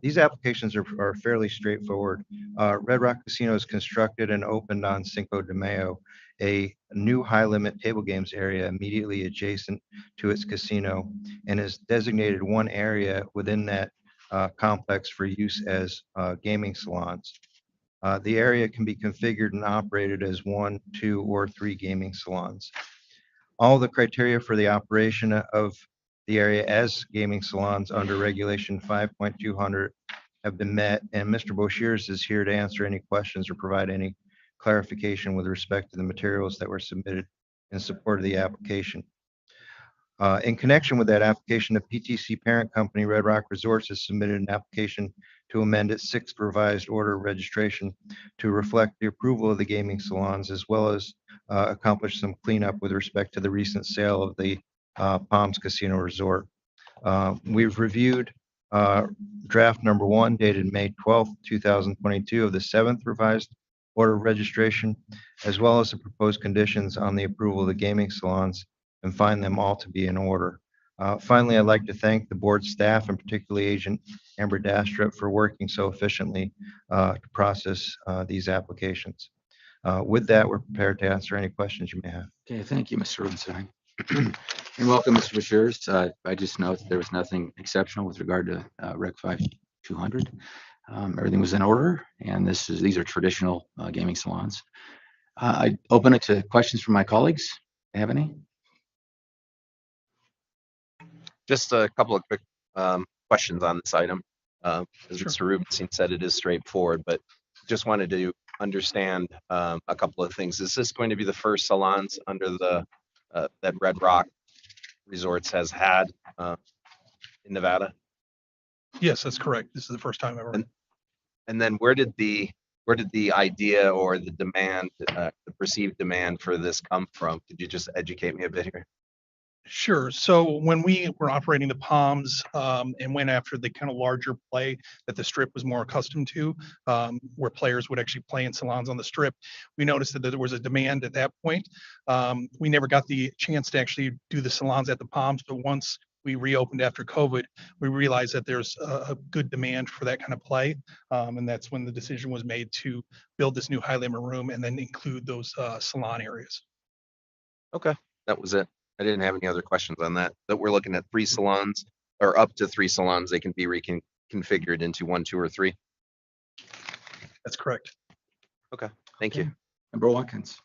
These applications are fairly straightforward. Redrock Casino is constructed and opened on Cinco de Mayo, a new high-limit table games area immediately adjacent to its casino, and has designated one area within that complex for use as gaming salons. The area can be configured and operated as 1, 2, or 3 gaming salons. All the criteria for the operation of the area as gaming salons under Regulation 5.200 have been met, and Mr. Boshiers is here to answer any questions or provide any clarification with respect to the materials that were submitted in support of the application. In connection with that application, the PTC parent company, Redrock Resorts, has submitted an application to amend its 6th revised order of registration to reflect the approval of the gaming salons, as well as accomplish some cleanup with respect to the recent sale of the Palms Casino Resort. We've reviewed draft number 1 dated May 12th, 2022 of the 7th revised order of registration, as well as the proposed conditions on the approval of the gaming salons, and find them all to be in order. Finally, I'd like to thank the board staff and particularly Agent Amber Dastrup for working so efficiently to process these applications. With that, we're prepared to answer any questions you may have. Okay, thank you, Mr. Rubenstein. And welcome, Mr. Boshiers. I just note that there was nothing exceptional with regard to Reg 5200. Everything was in order, and these are traditional gaming salons. I open it to questions from my colleagues. Do you have any? Just a couple of quick questions on this item. As Mr. Rubenstein said, it is straightforward, but just wanted to understand a couple of things. Is this going to be the first salons under the that Redrock Resorts has had in Nevada? Yes, that's correct. This is the first time ever. And then where did the idea or the demand, the perceived demand for this come from? Could you just educate me a bit here? Sure. So when we were operating the Palms and went after the kind of larger play that the Strip was more accustomed to, where players would actually play in salons on the Strip, we noticed that there was a demand at that point. We never got the chance to actually do the salons at the Palms, but once we reopened after COVID, we realized that there's a good demand for that kind of play. And that's when the decision was made to build this new high limit room and then include those salon areas. Okay, that was it. I didn't have any other questions on that. That we're looking at 3 salons or up to 3 salons. They can be reconfigured into 1, 2, or 3. That's correct. Okay, thank you. Member Watkins.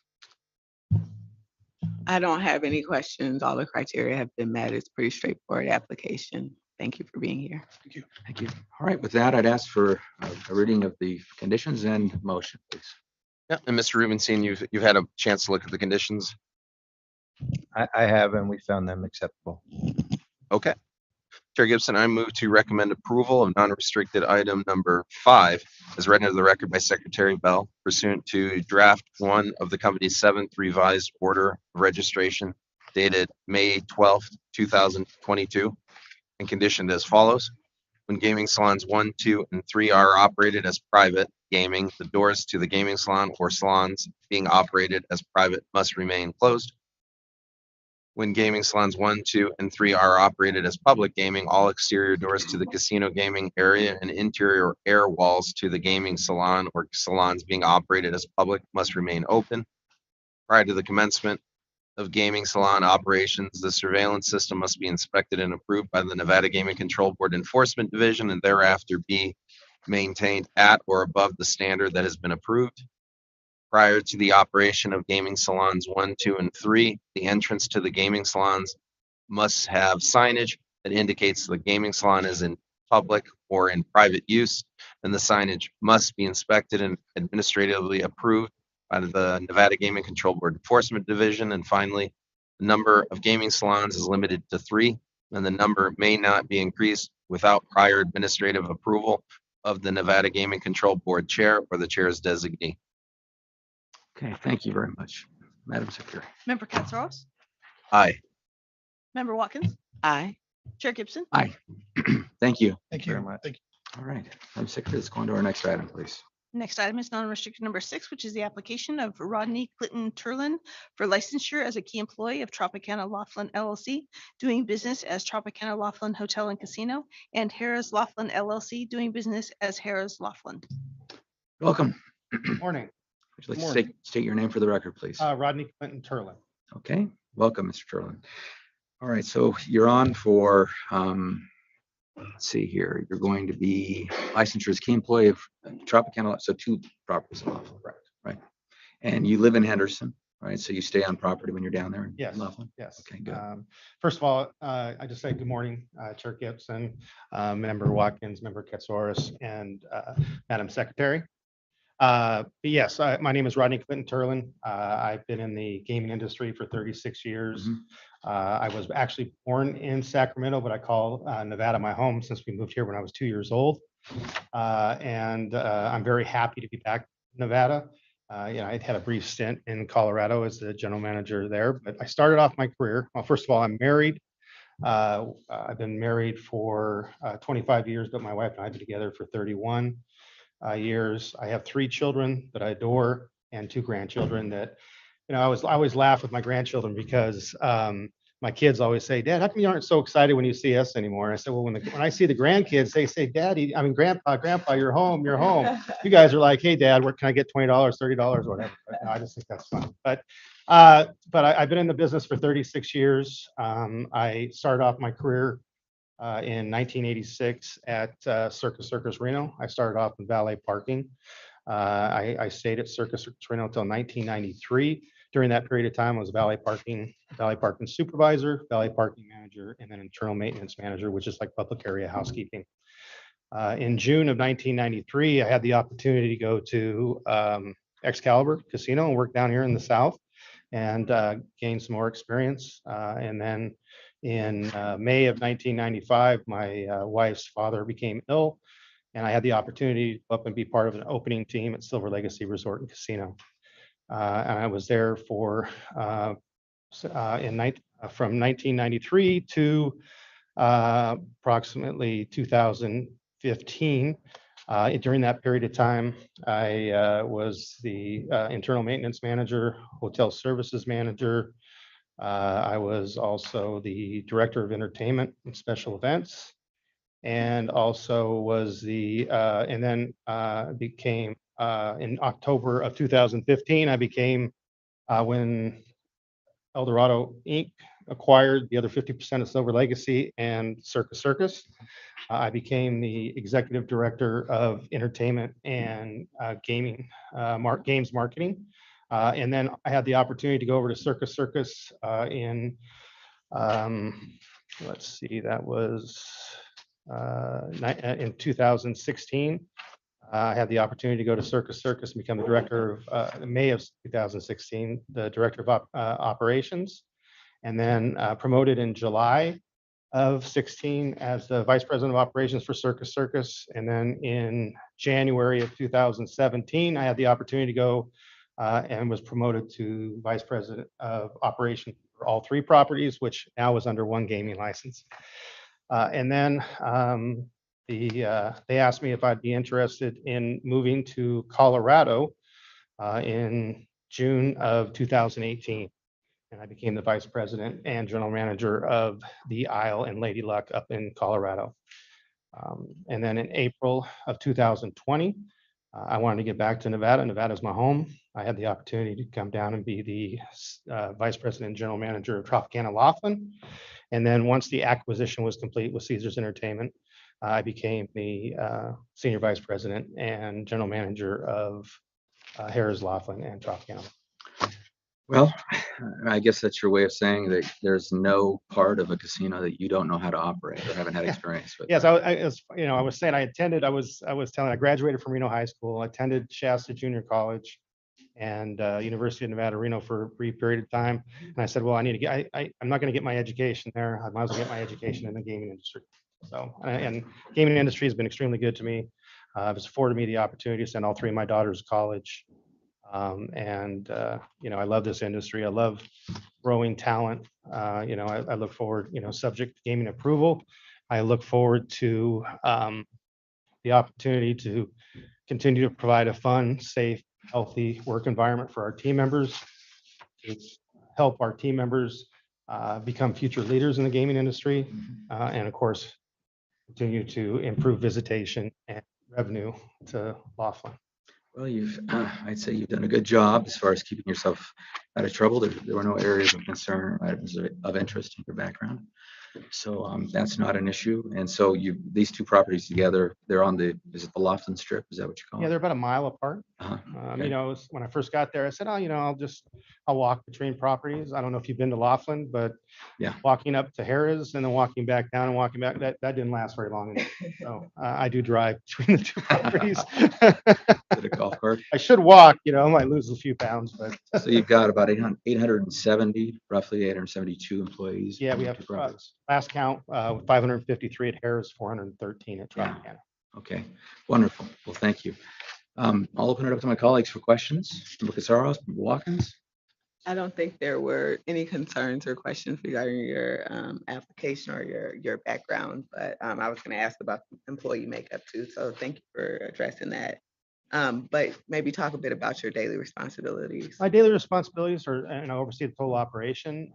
I don't have any questions. All the criteria have been met. It's pretty straightforward application. Thank you for being here. Thank you. Thank you. All right, with that, I'd ask for a reading of the conditions and motion, please. Yeah, and Mr. Rubenstein, you've had a chance to look at the conditions. I have, and we found them acceptable. Okay. Chair Gibson, I move to recommend approval of non-restricted item number 5 as read into the record by Secretary Bell pursuant to draft 1 of the company's 7th revised order of registration dated May 12th, 2022, and conditioned as follows. When gaming salons 1, 2, and 3 are operated as private gaming, the doors to the gaming salon or salons being operated as private must remain closed. When gaming salons 1, 2, and 3 are operated as public gaming, all exterior doors to the casino gaming area and interior air walls to the gaming salon or salons being operated as public must remain open. Prior to the commencement of gaming salon operations, the surveillance system must be inspected and approved by the Nevada Gaming Control Board Enforcement Division and thereafter be maintained at or above the standard that has been approved. Prior to the operation of gaming salons 1, 2, and 3, the entrance to the gaming salons must have signage that indicates the gaming salon is in public or in private use, and the signage must be inspected and administratively approved by the Nevada Gaming Control Board Enforcement Division. And finally, the number of gaming salons is limited to 3, and the number may not be increased without prior administrative approval of the Nevada Gaming Control Board Chair or the Chair's designee. Okay, thank you very much. Madam Secretary. Member Katsaros, Aye. Member Watkins, Aye. Chair Gibson. Aye. Thank you. Thank very you. much. Thank All right, Madam Secretary, let's go on to our next item, please. Next item is non-restricted number 6, which is the application of Rodney Turlin for licensure as a key employee of Tropicana Laughlin LLC, doing business as Tropicana Laughlin Hotel and Casino, and Harrah's Laughlin LLC, doing business as Harrah's Laughlin. Welcome. Morning. Would you like to Morning. state your name for the record, please? Rodney Turlin. Okay, welcome, Mr. Turlin. All right, so you're on for, let's see here, you're going to be licensure as key employee of Tropicana, so 2 properties in Laughlin, correct? Right. And you live in Henderson, right? So you stay on property when you're down there in Yes. Laughlin? Yes. Okay, good. First of all, I just say good morning, Chair Gibson, Member Watkins, Member Katsaros, and Madam Secretary. But yes, my name is Rodney Turlin. I've been in the gaming industry for 36 years. I was actually born in Sacramento, but I call Nevada my home since we moved here when I was 2 years old. And I'm very happy to be back in Nevada. I had a brief stint in Colorado as the general manager there, but I started off my career. Well, first of all, I'm married. I've been married for 25 years, but my wife and I have been together for 31 years. I have 3 children that I adore and 2 grandchildren that, I always laugh with my grandchildren because my kids always say, Dad, how come you aren't so excited when you see us anymore? And I said, well, when I see the grandkids, they say, Daddy, Grandpa, you're home. You guys are like, hey, Dad, where can I get $20, $30, whatever. But no, I just think that's fun. But I've been in the business for 36 years. I started off my career in 1986 at Circus Reno. I started off in valet parking. I stayed at Circus Reno until 1993. During that period of time, I was valet parking supervisor, valet parking manager, and then internal maintenance manager, which is like public area housekeeping. In June of 1993, I had the opportunity to go to Excalibur Casino and work down here in the South and gain some more experience. And then in May of 1995, my wife's father became ill, and I had the opportunity to go up and be part of an opening team at Silver Legacy Resort and Casino. And I was there for from 1993 to approximately 2015. During that period of time, I was the internal maintenance manager, hotel services manager. I was also the director of entertainment and special events, and also was and then became in October of 2015, I became when Eldorado Inc. acquired the other 50% of Silver Legacy and Circus. I became the executive director of entertainment and games marketing. And then I had the opportunity to go over to Circus in, let's see, that was in 2016. I had the opportunity to go to Circus and become the director of May of 2016, the director of operations, and then promoted in July of 16 as the vice president of operations for Circus. And then in January of 2017, I had the opportunity to go and was promoted to vice president of operations for all 3 properties, which now is under 1 gaming license. And then they asked me if I'd be interested in moving to Colorado in June of 2018. And I became the vice president and general manager of the Isle and Lady Luck up in Colorado. And then in April of 2020, I wanted to get back to Nevada. Nevada's my home. I had the opportunity to come down and be the vice president and general manager of Tropicana Laughlin. And then once the acquisition was complete with Caesars Entertainment, I became the senior vice president and general manager of Harrah's Laughlin and Tropicana. Well, I guess that's your way of saying that there's no part of a casino that you don't know how to operate or haven't had experience with. Yes, I was saying I was telling I graduated from Reno High School, attended Shasta Junior College and University of Nevada, Reno for a brief period of time. And I said, well, I need to get, I'm not going to get my education there. I might as well get my education in the gaming industry. So, and gaming industry has been extremely good to me. It's afforded me the opportunity to send all 3 of my daughters to college. I love this industry. I love growing talent. I look forward, subject to gaming approval. I look forward to the opportunity to continue to provide a fun, safe, healthy work environment for our team members, to help our team members become future leaders in the gaming industry, and of course, continue to improve visitation and revenue to Laughlin. Well, I'd say you've done a good job as far as keeping yourself out of trouble. There were no areas of concern or items of interest in your background. So that's not an issue. And so these two properties together, they're on is it the Laughlin Strip? Is that what you call Yeah, it? they're about a mile apart. Okay. When I first got there, I said, I'll walk between properties. I don't know if you've been to Laughlin, but yeah, walking up to Harrah's and then walking back down and walking back, that didn't last very long. So I do drive between the two properties. To the golf cart. I should walk, I might lose a few pounds, but. So you've got about 870, roughly 872 employees. Yeah, we have last count, 553 at Harrah's, 413 at Tropicana. Yeah. Okay, wonderful. Well, thank you. I'll open it up to my colleagues for questions. Member Casaros, Member Watkins. I don't think there were any concerns or questions regarding your application or your background, but I was going to ask about employee makeup too. So thank you for addressing that. But maybe talk a bit about your daily responsibilities. My daily responsibilities are, oversee the total operation.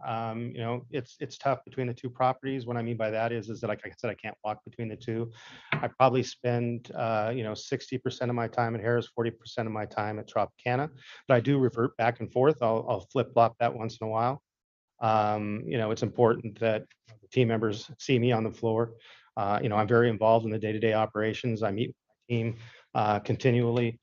It's tough between the two properties. What I mean by that is that, like I said, I can't walk between the two. I probably spend, 60% of my time at Harrah's, 40% of my time at Tropicana, but I do revert back and forth. I'll flip flop that once in a while. It's important that the team members see me on the floor. I'm very involved in the day-to-day operations. I meet with my team continually.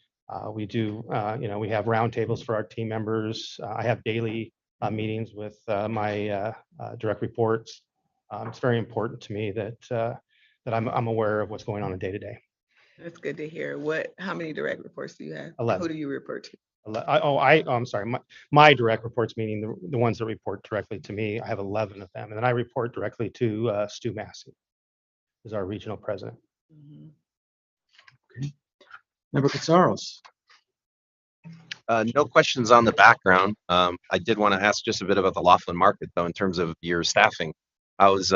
We do, we have roundtables for our team members. I have daily meetings with my direct reports. It's very important to me that I'm aware of what's going on in day to day. That's good to hear. How many direct reports do you have? 11. Who do you report to? I'm sorry. My direct reports, meaning the ones that report directly to me, I have 11 of them. And then I report directly to Stu Massey, who's our regional president. Mm-hmm. Okay. Member Casaros. No questions on the background. I did want to ask just a bit about the Laughlin market, though, in terms of your staffing. How's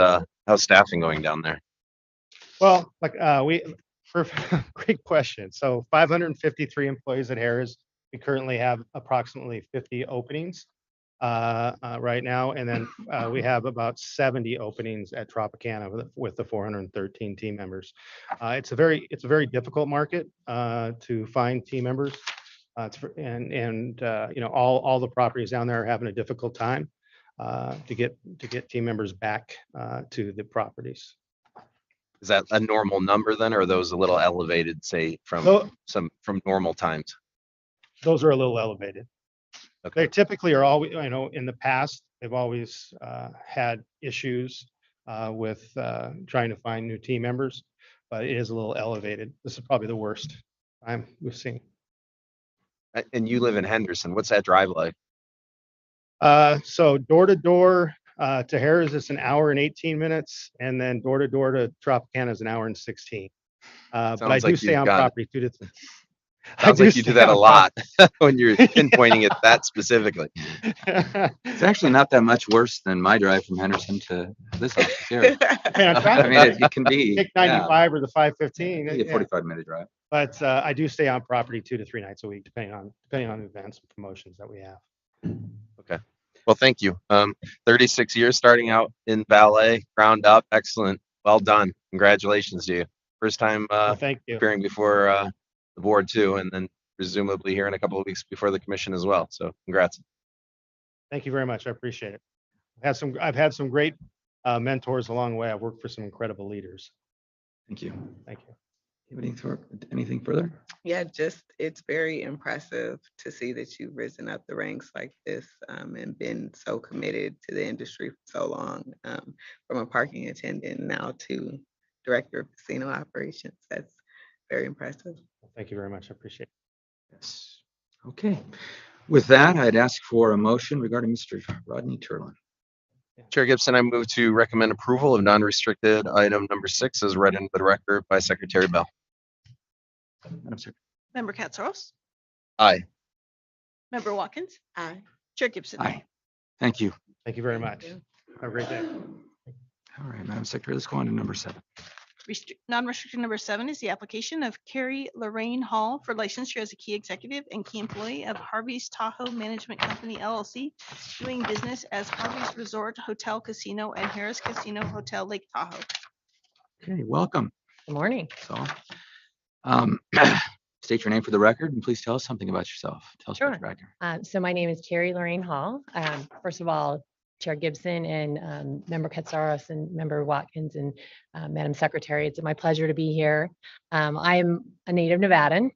staffing going down there? Well, great question. So 553 employees at Harrah's. We currently have approximately 50 openings right now, and then we have about 70 openings at Tropicana with the 413 team members. It's a very difficult market to find team members. All the properties down there are having a difficult time to get team members back to the properties. Is that a normal number then, or are those a little elevated, say, from normal times? Those are a little elevated. Okay. They typically are always, in the past, they've always had issues with trying to find new team members, but it is a little elevated. This is probably the worst time we've seen. And you live in Henderson. What's that drive like? So door to door to Harrah's is an hour and 18 minutes, and then door to door to Tropicana is an hour and 16. But I do stay on property 2 to 3. Sounds like you do that a lot when you're pinpointing it that specifically. It's actually not that much worse than my drive from Henderson to this office here. I mean, it can be. Pick 95 or the 515. Maybe a 45-minute drive. But I do stay on property 2 to 3 nights a week, depending on events and promotions that we have. Okay. Well, thank you. 36 years starting out in ballet, ground up. Excellent. Well done. Congratulations to you. First time thank you. appearing before the board too, and then presumably here in a couple of weeks before the commission as well. So congrats. Thank you very much. I appreciate it. I've had some great mentors along the way. I've worked for some incredible leaders. Thank you. Thank you. Anything further? Yeah, it's very impressive to see that you've risen up the ranks like this and been so committed to the industry for so long, from a parking attendant now to director of casino operations. That's very impressive. Thank you very much. I appreciate it. Yes. Okay. With that, I'd ask for a motion regarding Mr. Rodney Turlin. Chair Gibson, I move to recommend approval of non-restricted item number 6 as read into the record by Secretary Bell. Madam Secretary. Member Katsaros, Aye. Member Watkins. Aye. Chair Gibson. Aye. Thank you. Thank you very much. Have a great day. All right, Madam Secretary, let's go on to number 7. Non-restricted number 7 is the application of Carrie Lorraine Hall for licensure as a key executive and key employee of Harvey's Tahoe Management Company LLC, doing business as Harvey's Resort Hotel Casino and Harrah's Casino Hotel Lake Tahoe. Okay, welcome. Good morning. So, state your name for the record and please tell us something about yourself. Tell us about your background. So my name is Carrie Lorraine Hall. First of all, Chair Gibson and Member Katsaros and Member Watkins and Madam Secretary, it's my pleasure to be here. I am a native Nevadan.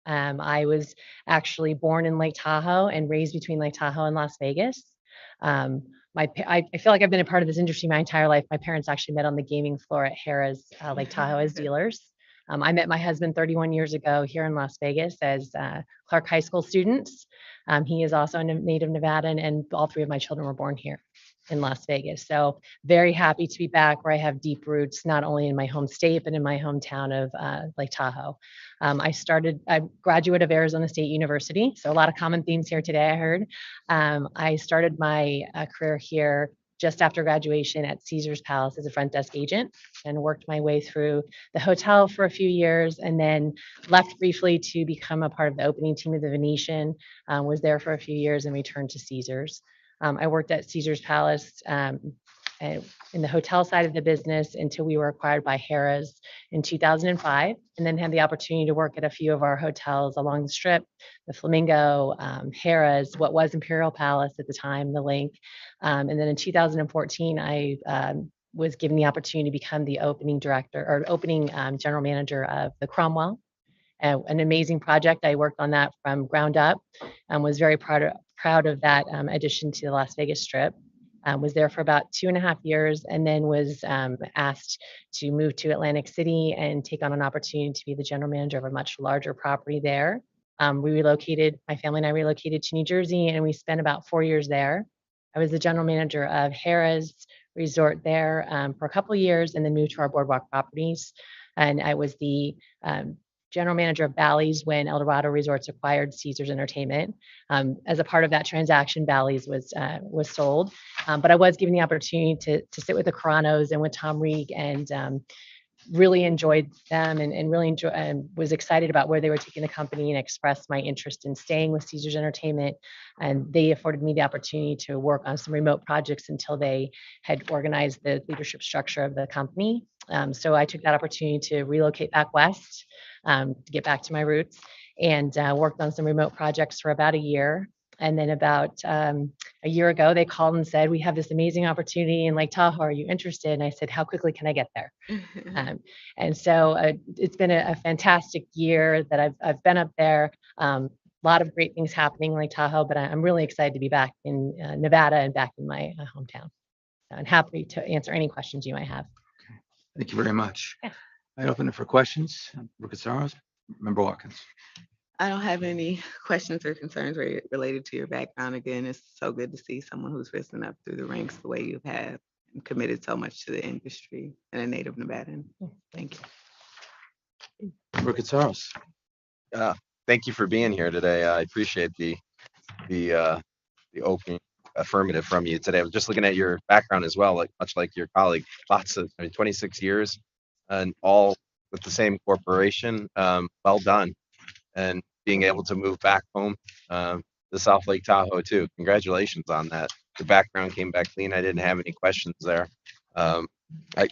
I was actually born in Lake Tahoe and raised between Lake Tahoe and Las Vegas. I feel like I've been a part of this industry my entire life. My parents actually met on the gaming floor at Harrah's Lake Tahoe as dealers. I met my husband 31 years ago here in Las Vegas as Clark High School students. He is also a native Nevadan, and all 3 of my children were born here in Las Vegas. So very happy to be back where I have deep roots, not only in my home state, but in my hometown of Lake Tahoe. I'm a graduate of Arizona State University, so a lot of common themes here today, I heard. I started my career here just after graduation at Caesar's Palace as a front desk agent and worked my way through the hotel for a few years and then left briefly to become a part of the opening team of the Venetian, was there for a few years and returned to Caesar's. I worked at Caesar's Palace in the hotel side of the business until we were acquired by Harrah's in 2005, and then had the opportunity to work at a few of our hotels along the Strip, the Flamingo, Harrah's, what was Imperial Palace at the time, the Link. And then in 2014, I was given the opportunity to become the opening general manager of the Cromwell. An amazing project. I worked on that from ground up and was very proud of that addition to the Las Vegas Strip. Was there for about 2.5 years and then was asked to move to Atlantic City and take on an opportunity to be the general manager of a much larger property there. My family and I relocated to New Jersey and we spent about 4 years there. I was the general manager of Harrah's Resort there for a couple of years and then moved to our Boardwalk properties. And I was the general manager of Bally's when Eldorado Resorts acquired Caesars Entertainment. As a part of that transaction, Bally's was sold, but I was given the opportunity to sit with the Carranos and with Tom Reeg and really enjoyed them and really was excited about where they were taking the company and expressed my interest in staying with Caesars Entertainment. And they afforded me the opportunity to work on some remote projects until they had organized the leadership structure of the company. So I took that opportunity to relocate back west, to get back to my roots, and worked on some remote projects for about a year. And then about a year ago, they called and said, we have this amazing opportunity in Lake Tahoe. Are you interested? And I said, how quickly can I get there? And so it's been a fantastic year that I've been up there. A lot of great things happening in Lake Tahoe, but I'm really excited to be back in Nevada and back in my hometown. I'm happy to answer any questions you might have. Thank you very much. Yeah. I open it for questions. Member Katsaros, Member Watkins. I don't have any questions or concerns related to your background. Again, it's so good to see someone who's risen up through the ranks the way you have and committed so much to the industry and a native Nevadan. Thank you. Member Katsaros. Thank you for being here today. I appreciate the opening affirmative from you today. I was just looking at your background as well, much like your colleague, 26 years and all with the same corporation. Well done. And being able to move back home to South Lake Tahoe too. Congratulations on that. The background came back clean. I didn't have any questions there.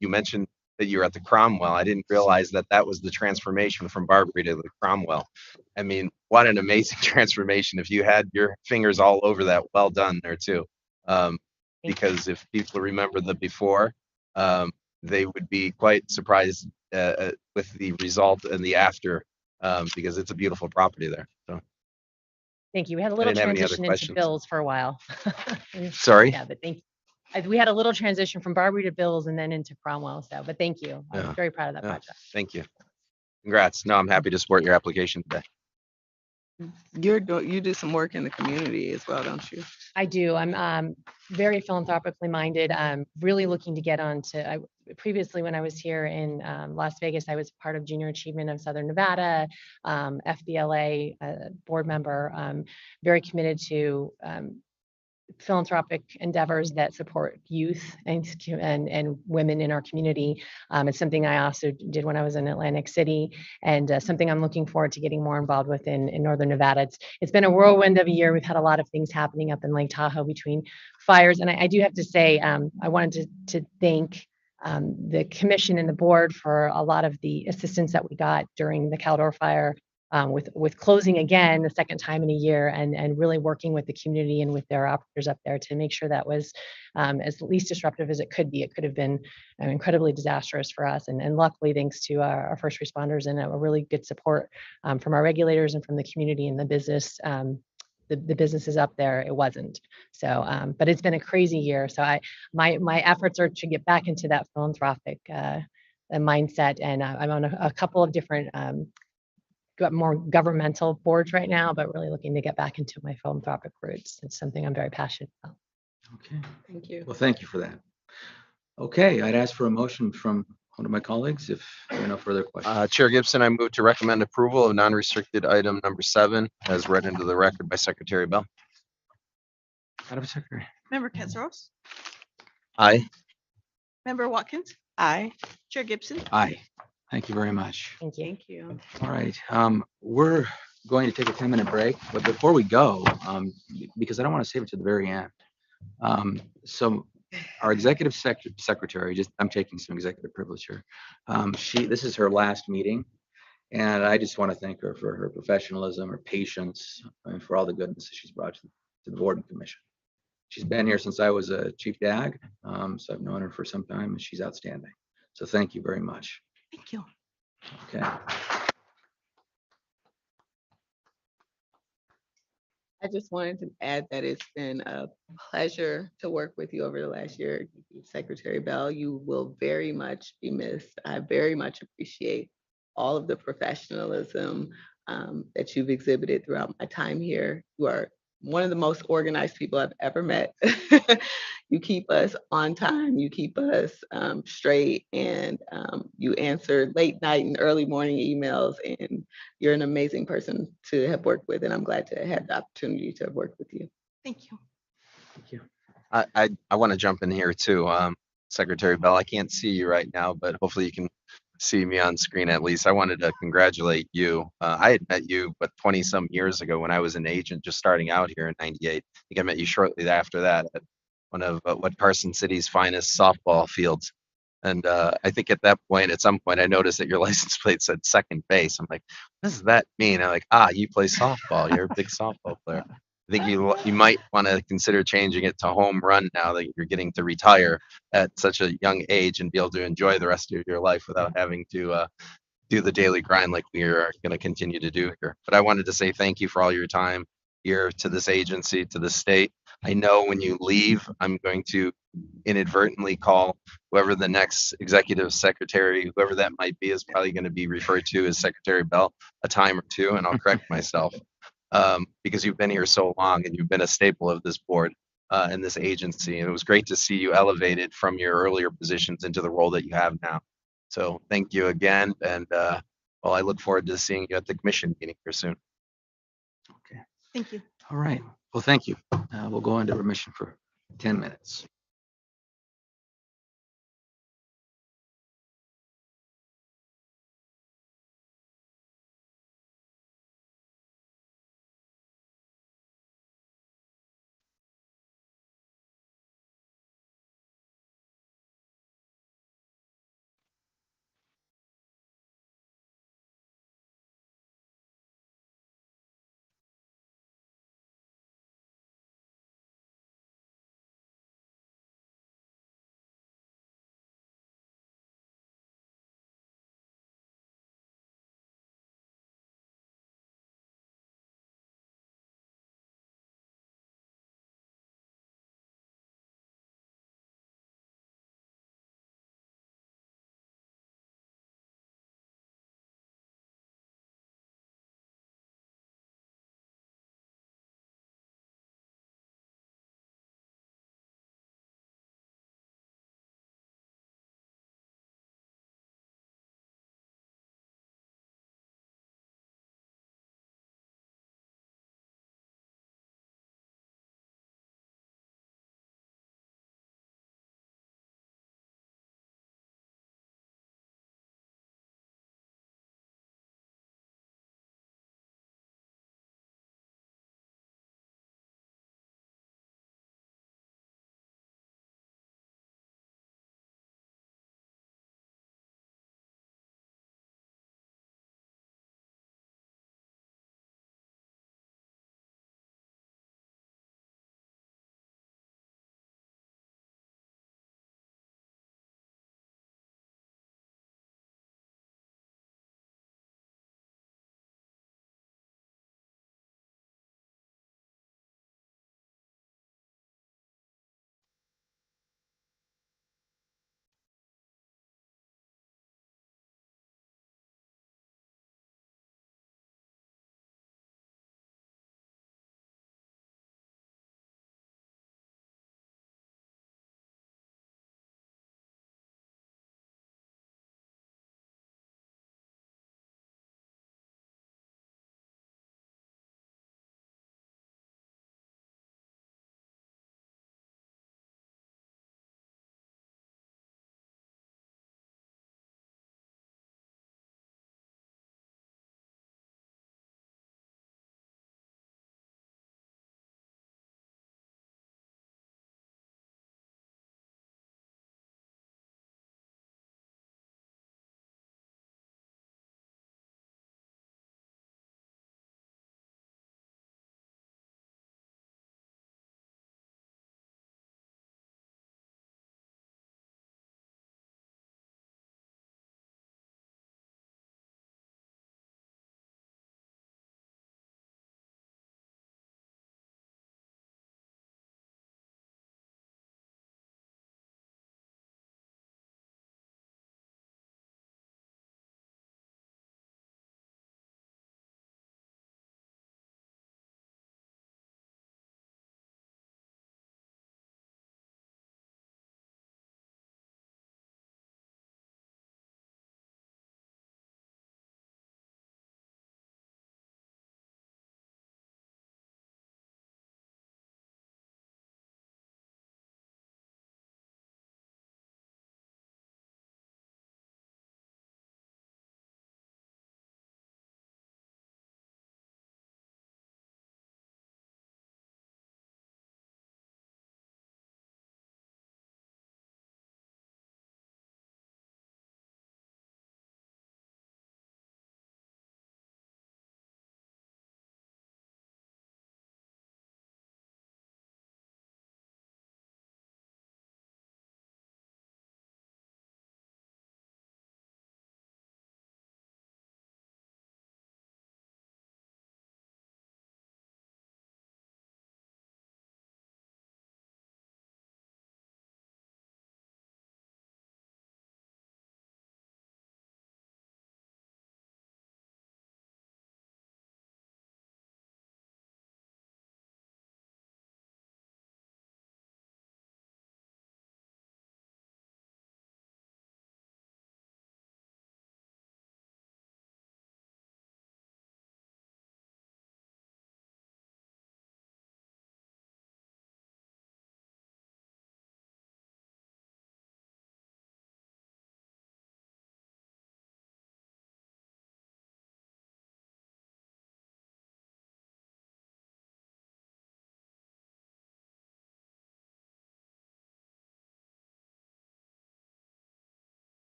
You mentioned that you were at the Cromwell. I didn't realize that was the transformation from Barbary to the Cromwell. I mean, what an amazing transformation. If you had your fingers all over that, well done there too. Because if people remember the before, they would be quite surprised with the result and the after, because it's a beautiful property there. So. Thank you. We had a little transition into Bills for a while. Sorry? Yeah, but thank you. We had a little transition from Barbary to Bills and then into Cromwell. So, but thank you. I'm very proud of that project. Thank you. Congrats. No, I'm happy to support your application today. You do some work in the community as well, don't you? I do. I'm very philanthropically minded. I'm really looking to get on to. Previously, when I was here in Las Vegas, I was part of Junior Achievement of Southern Nevada, FBLA board member. Very committed to philanthropic endeavors that support youth and women in our community. It's something I also did when I was in Atlantic City, and something I'm looking forward to getting more involved with in Northern Nevada. It's been a whirlwind of a year. We've had a lot of things happening up in Lake Tahoe between fires, and I do have to say I wanted to thank the commission and the board for a lot of the assistance that we got during the Caldor fire. With closing again the second time in a year, and really working with the community and with their operators up there to make sure that was as least disruptive as it could be. It could have been incredibly disastrous for us, and luckily, thanks to our first responders and a really good support from our regulators and from the community and the business. The businesses up there, it wasn't. So, but it's been a crazy year. So my efforts are to get back into that philanthropic mindset, and I'm on a couple of different got more governmental boards right now, but really looking to get back into my philanthropic roots. It's something I'm very passionate about. Okay. Thank you. Well, thank you for that. Okay, I'd ask for a motion from one of my colleagues if there are no further questions. Chair Gibson, I move to recommend approval of non-restricted item number 7 as read into the record by Secretary Bell. Madam Secretary. Member Katsaros? Aye. Member Watkins? Aye. Chair Gibson? Aye. Thank you very much. Thank you. Thank you. All right, we're going to take a 10-minute break, but before we go, because I don't want to save it to the very end. So our executive secretary, I'm taking some executive privilege here. This is her last meeting, and I just want to thank her for her professionalism, her patience, and for all the goodness that she's brought to the board and commission. She's been here since I was a chief DAG, so I've known her for some time, and she's outstanding. So thank you very much. Thank you. Okay. I just wanted to add that it's been a pleasure to work with you over the last year, Secretary Bell. You will very much be missed. I very much appreciate all of the professionalism that you've exhibited throughout my time here. You are one of the most organized people I've ever met. You keep us on time, you keep us straight, and you answer late night and early morning emails, and you're an amazing person to have worked with, and I'm glad to have the opportunity to have worked with you. Thank you. Thank you. I want to jump in here too. Secretary Bell, I can't see you right now, but hopefully you can see me on screen at least. I wanted to congratulate you. I had met you, but 20 some years ago when I was an agent just starting out here in 98. I think I met you shortly after that at one of what Carson City's finest softball fields. And I think at that point, at some point, I noticed that your license plate said second base. I'm like, what does that mean? I'm like, you play softball. You're a big softball player. I think you might want to consider changing it to home run now that you're getting to retire at such a young age and be able to enjoy the rest of your life without having to do the daily grind like we are going to continue to do here. But I wanted to say thank you for all your time here to this agency, to the state. I know when you leave, I'm going to inadvertently call whoever the next executive secretary, whoever that might be, is probably going to be referred to as Secretary Bell a time or two, and I'll correct myself. Because you've been here so long and you've been a staple of this board and this agency. And it was great to see you elevated from your earlier positions into the role that you have now. So thank you again. And well, I look forward to seeing you at the commission meeting here soon. Okay. Thank you. All right. Well, thank you. We'll go into remission for 10 minutes.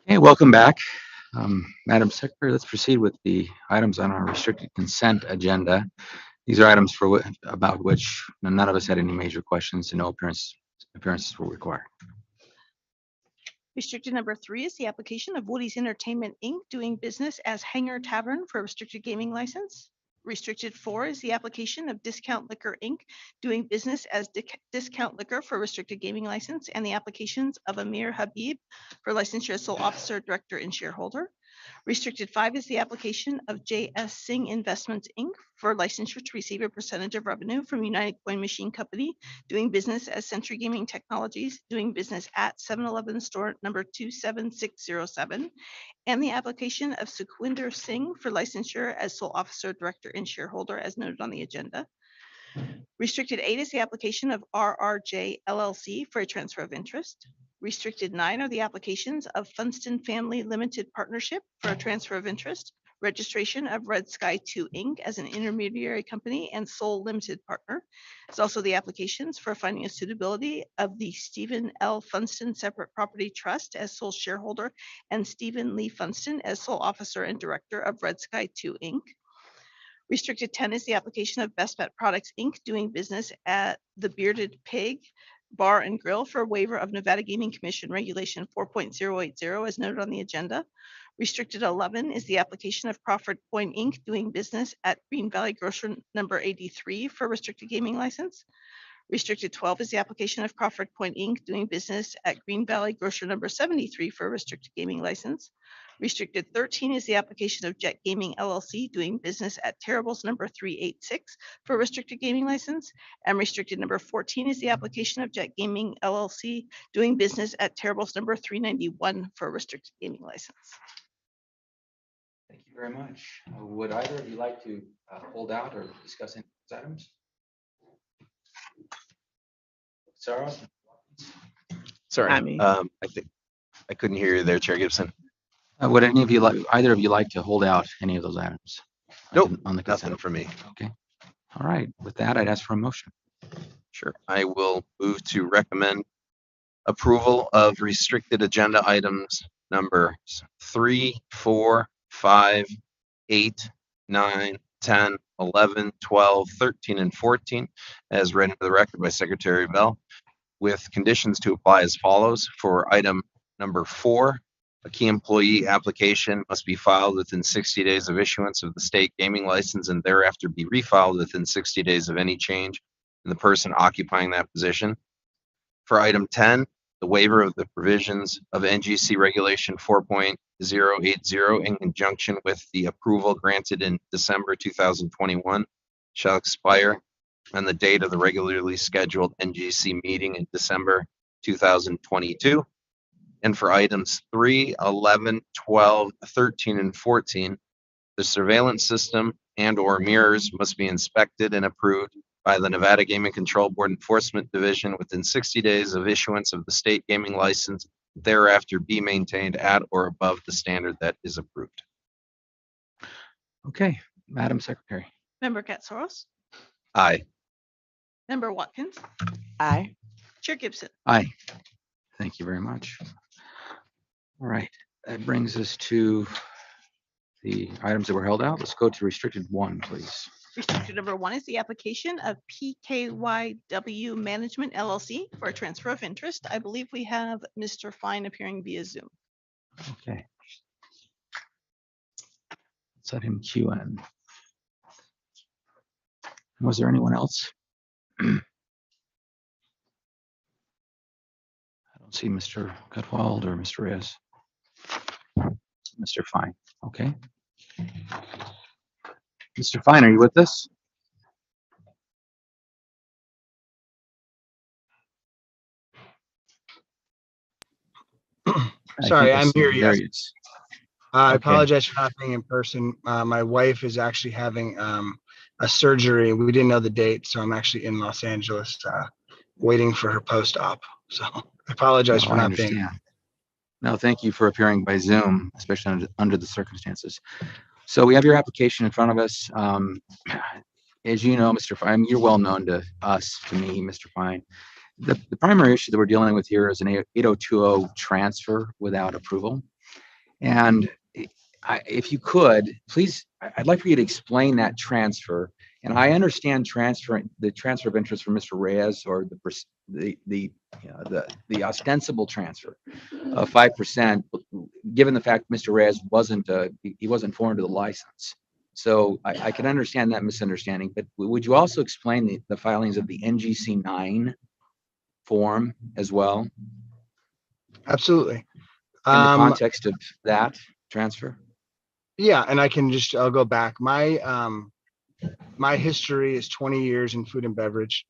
Hey, welcome back. Madam Secretary, let's proceed with the items on our restricted consent agenda. These are items about which none of us had any major questions and no appearances were required. Restricted number 3 is the application of Woody's Entertainment, Inc. doing business as Hangar Tavern for a restricted gaming license. Restricted 4 is the application of Discount Liquor, Inc. doing business as Discount Liquor for a restricted gaming license, and the applications of Amir Habib for licensure as sole officer, director, and shareholder. Restricted 5 is the application of J.S. Singh Investments, Inc. for licensure to receive a percentage of revenue from United Coin Machine Company doing business as Century Gaming Technologies, doing business at 7-Eleven store number 27607, and the application of Sukhwinder Singh for licensure as sole officer, director, and shareholder as noted on the agenda. Restricted 8 is the application of RRJ LLC for a transfer of interest. Restricted 9 are the applications of Funston Family Limited Partnership for a transfer of interest, registration of Red Sky 2 Inc. as an intermediary company and sole limited partner. It's also the applications for finding a suitability of the Stephen L. Funston Separate Property Trust as sole shareholder and Stephen Lee Funston as sole officer and director of Red Sky 2 Inc. Restricted 10 is the application of Best Bet Products, Inc. doing business at the Bearded Pig Bar and Grill for a waiver of Nevada Gaming Commission Regulation 4.080 as noted on the agenda. Restricted 11 is the application of Crawford Point, Inc. doing business at Green Valley Grocer number 83 for a restricted gaming license. Restricted 12 is the application of Crawford Point, Inc. doing business at Green Valley Grocer number 73 for a restricted gaming license. Restricted 13 is the application of Jet Gaming LLC doing business at Terrible's number 386 for a restricted gaming license. And restricted number 14 is the application of Jet Gaming LLC doing business at Terrible's number 391 for a restricted gaming license. Thank you very much. Would either of you like to hold out or discuss any of these items? Sarah? Sorry, I think I couldn't hear you there, Chair Gibson. Would any of you either of you like to hold out any of those items? Nope, On the nothing consent? for me. Okay. All right. With that, I'd ask for a motion. Sure. I will move to recommend approval of restricted agenda items numbers 3, 4, 5, 8, 9, 10, 11, 12, 13, and 14 as read into the record by Secretary Bell, with conditions to apply as follows. For item number 4, a key employee application must be filed within 60 days of issuance of the state gaming license and thereafter be refiled within 60 days of any change in the person occupying that position. For item 10, the waiver of the provisions of NGC Regulation 4.080 in conjunction with the approval granted in December 2021 shall expire on the date of the regularly scheduled NGC meeting in December 2022. And for items 3, 11, 12, 13, and 14, the surveillance system and/or mirrors must be inspected and approved by the Nevada Gaming Control Board Enforcement Division within 60 days of issuance of the state gaming license, thereafter be maintained at or above the standard that is approved. Okay, Madam Secretary. Member Katsaros? Aye. Member Watkins? Aye. Chair Gibson? Aye. Thank you very much. All right, that brings us to the items that were held out. Let's go to restricted 1, please. Restricted number 1 is the application of PKYW Management LLC for a transfer of interest. I believe we have Mr. Fine appearing via Zoom. Okay. Let's let him queue in. Was there anyone else? I don't see Mr. Gutwald or Mr. Reyes. Mr. Fine. Okay. Mr. Fine, are you with us? Sorry, I'm here. There Yes. he is. I Okay. apologize for not being in person. My wife is actually having a surgery. We didn't know the date, so I'm actually in Los Angeles waiting for her post-op. So I apologize No, for I not being. understand. No, thank you for appearing by Zoom, especially under the circumstances. So we have your application in front of us. As you know, Mr. Fine, you're well known to us, to me, Mr. Fine. The primary issue that we're dealing with here is an 8020 transfer without approval. And if you could, please, I'd like for you to explain that transfer. And I understand the transfer of interest from Mr. Reyes, or the ostensible transfer of 5%, given the fact Mr. Reyes wasn't foreign to the license. So I can understand that misunderstanding, but would you also explain the filings of the NGC 9 form as well? Absolutely. In the context of that transfer? Yeah, and I'll go back. My history is 20 years in food and beverage,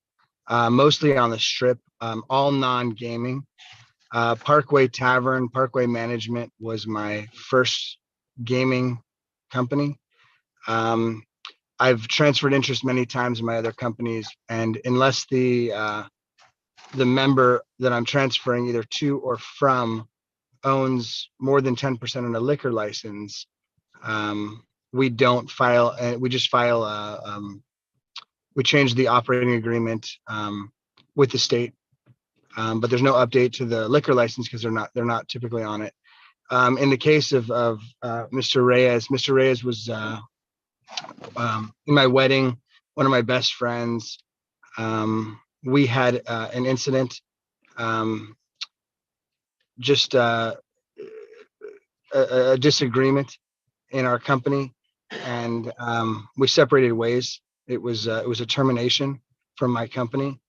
mostly on the strip, all non-gaming. Parkway Tavern, Parkway Management was my first gaming company. I've transferred interest many times in my other companies, and unless the member that I'm transferring either to or from owns more than 10% on a liquor license, we don't file, we just file, we change the operating agreement with the state, but there's no update to the liquor license because they're not typically on it. In the case of Mr. Reyes was in my wedding, one of my best friends. We had an incident, just a disagreement in our company, and we separated ways. It was a termination from my company.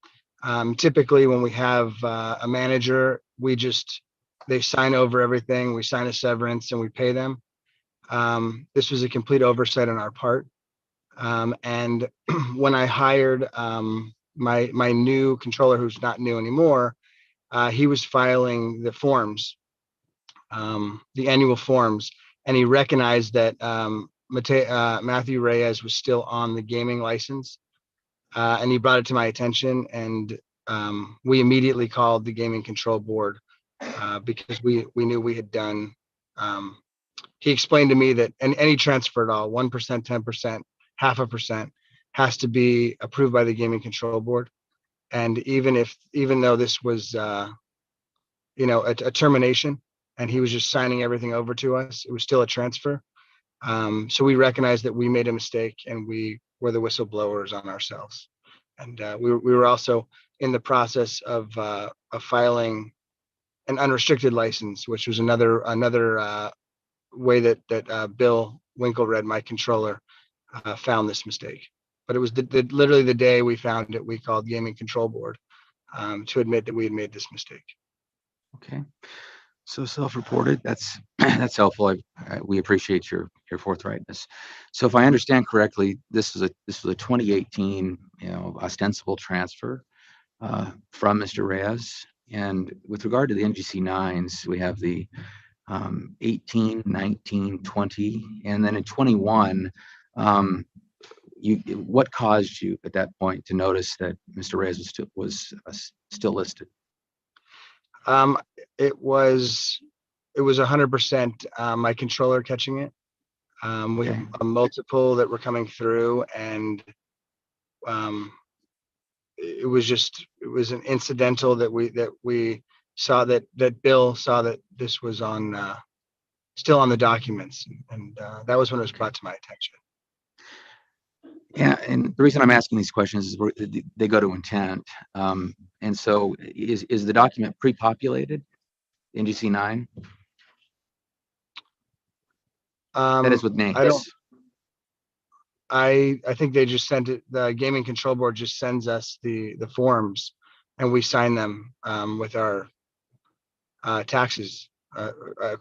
Typically, when we have a manager, they sign over everything. We sign a severance and we pay them. This was a complete oversight on our part. And when I hired my new controller, who's not new anymore, he was filing the forms, the annual forms, and he recognized that Matthew Reyes was still on the gaming license, and he brought it to my attention, and we immediately called the Gaming Control Board because we knew we had done. He explained to me that any transfer at all, 1%, 10%, 0.5%, has to be approved by the Gaming Control Board. And even though this was a termination, and he was just signing everything over to us, it was still a transfer. So we recognized that we made a mistake, and we were the whistleblowers on ourselves. And we were also in the process of filing an unrestricted license, which was another way that Bill Winklered, my controller, found this mistake. But it was literally the day we found it, we called Gaming Control Board to admit that we had made this mistake. Okay. So self-reported, that's helpful. We appreciate your forthrightness. So if I understand correctly, this was a 2018, ostensible transfer from Mr. Reyes. And with regard to the NGC 9s, we have the 18, 19, 20, and then in 21, what caused you at that point to notice that Mr. Reyes was still listed? It was 100% my controller catching it. We have a multiple that were coming through, and it was an incidental that we saw that Bill saw that this was still on the documents, and that was when it was brought to my attention. Yeah, and the reason I'm asking these questions is they go to intent. And so is the document pre-populated, NGC 9? That is with names. I think they just sent it, the Gaming Control Board just sends us the forms, and we sign them with our taxes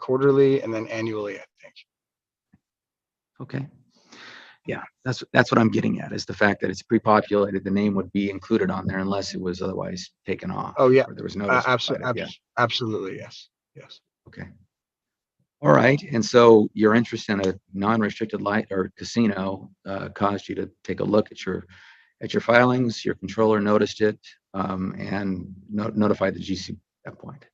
quarterly and then annually, I think. Okay. Yeah, that's what I'm getting at, is the fact that it's pre-populated. The name would be included on there unless it was otherwise taken off. Oh yeah, or there was no absolutely, yes. Okay. All right. And so your interest in a non-restricted light or casino caused you to take a look at your filings. Your controller noticed it and notified the GC at that point.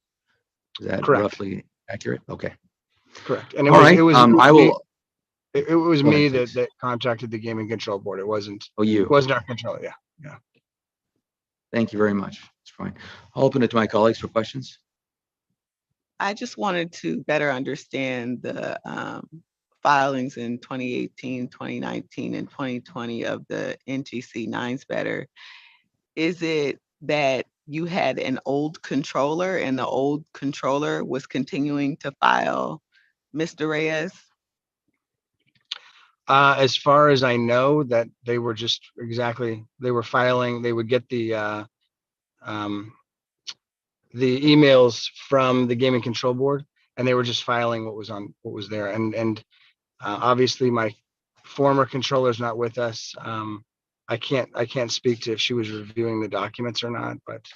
Is that correct? Roughly accurate? Okay. Correct. And it was me that contacted the Gaming Control Board. It wasn't. Oh, you. It wasn't our controller. Yeah. Thank you very much. It's fine. I'll open it to my colleagues for questions. I just wanted to better understand the filings in 2018, 2019, and 2020 of the NGC 9s better. Is it that you had an old controller and the old controller was continuing to file Mr. Reyes? As far as I know, that they were just they were filing, they would get the emails from the Gaming Control Board, and they were just filing what was there. And obviously my former controller is not with us. I can't speak to if she was reviewing the documents or not, but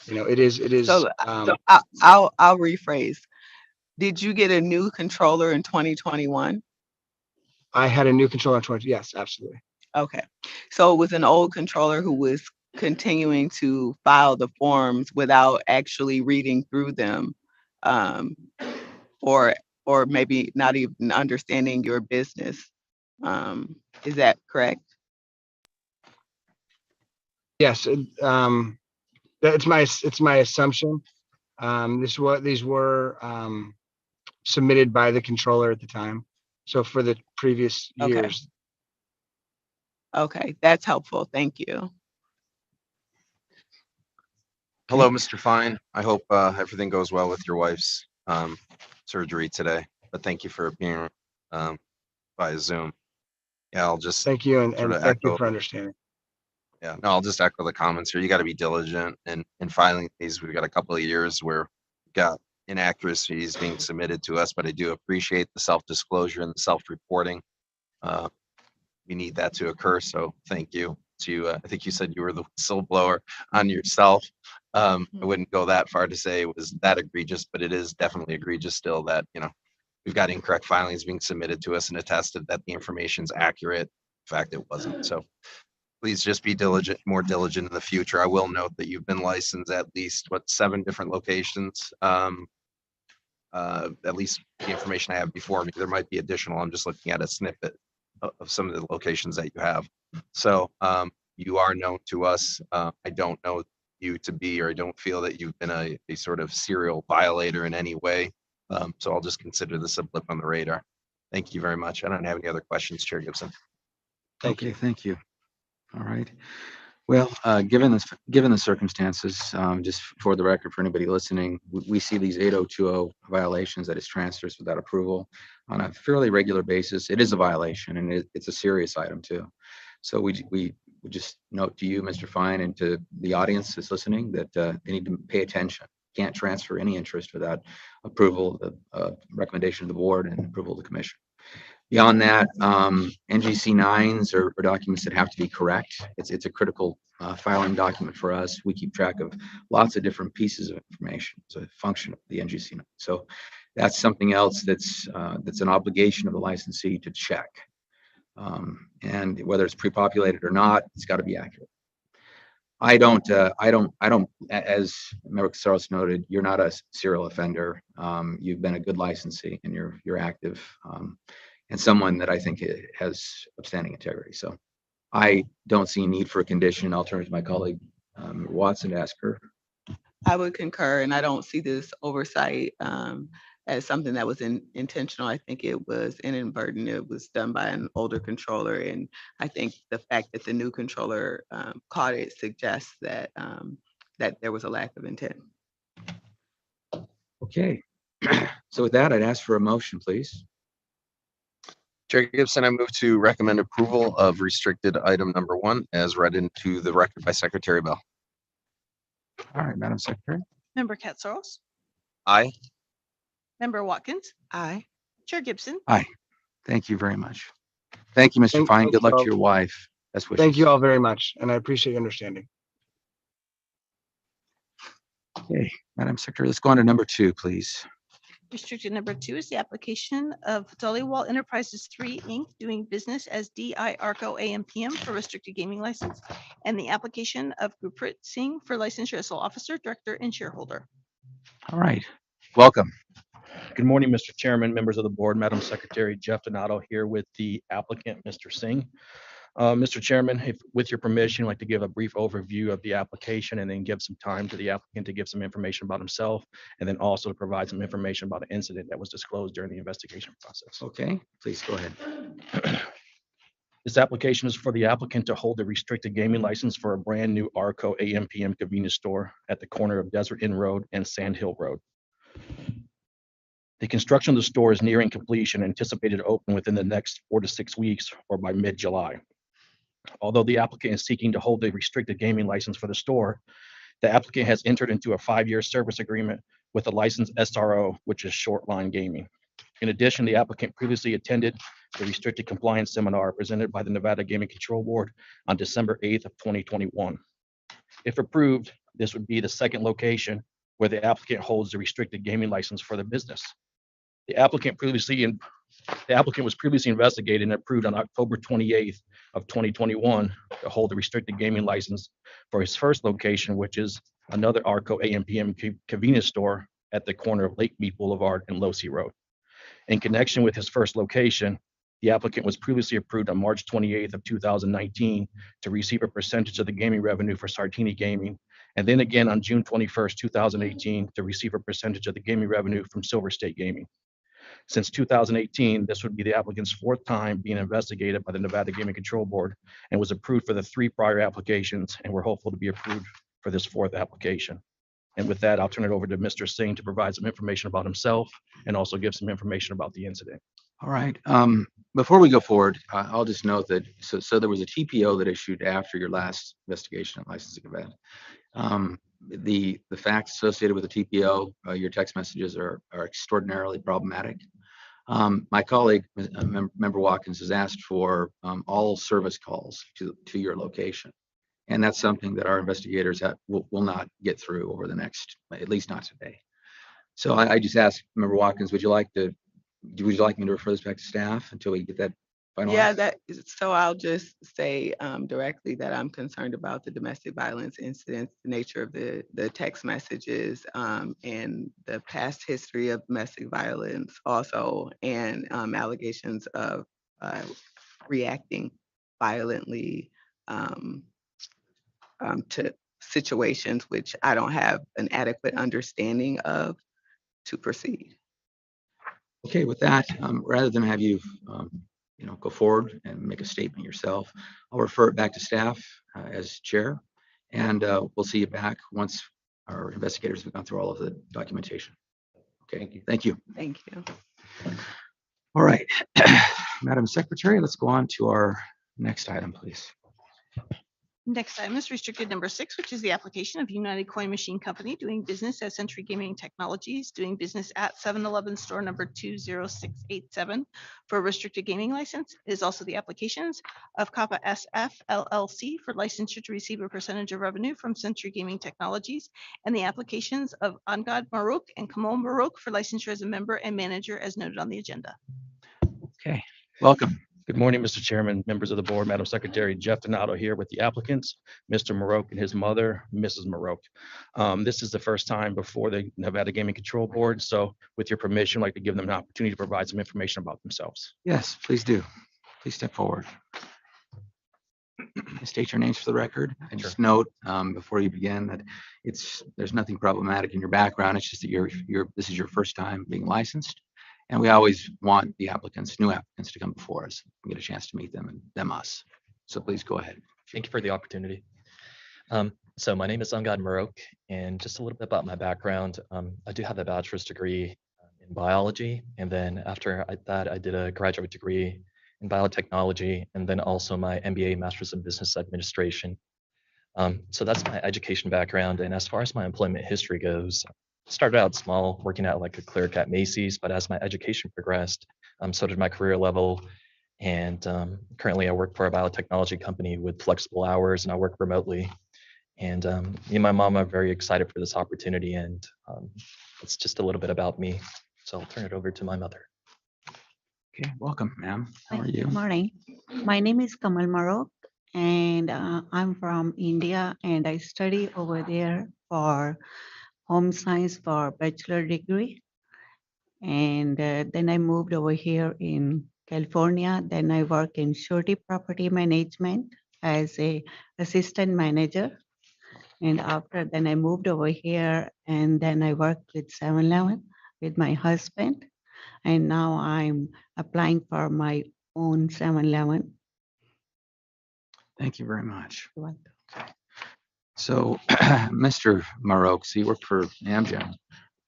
it is. So I'll rephrase. Did you get a new controller in 2021? I had a new controller in 20. Yes, absolutely. Okay. So it was an old controller who was continuing to file the forms without actually reading through them, or maybe not even understanding your business. Is that correct? Yes. It's my assumption. These were submitted by the controller at the time. So for the previous years. Okay, that's helpful. Thank you. Hello, Mr. Fine. I hope everything goes well with your wife's surgery today. But thank you for appearing via Zoom. Yeah, I'll just thank you and thank you echo. for understanding. Yeah, no, I'll just echo the comments here. You got to be diligent in filing these. We've got a couple of years where we got inaccuracies being submitted to us, but I do appreciate the self-disclosure and the self-reporting. We need that to occur, so thank you to, I think you said you were the whistleblower on yourself. I wouldn't go that far to say it was that egregious, but it is definitely egregious still that, we've got incorrect filings being submitted to us and attested that the information's accurate. In fact, it wasn't. So please just be diligent, more diligent in the future. I will note that you've been licensed at least, 7 different locations. At least the information I have before me. There might be additional. I'm just looking at a snippet of some of the locations that you have. So you are known to us. I don't know you to be, or I don't feel that you've been a sort of serial violator in any way. So I'll just consider this a blip on the radar. Thank you very much. I don't have any other questions, Chair Gibson. Thank you. Thank you. All right. Well, given the circumstances, just for the record, for anybody listening, we see these 8020 violations, that is transfers without approval, on a fairly regular basis. It is a violation, and it's a serious item too. So we just note to you, Mr. Fine, and to the audience that's listening, that they need to pay attention. Can't transfer any interest without approval, recommendation of the board, and approval of the commission. Beyond that, NGC 9s are documents that have to be correct. It's a critical filing document for us. We keep track of lots of different pieces of information. It's a function of the NGC 9. So that's something else that's an obligation of the licensee to check. And whether it's pre-populated or not, it's got to be accurate. I don't, as Member Casaros noted, you're not a serial offender. You've been a good licensee, and you're active. And someone that I think has upstanding integrity. So I don't see a need for a condition. I'll turn to my colleague, Watson, to ask her. I would concur, and I don't see this oversight as something that was intentional. I think it was inadvertent. It was done by an older controller, and I think the fact that the new controller caught it suggests that that there was a lack of intent. Okay. So with that, I'd ask for a motion, please. Chair Gibson, I move to recommend approval of restricted item number 1 as read into the record by Secretary Bell. All right, Madam Secretary. Member Katsaros. Aye. Member Watkins. Aye. Chair Gibson. Aye. Thank you very much. Thank you, Mr. Fine. Good luck to your wife. Best wishes. Thank you all very much, and I appreciate your understanding. Okay, Madam Secretary, let's go on to number 2, please. Restricted number 2 is the application of Dollywall Enterprises 3, Inc., doing business as DI Arco AMPM for restricted gaming license, and the application of Gurpreet Singh for licensure as sole officer, director, and shareholder. All right, welcome. Good morning, Mr. Chairman, members of the board, Madam Secretary. Jeff Donato here with the applicant, Mr. Singh. Mr. Chairman, if with your permission, I'd like to give a brief overview of the application and then give some time to the applicant to give some information about himself and then also to provide some information about an incident that was disclosed during the investigation process. Okay, please go ahead. This application is for the applicant to hold a restricted gaming license for a brand new Arco AM/PM convenience store at the corner of Desert Inn Road and Sand Hill Road. The construction of the store is nearing completion, anticipated to open within the next 4 to 6 weeks or by mid-July. Although the applicant is seeking to hold a restricted gaming license for the store, the applicant has entered into a 5-year service agreement with a licensed SRO, which is Short Line Gaming. In addition, the applicant previously attended the restricted compliance seminar presented by the Nevada Gaming Control Board on December 8th of 2021. If approved, this would be the second location where the applicant holds the restricted gaming license for the business. The applicant was previously investigated and approved on October 28th of 2021 to hold the restricted gaming license for his first location, which is another Arco AM/PM convenience store at the corner of Lake Mead Boulevard and Losey Road. In connection with his first location, the applicant was previously approved on March 28th of 2019 to receive a percentage of the gaming revenue for Sartini Gaming, and then again on June 21st, 2018 to receive a percentage of the gaming revenue from Silver State Gaming. Since 2018, this would be the applicant's 4th time being investigated by the Nevada Gaming Control Board and was approved for the 3 prior applications, and we're hopeful to be approved for this 4th application. And with that, I'll turn it over to Mr. Singh to provide some information about himself and also give some information about the incident. All right. Before we go forward, I'll just note that so there was a TPO that issued after your last investigation and licensing event. The facts associated with the TPO, your text messages are extraordinarily problematic. My colleague, Member Watkins, has asked for all service calls to your location. And that's something that our investigators will not get through over the next, at least not today. So I just asked Member Watkins, would you like me to refer this back to staff until we get that finalized? Yeah, so I'll just say directly that I'm concerned about the domestic violence incidents, the nature of the text messages, and the past history of domestic violence also, and allegations of reacting violently to situations which I don't have an adequate understanding of to proceed. Okay, with that, rather than have you, go forward and make a statement yourself, I'll refer it back to staff as chair, and we'll see you back once our investigators have gone through all of the documentation. Okay, thank you. Thank you. All right, Madam Secretary, let's go on to our next item, please. Next item is restricted number 6, which is the application of United Coin Machine Company doing business as Century Gaming Technologies, doing business at 711 store number 20687 for a restricted gaming license. It is also the applications of Kappa SF LLC for licensure to receive a percentage of revenue from Century Gaming Technologies, and the applications of Angad Marouk and Kamal Marouk for licensure as a member and manager as noted on the agenda. Okay, welcome. Good morning, Mr. Chairman, members of the board, Madam Secretary. Jeff Donato here with the applicants, Mr. Marouk and his mother, Mrs. Marouk. This is the first time before the Nevada Gaming Control Board, so with your permission, I'd like to give them an opportunity to provide some information about themselves. Yes, please do. Please step forward. State your names for the record. And just note before you begin that there's nothing problematic in your background. It's just that this is your first time being licensed. And we always want the new applicants to come before us and get a chance to meet them and them us. So please go ahead. Thank you for the opportunity. So my name is Angad Marouk, and just a little bit about my background. I do have a bachelor's degree in biology, and then after that, I did a graduate degree in biotechnology, and then also my MBA, Master's in Business Administration. So that's my education background, and as far as my employment history goes, started out small, working at like a clerk at Macy's, but as my education progressed, so did my career level. And currently I work for a biotechnology company with flexible hours, and I work remotely. And me and my mom are very excited for this opportunity, and it's just a little bit about me. So I'll turn it over to my mother. Okay, welcome, ma'am. How are you? Good morning. My name is Kamal Marouk, and I'm from India, and I study over there for home science for bachelor degree. And then I moved over here in California. Then I work in surety property management as a assistant manager. And after then I moved over here and then I worked with 7-Eleven with my husband. And now I'm applying for my own 7-Eleven. Thank you very much. You're welcome. So, Mr. Marok, so you work for Amgen,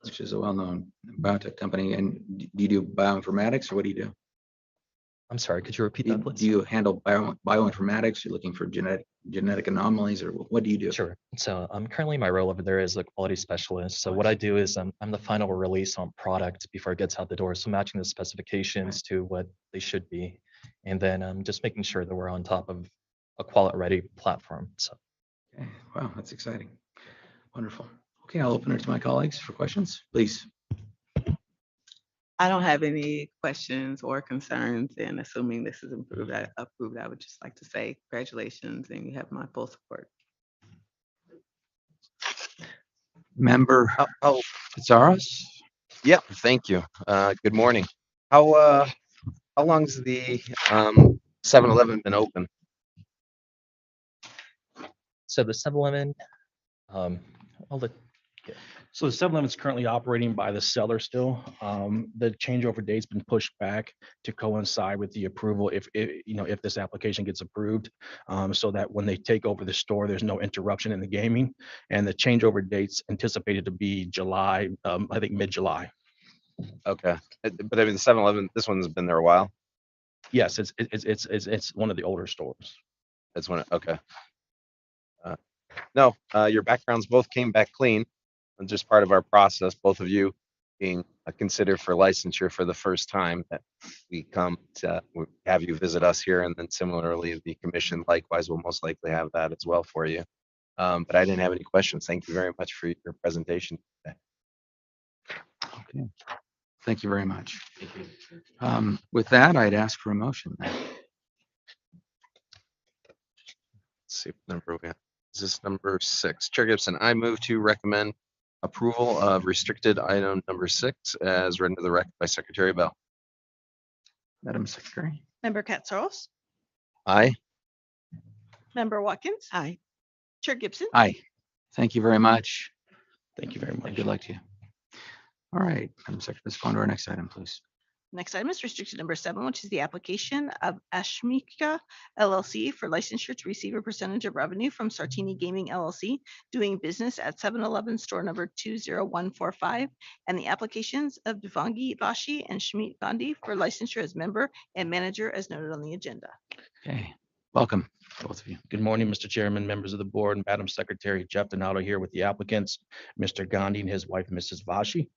which is a well-known biotech company, and do you do bioinformatics, or what do you do? I'm sorry, could you repeat that, Do please? you handle bioinformatics? You're looking for genetic anomalies, or what do you do? Sure. So currently my role over there is a quality specialist. So what I do is I'm the final release on product before it gets out the door. So matching the specifications to what they should be. And then just making sure that we're on top of a quality ready platform. So Okay, wow, that's exciting. Wonderful. Okay, I'll open it to my colleagues for questions, please. I don't have any questions or concerns, and assuming this is approved, I would just like to say congratulations, and you have my full support. Member Pizarros? Yep, thank you. Good morning. How long's the 7-Eleven been open? so the 7-Eleven, I'll let So the 7-Eleven is currently operating by the seller still. The changeover date's been pushed back to coincide with the approval if this application gets approved, so that when they take over the store, there's no interruption in the gaming. And the changeover date's anticipated to be July, I think mid-July. Okay, but I mean the 7-Eleven, this one's been there a while. Yes, it's one of the older stores. That's when. Okay. No, your backgrounds both came back clean. And just part of our process, both of you being considered for licensure for the first time, that we come to have you visit us here, and then similarly the commission likewise will most likely have that as well for you. But I didn't have any questions. Thank you very much for your presentation today. Okay, thank you very much. With that, I'd ask for a motion. Let's see what number we have. Is this number 6? Chair Gibson, I move to recommend approval of restricted item number 6 as read into the record by Secretary Bell. Madam Secretary? Member Katsaros? Aye. Member Watkins? Aye. Chair Gibson? Aye. Thank you very much. Thank you very much. And good luck to you. All right, Madam Secretary, let's go on to our next item, please. Next item is restricted number 7, which is the application of Ashmika LLC for licensure to receive a percentage of revenue from Sartini Gaming LLC doing business at 7-Eleven store number 20145, and the applications of Devangi Vashi and Shmeet Gandhi for licensure as member and manager as noted on the agenda. Okay, welcome, both of you. Good morning, Mr. Chairman, members of the board, and Madam Secretary. Jeff Donato here with the applicants, Mr. Gandhi and his wife, Mrs. Vashi.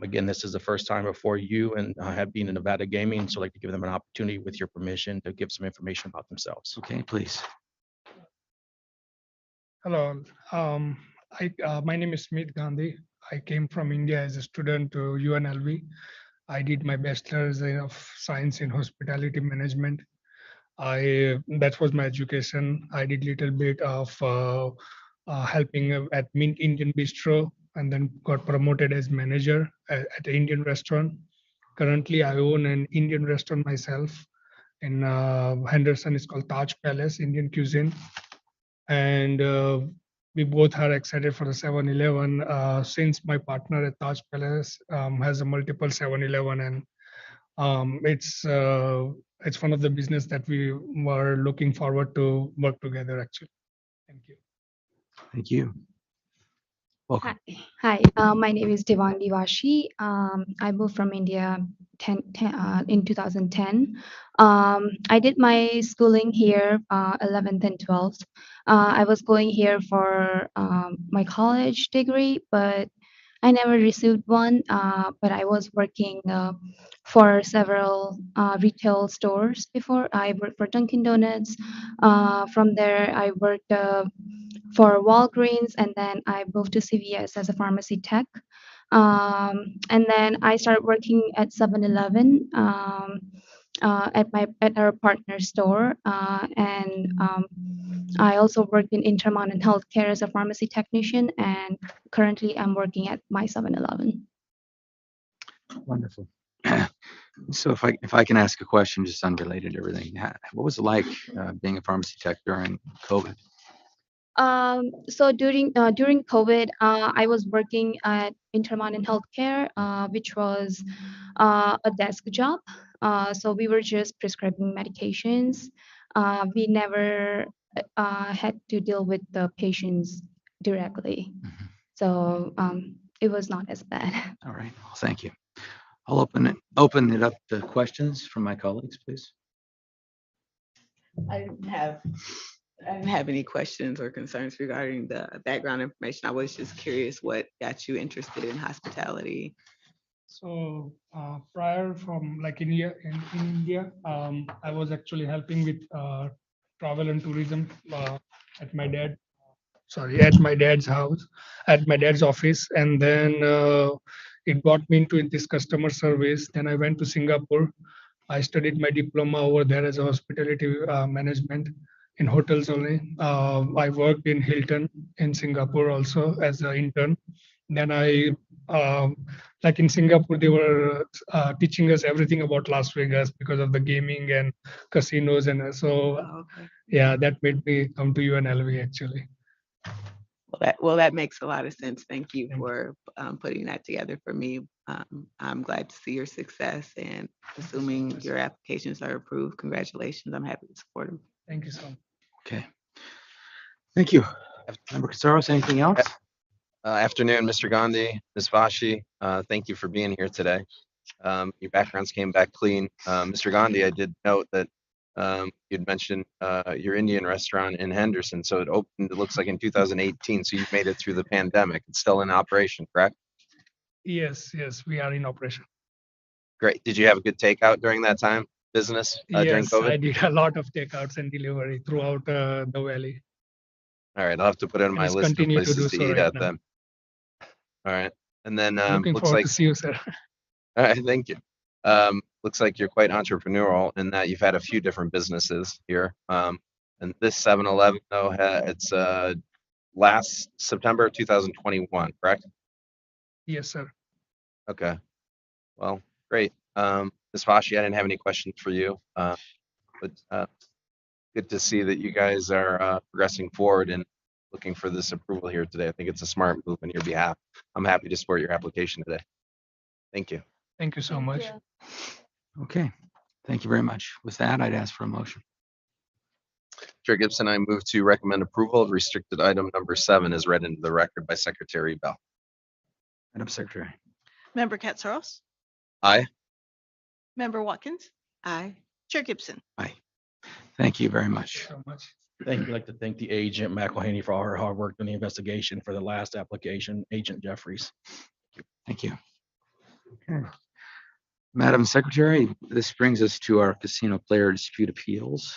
Again, this is the first time before you and have been in Nevada Gaming, so I'd like to give them an opportunity with your permission to give some information about themselves. Okay, please. Hello, my name is Smith Gandhi. I came from India as a student to UNLV. I did my bachelor's of science in hospitality management. That was my education. I did little bit of helping at Mint Indian Bistro, and then got promoted as manager at an Indian restaurant. Currently, I own an Indian restaurant myself in Henderson. It's called Taj Palace Indian Cuisine, and we both are excited for the 7-Eleven since my partner at Taj Palace has a multiple 7-Eleven, and it's one of the business that we were looking forward to work together actually. Thank you. Thank you. Welcome. Hi, my name is Devangi Vashi. I moved from India in 2010. I did my schooling here, 11th and 12th. I was going here for my college degree, but I never received one. But I was working for several retail stores before. I worked for Dunkin' Donuts. From there, I worked for Walgreens, and then I moved to CVS as a pharmacy tech. And then I started working at 7-Eleven at our partner store, and I also worked in Intermountain Healthcare as a pharmacy technician, and currently I'm working at my 7-Eleven. Wonderful. So if I can ask a question, just unrelated to everything, what was it like being a pharmacy tech during COVID? So during COVID, I was working at Intermountain Healthcare, which was a desk job. So we were just prescribing medications. We never had to deal with the patients directly. So it was not as bad. All right, well, thank you. I'll open it up to questions from my colleagues, please. I didn't have any questions or concerns regarding the background information. I was just curious what got you interested in hospitality. So prior from like India, in India, I was actually helping with travel and tourism at my at my dad's house, at my dad's office, and then it got me into this customer service. Then I went to Singapore. I studied my diploma over there as a hospitality management in hotels only. I worked in Hilton in Singapore also as an intern. Then like in Singapore, they were teaching us everything about Las Vegas because of the gaming and casinos. And so, yeah, that made me come to UNLV actually. Well, that makes a lot of sense. Thank you for putting that together for me. I'm glad to see your success, and assuming your applications are approved, congratulations. I'm happy to support them. Thank you so much. Okay. Thank you. Member Katsaros, anything else? Afternoon, Mr. Gandhi, Ms. Vashi. Thank you for being here today. Your backgrounds came back clean. Mr. Gandhi, I did note that you'd mentioned your Indian restaurant in Henderson. So it opened, it looks like in 2018. So you've made it through the pandemic. It's still in operation, correct? Yes, we are in operation. Great. Did you have a good takeout during that time, business during Yes, COVID? I did a lot of takeouts and delivery throughout the valley. All right, I'll have to put it on my Just list of continue to places do to so eat right at now. then. All right, and then Looking looks forward like to see you, sir. all right, thank you. Looks like you're quite entrepreneurial in that you've had a few different businesses here. And this 7-Eleven though, it's last September 2021, correct? Yes, sir. Okay. Well, great. Ms. Vashi, I didn't have any questions for you, but good to see that you guys are progressing forward and looking for this approval here today. I think it's a smart move on your behalf. I'm happy to support your application today. Thank you. Thank you so much. Okay. Thank you very much. With that, I'd ask for a motion. Chair Gibson, I move to recommend approval of restricted item number 7 as read into the record by Secretary Bell. Madam Secretary. Member Katsaros, Aye. Member Watkins, Aye. Chair Gibson. Aye. Thank you very much. So much. Thank you. I'd like to thank the agent McElhaney for all her hard work on the investigation for the last application, Agent Jeffries. Thank you. Okay. Madam Secretary, this brings us to our casino player dispute appeals.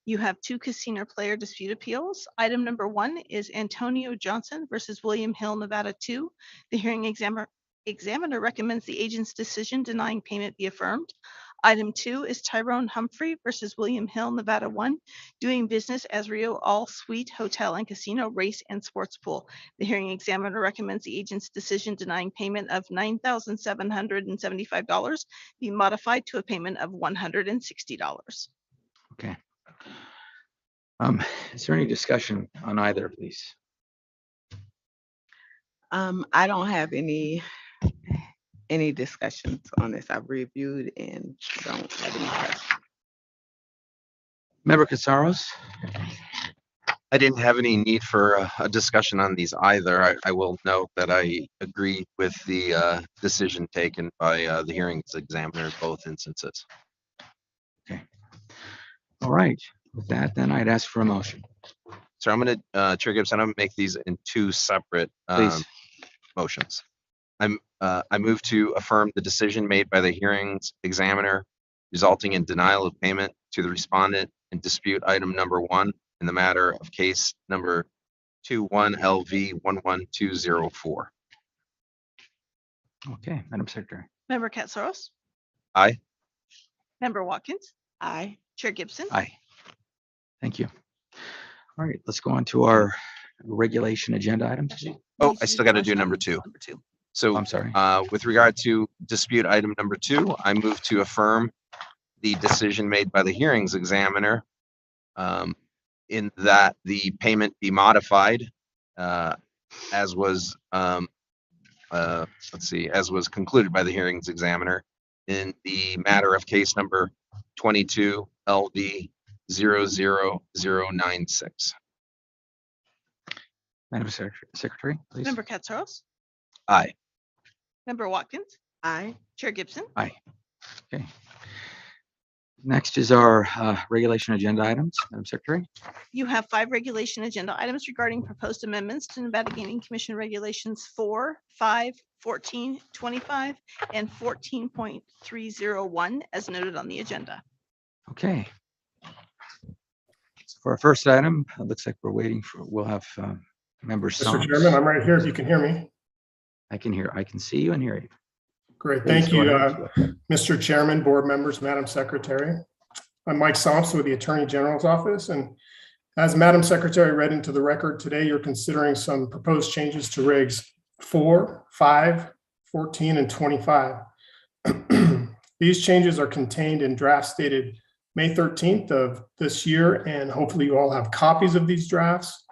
You have 2 casino player dispute appeals. Item number 1 is Antonio Johnson versus William Hill, Nevada 2. The hearing examiner recommends the agent's decision denying payment be affirmed. Item 2 is Tyrone Humphrey versus William Hill, Nevada 1, doing business as Rio All Suite Hotel and Casino, Race and Sports Pool. The hearing examiner recommends the agent's decision denying payment of $9,775 be modified to a payment of $160. Okay. Is there any discussion on either of these? I don't have any discussions on this. I've reviewed and don't have any questions. Member Katsaros? I didn't have any need for a discussion on these either. I will note that I agree with the decision taken by the hearings examiner in both instances. Okay. All right. With that, then I'd ask for a motion. So I'm going to, Chair Gibson, I'm going to make these in 2 separate motions. I move to affirm the decision made by the hearings examiner resulting in denial of payment to the respondent in dispute item number 1 in the matter of case number 21LV11204. Okay, Madam Secretary. Member Katsaros, Aye. Member Watkins, Aye. Chair Gibson. Aye. Thank you. All right, let's go on to our regulation agenda items. Oh, I still got to do number 2. So I'm sorry. with regard to dispute item number 2, I move to affirm the decision made by the hearings examiner in that the payment be modified as was as was concluded by the hearings examiner in the matter of case number 22 LV 00096. Madam Secretary, please. Member Katsaros, Aye. Member Watkins, Aye. Chair Gibson. Aye. Okay. Next is our regulation agenda items. Madam Secretary. You have 5 regulation agenda items regarding proposed amendments to Nevada Gaming Commission Regulations 4, 5, 14, 25, and 14.301 as noted on the agenda. Okay. So for our first item, it looks like we're waiting for, we'll have members. Mr. Chairman, I'm right here if you can hear me. I can see you and hear you. Great, Please thank go you, ahead. Mr. Chairman, board members, Madam Secretary. I'm Mike Somps with the Attorney General's Office, and as Madam Secretary read into the record today, you're considering some proposed changes to regs 4, 5, 14, and 25. These changes are contained in drafts dated May 13th of this year, and hopefully you all have copies of these drafts.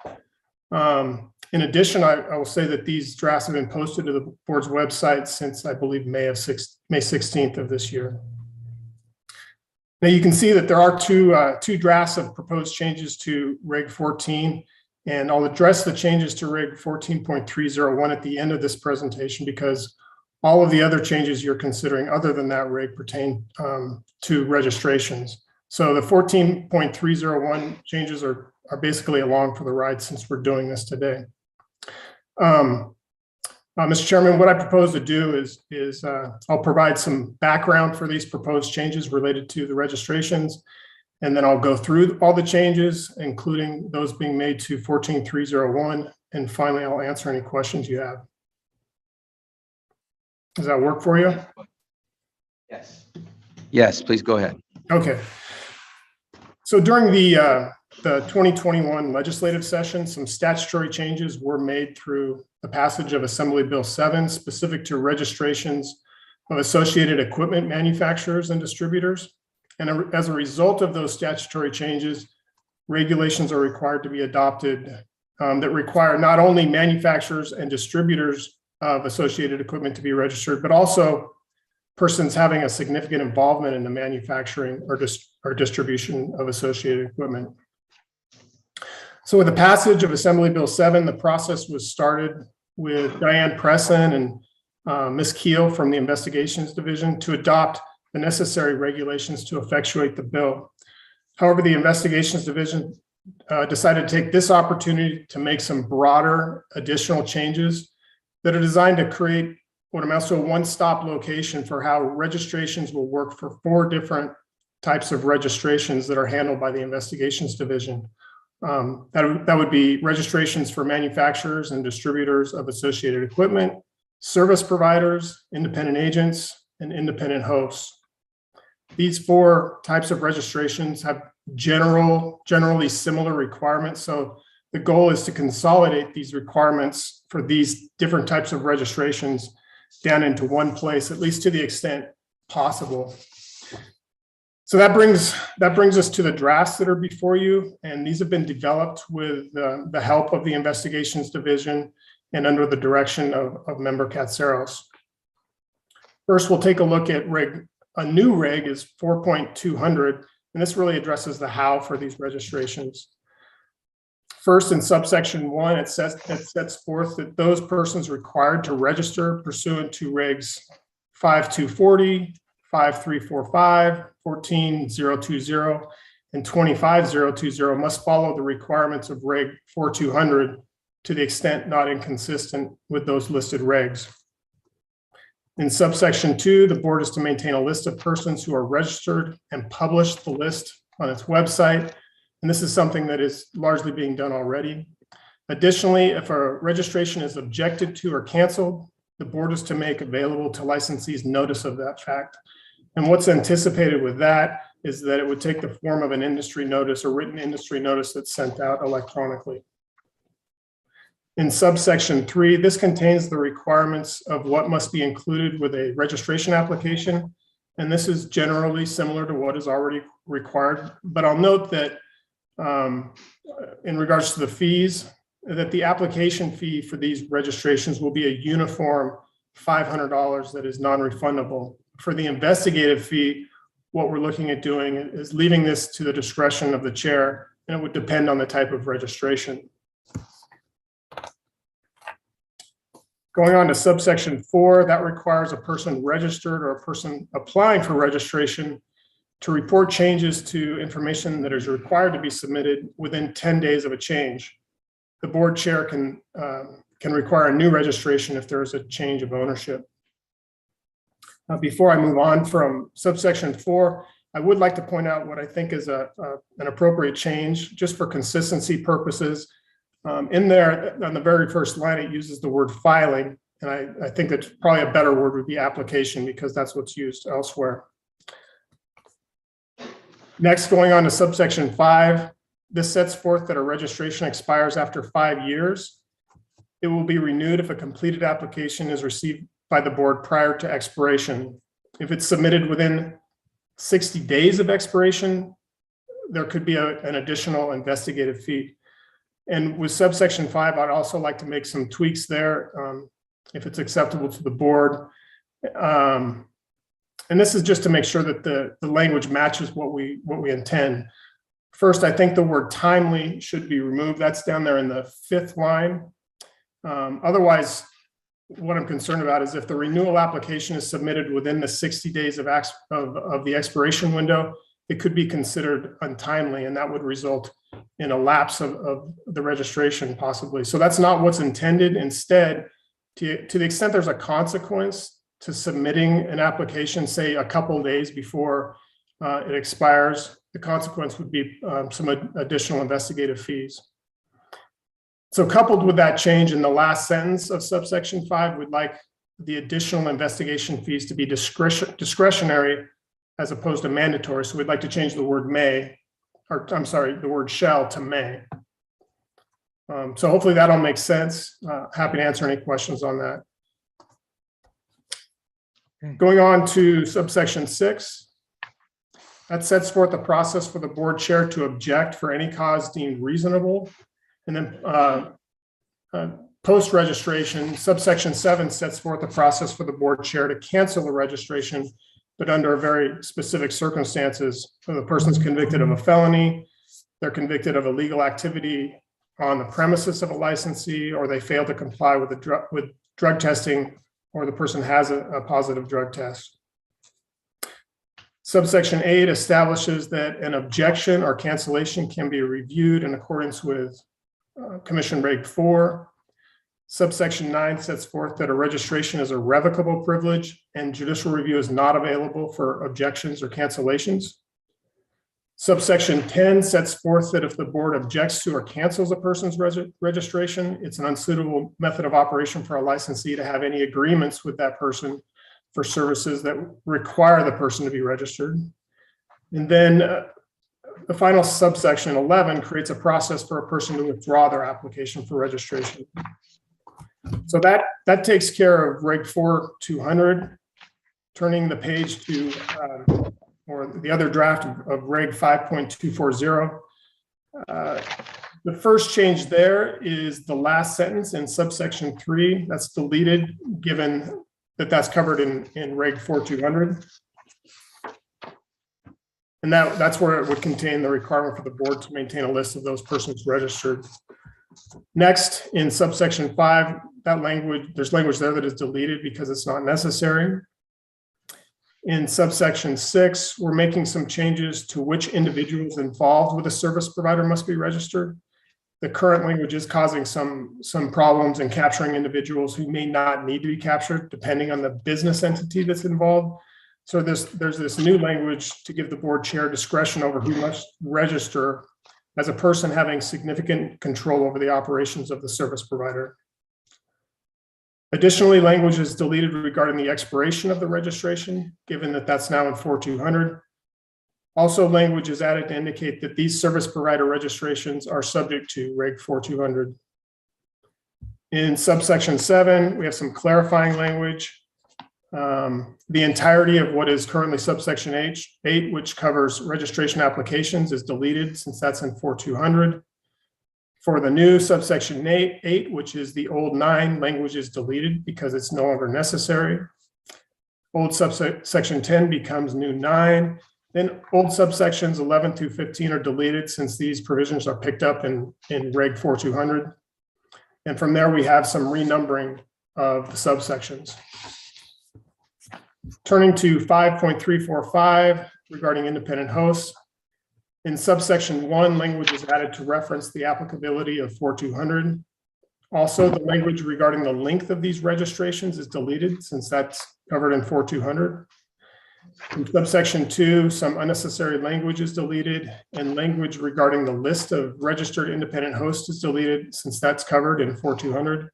In addition, I will say that these drafts have been posted to the board's website since, I believe, May 16th of this year. Now you can see that there are two drafts of proposed changes to Reg 14, and I'll address the changes to Reg 14.301 at the end of this presentation because all of the other changes you're considering other than that reg pertain to registrations. So the 14.301 changes are basically along for the ride since we're doing this today. Mr. Chairman, what I propose to do is I'll provide some background for these proposed changes related to the registrations, and then I'll go through all the changes, including those being made to 14.301, and finally I'll answer any questions you have. Does that work for you? Yes. Yes, please go ahead. Okay. So during the 2021 legislative session, some statutory changes were made through the passage of Assembly Bill 7 specific to registrations of associated equipment manufacturers and distributors. And as a result of those statutory changes, regulations are required to be adopted that require not only manufacturers and distributors of associated equipment to be registered, but also persons having a significant involvement in the manufacturing or distribution of associated equipment. So with the passage of Assembly Bill 7, the process was started with Diane Presson and Ms. Keel from the Investigations Division to adopt the necessary regulations to effectuate the bill. However, the Investigations Division decided to take this opportunity to make some broader additional changes that are designed to create what amounts to a one-stop location for how registrations will work for 4 different types of registrations that are handled by the Investigations Division. That would be registrations for manufacturers and distributors of associated equipment, service providers, independent agents, and independent hosts. These 4 types of registrations have generally similar requirements. So the goal is to consolidate these requirements for these different types of registrations down into one place, at least to the extent possible. So that brings us to the drafts that are before you, and these have been developed with the help of the Investigations Division and under the direction of Member Katsaros. First, we'll take a look at a new reg is 4.200, and this really addresses the how for these registrations. First, in subsection 1, it sets forth that those persons required to register pursuant to regs 5240, 5345, 14020, and 25020 must follow the requirements of Reg 4200 to the extent not inconsistent with those listed regs. In subsection 2, the board is to maintain a list of persons who are registered and publish the list on its website. And this is something that is largely being done already. Additionally, if a registration is objected to or canceled, the board is to make available to licensees notice of that fact. And what's anticipated with that is that it would take the form of an industry notice or written industry notice that's sent out electronically. In subsection 3, this contains the requirements of what must be included with a registration application. And this is generally similar to what is already required. But I'll note that in regards to the fees, that the application fee for these registrations will be a uniform $500 that is non-refundable. For the investigative fee, what we're looking at doing is leaving this to the discretion of the chair, and it would depend on the type of registration. Going on to subsection 4, that requires a person registered or a person applying for registration to report changes to information that is required to be submitted within 10 days of a change. The board chair can require a new registration if there is a change of ownership. Before I move on from subsection 4, I would like to point out what I think is an appropriate change just for consistency purposes. In there, on the very first line, it uses the word filing, and I think that probably a better word would be application because that's what's used elsewhere. Next, going on to subsection 5, this sets forth that a registration expires after 5 years. It will be renewed if a completed application is received by the board prior to expiration. If it's submitted within 60 days of expiration, there could be an additional investigative fee. And with subsection 5, I'd also like to make some tweaks there if it's acceptable to the board. And this is just to make sure that the language matches what we intend. First, I think the word timely should be removed. That's down there in the 5th line. Otherwise, what I'm concerned about is if the renewal application is submitted within the 60 days of the expiration window, it could be considered untimely, and that would result in a lapse of the registration possibly. So that's not what's intended. Instead, to the extent there's a consequence to submitting an application, say a couple of days before it expires, the consequence would be some additional investigative fees. So coupled with that change in the last sentence of subsection 5, we'd like the additional investigation fees to be discretionary as opposed to mandatory. So we'd like to change the word may, or I'm sorry, the word shall to may. So hopefully that all makes sense. Happy to answer any questions on that. Okay. Going on to subsection 6, that sets forth the process for the board chair to object for any cause deemed reasonable. And then post-registration, subsection 7 sets forth the process for the board chair to cancel the registration, but under very specific circumstances. So the person's convicted of a felony, they're convicted of illegal activity on the premises of a licensee, or they fail to comply with drug testing, or the person has a positive drug test. Subsection 8 establishes that an objection or cancellation can be reviewed in accordance with Commission Reg 4. Subsection 9 sets forth that a registration is a revocable privilege and judicial review is not available for objections or cancellations. Subsection 10 sets forth that if the board objects to or cancels a person's registration, it's an unsuitable method of operation for a licensee to have any agreements with that person for services that require the person to be registered. And then the final subsection 11 creates a process for a person to withdraw their application for registration. So that takes care of Reg 4-200. Turning the page to or the other draft of Reg 5.240. The first change there is the last sentence in subsection 3. That's deleted, given that that's covered in Reg 4.200. And that's where it would contain the requirement for the board to maintain a list of those persons registered. Next, in subsection 5, there's language there that is deleted because it's not necessary. In subsection 6, we're making some changes to which individuals involved with a service provider must be registered. The current language is causing some problems in capturing individuals who may not need to be captured, depending on the business entity that's involved. So there's this new language to give the board chair discretion over who must register as a person having significant control over the operations of the service provider. Additionally, language is deleted regarding the expiration of the registration, given that that's now in 4.200. Also, language is added to indicate that these service provider registrations are subject to Reg 4.200. In subsection 7, we have some clarifying language. The entirety of what is currently subsection 8, which covers registration applications, is deleted since that's in 4200. For the new subsection 8, which is the old 9, language is deleted because it's no longer necessary. Old subsection 10 becomes new 9. Then old subsections 11 through 15 are deleted since these provisions are picked up in Reg 4200. And from there, we have some renumbering of the subsections. Turning to 5.345 regarding independent hosts. In subsection 1, language is added to reference the applicability of 4200. Also, the language regarding the length of these registrations is deleted since that's covered in 4200. In subsection 2, some unnecessary language is deleted, and language regarding the list of registered independent hosts is deleted since that's covered in 4200.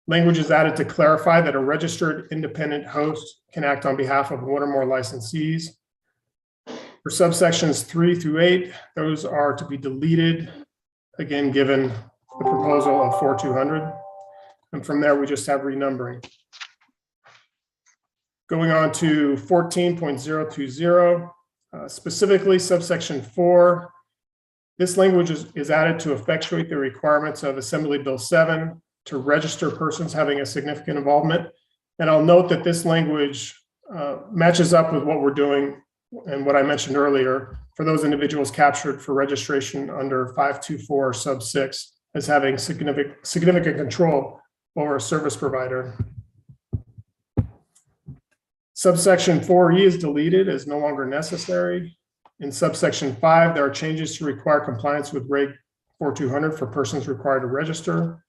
Language is added to clarify that a registered independent host can act on behalf of one or more licensees. For subsections 3 through 8, those are to be deleted, again, given the proposal of 4200. And from there, we just have renumbering. Going on to 14.020, specifically subsection 4, this language is added to effectuate the requirements of Assembly Bill 7 to register persons having a significant involvement. And I'll note that this language matches up with what we're doing and what I mentioned earlier for those individuals captured for registration under 524 sub 6 as having significant control over a service provider. Subsection 4E is deleted as no longer necessary. In subsection 5, there are changes to require compliance with Reg 4200 for persons required to register.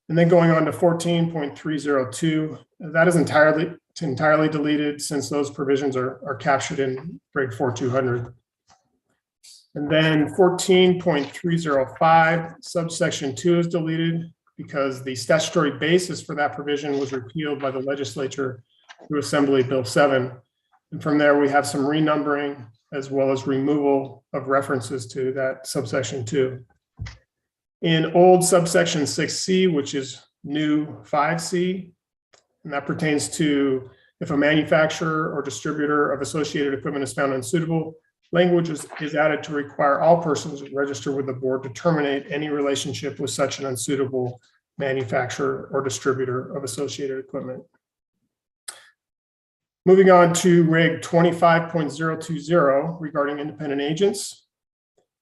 And then going on to 14.302, that is entirely deleted since those provisions are captured in Reg 4200. And then 14.305, subsection 2 is deleted because the statutory basis for that provision was repealed by the legislature through Assembly Bill 7. And from there, we have some renumbering as well as removal of references to that subsection 2. In old subsection 6C, which is new 5C, and that pertains to if a manufacturer or distributor of associated equipment is found unsuitable, language is added to require all persons registered with the board to terminate any relationship with such an unsuitable manufacturer or distributor of associated equipment. Moving on to Reg 25.020 regarding independent agents.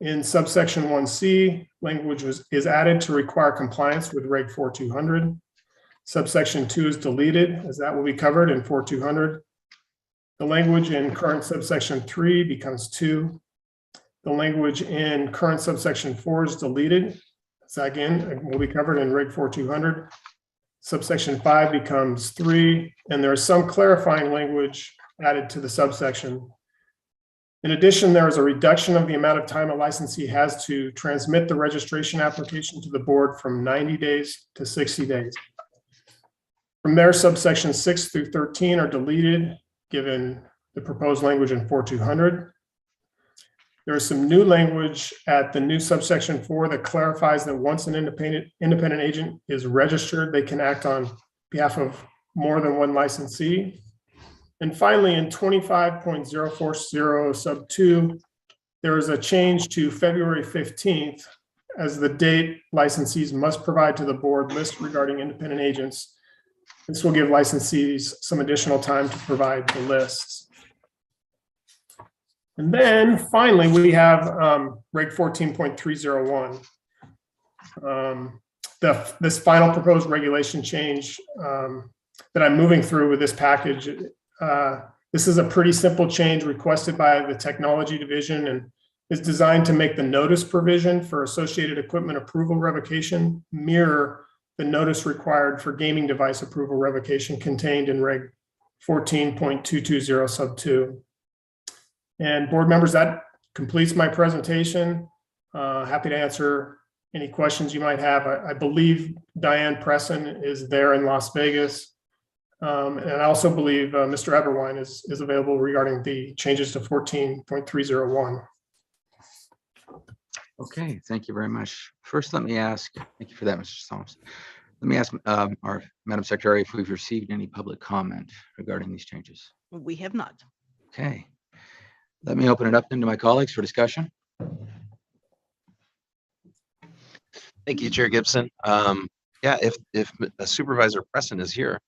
In subsection 1C, language is added to require compliance with Reg 4200. Subsection 2 is deleted as that will be covered in 4200. The language in current subsection 3 becomes 2. The language in current subsection 4 is deleted. So again, will be covered in Reg 4200. Subsection 5 becomes 3, and there is some clarifying language added to the subsection. In addition, there is a reduction of the amount of time a licensee has to transmit the registration application to the board from 90 days to 60 days. From there, subsections 6 through 13 are deleted, given the proposed language in 4200. There is some new language at the new subsection 4 that clarifies that once an independent agent is registered, they can act on behalf of more than one licensee. And finally, in 25.040 sub 2, there is a change to February 15th as the date licensees must provide to the board list regarding independent agents. This will give licensees some additional time to provide the lists. And then finally, we have Reg 14.301. This final proposed regulation change that I'm moving through with this package. This is a pretty simple change requested by the technology division and is designed to make the notice provision for associated equipment approval revocation mirror the notice required for gaming device approval revocation contained in Reg 14.220 sub 2. And board members, that completes my presentation. Happy to answer any questions you might have. I believe Diane Presson is there in Las Vegas. And I also believe Mr. Eberwein is available regarding the changes to 14.301. Okay, thank you very much. First, let me ask, thank you for that, Mr. Solms. Let me ask our Madam Secretary if we've received any public comment regarding these changes. We have not. Okay. Let me open it up then to my colleagues for discussion. Thank you, Chair Gibson. Yeah, if Supervisor Preston is here,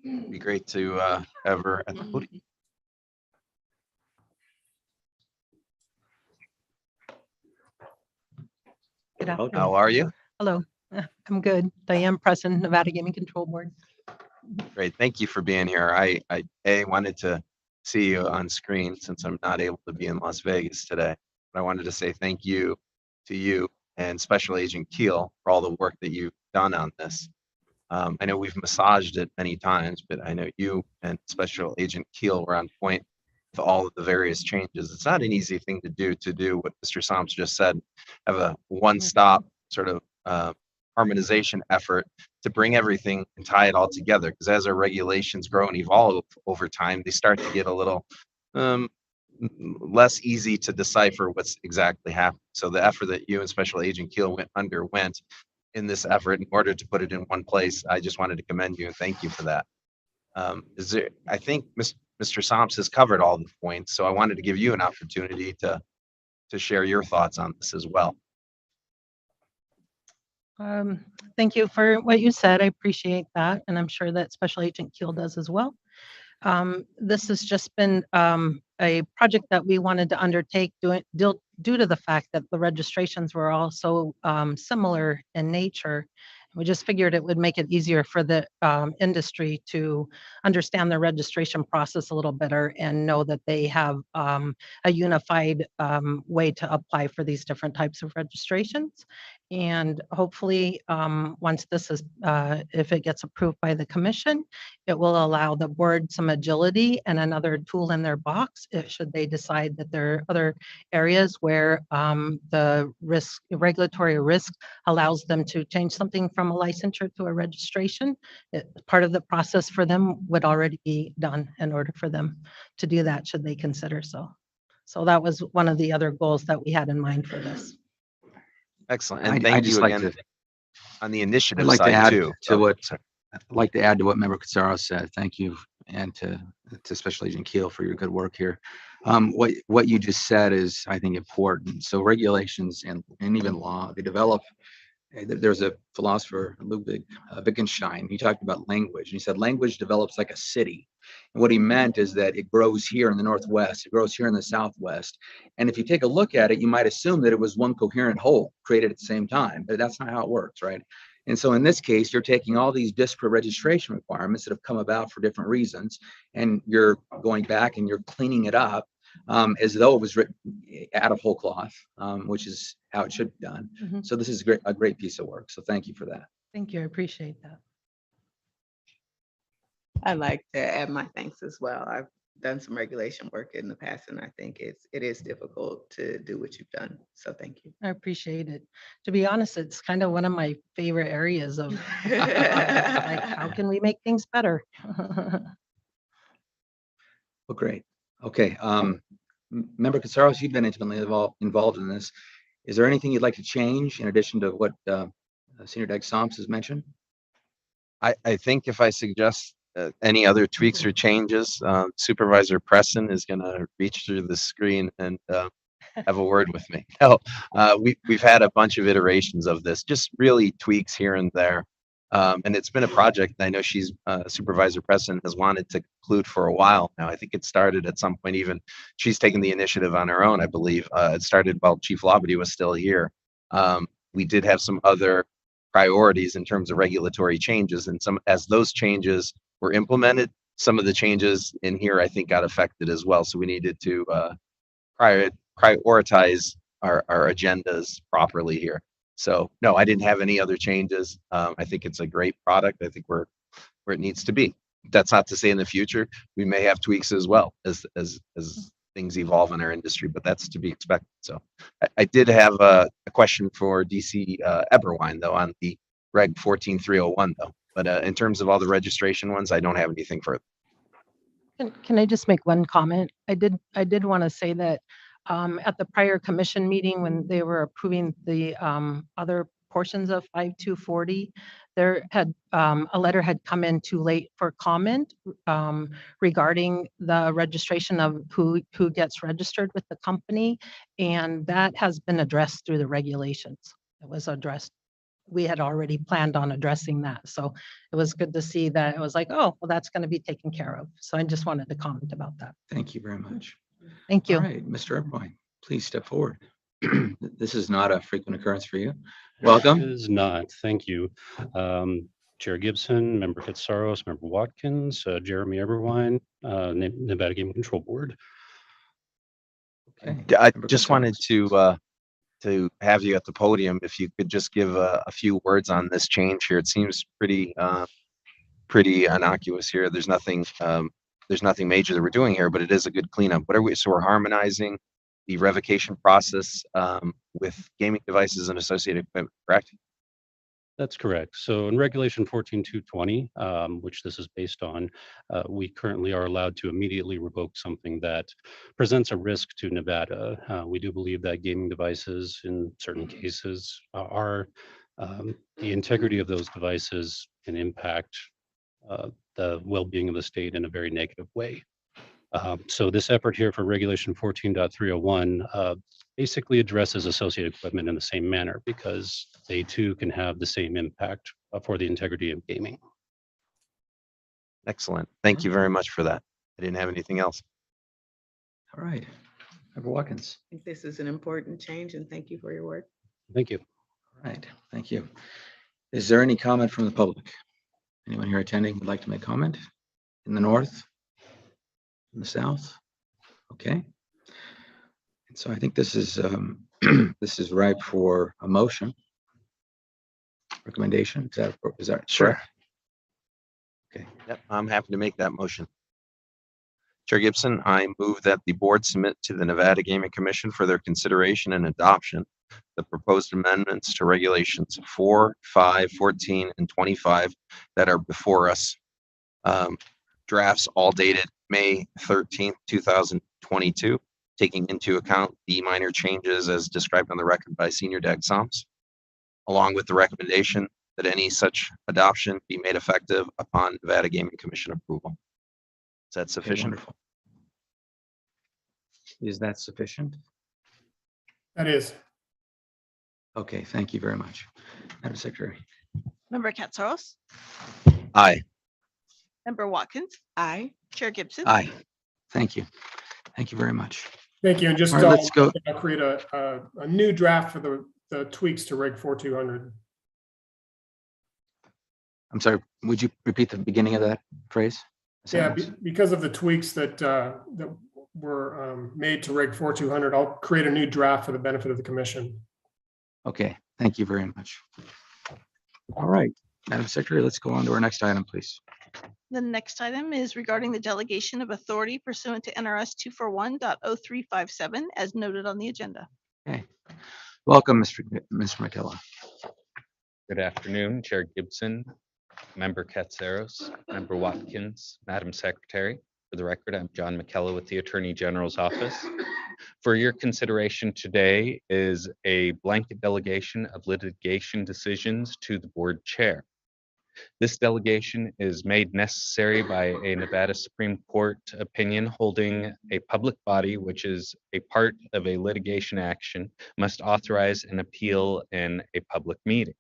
it'd be great to have her at the podium. Good afternoon. How are you? Hello, I'm good. Diane Preston, Nevada Gaming Control Board. Great, thank you for being here. I wanted to see you on screen since I'm not able to be in Las Vegas today. But I wanted to say thank you to you and Special Agent Keel for all the work that you've done on this. I know we've massaged it many times, but I know you and Special Agent Keel were on point with all of the various changes. It's not an easy thing to do what Mr. Soms just said, have a one-stop sort of harmonization effort to bring everything and tie it all together. Because as our regulations grow and evolve over time, they start to get a little less easy to decipher what's exactly happening. So the effort that you and Special Agent Keel underwent in this effort in order to put it in one place, I just wanted to commend you and thank you for that. I think Mr. Soms has covered all the points, so I wanted to give you an opportunity to share your thoughts on this as well. Thank you for what you said. I appreciate that, and I'm sure that Special Agent Keel does as well. This has just been a project that we wanted to undertake due to the fact that the registrations were all so similar in nature. We just figured it would make it easier for the industry to understand the registration process a little better and know that they have a unified way to apply for these different types of registrations. And hopefully, once this is, if it gets approved by the commission, it will allow the board some agility and another tool in their box should they decide that there are other areas where the regulatory risk allows them to change something from a licensure to a registration. Part of the process for them would already be done in order for them to do that, should they consider so. So that was one of the other goals that we had in mind for this. Excellent, and thank you again on the initiative I'd like to side add too. I'd like to add to what Member Casaros said. Thank you, and to Special Agent Keel for your good work here. What you just said is, I think, important. So regulations and even law, they develop. There's a philosopher, Ludwig Wittgenstein. He talked about language, and he said language develops like a city. And what he meant is that it grows here in the Northwest, it grows here in the Southwest. And if you take a look at it, you might assume that it was one coherent whole created at the same time, but that's not how it works, right? And so in this case, you're taking all these disparate registration requirements that have come about for different reasons, and you're going back and you're cleaning it up as though it was written out of whole cloth, which is how it should be done. Mm-hmm. So this is a great piece of work. So thank you for that. Thank you. I appreciate that. I'd like to add my thanks as well. I've done some regulation work in the past, and I think it is difficult to do what you've done. So thank you. I appreciate it. To be honest, it's kind of one of my favorite areas of like, how can we make things better? Well, great. Okay. Member Casaros, you've been intimately involved in this. Is there anything you'd like to change in addition to what Senior Dag Soms has mentioned? I think if I suggest any other tweaks or changes, Supervisor Preston is going to reach through the screen and have a word with me. No, we've had a bunch of iterations of this, just really tweaks here and there. And it's been a project that I know Supervisor Preston has wanted to conclude for a while now. I think it started at some point, even she's taken the initiative on her own, I believe. It started while Chief Labadie was still here. We did have some other priorities in terms of regulatory changes, and as those changes were implemented, some of the changes in here I think got affected as well. So we needed to prioritize our agendas properly here. So no, I didn't have any other changes. I think it's a great product. I think we're where it needs to be. That's not to say in the future we may have tweaks as well as things evolve in our industry, but that's to be expected. So I did have a question for DC Eberwein though on the Reg 14301 though. But in terms of all the registration ones, I don't have anything further. Can I just make one comment? I did want to say that At the prior commission meeting, when they were approving the other portions of 5240, there had a letter had come in too late for comment regarding the registration of who gets registered with the company, and that has been addressed through the regulations. It was addressed. We had already planned on addressing that, so it was good to see that it was like, oh, well, that's going to be taken care of. So I just wanted to comment about that. Thank you very much. Thank you. All right, Mr. Eberwein, please step forward. This is not a frequent occurrence for you. Welcome. It is not. Thank you. Chair Gibson, Member Katsaros, Member Watkins, Jeremy Eberwein, Nevada Game Control Board. Okay. I just wanted to have you at the podium. If you could just give a few words on this change here. It seems pretty innocuous here. There's nothing major that we're doing here, but it is a good cleanup. So we're harmonizing the revocation process with gaming devices and associated equipment, correct? That's correct. So in Regulation 14220, which this is based on, we currently are allowed to immediately revoke something that presents a risk to Nevada. We do believe that gaming devices in certain cases are the integrity of those devices can impact the well-being of the state in a very negative way. So this effort here for Regulation 14.301 basically addresses associated equipment in the same manner because they too can have the same impact for the integrity of gaming. Excellent. Thank you very much for that. I didn't have anything else. All right. Member Watkins. I think this is an important change, and thank you for your work. Thank you. All right. Thank you. Is there any comment from the public? Anyone here attending would like to make comment? In the north? In the south? Okay. And so I think this is this is ripe for a motion. Recommendation. Is that Sure. correct? Okay. Yep, I'm happy to make that motion. Chair Gibson, I move that the board submit to the Nevada Gaming Commission for their consideration and adoption the proposed amendments to regulations 4, 5, 14, and 25 that are before us. Drafts all dated May 13th, 2022, taking into account the minor changes as described on the record by Senior Dag Soms, along with the recommendation that any such adoption be made effective upon Nevada Gaming Commission approval. Is that sufficient? Wonderful. Is that sufficient? That is. Okay, thank you very much. Madam Secretary. Member Katsaros, Aye. Member Watkins, Aye. Chair Gibson. Aye. Thank you. Thank you very much. Thank you. And just All right, let's go. I'll create a new draft for the tweaks to Reg 4200. I'm sorry, would you repeat the beginning of that phrase? Yeah, because of the tweaks that were made to Reg 4200, I'll create a new draft for the benefit of the commission. Okay, thank you very much. All right, Madam Secretary, let's go on to our next item, please. The next item is regarding the delegation of authority pursuant to NRS 241.0357 as noted on the agenda. Okay, welcome, Mr. McKellar. Good afternoon, Chair Gibson, Member Katsaros, Member Watkins, Madam Secretary. For the record, I'm John McKellar with the Attorney General's Office. For your consideration today is a blanket delegation of litigation decisions to the board chair. This delegation is made necessary by a Nevada Supreme Court opinion holding a public body, which is a part of a litigation action, must authorize an appeal in a public meeting.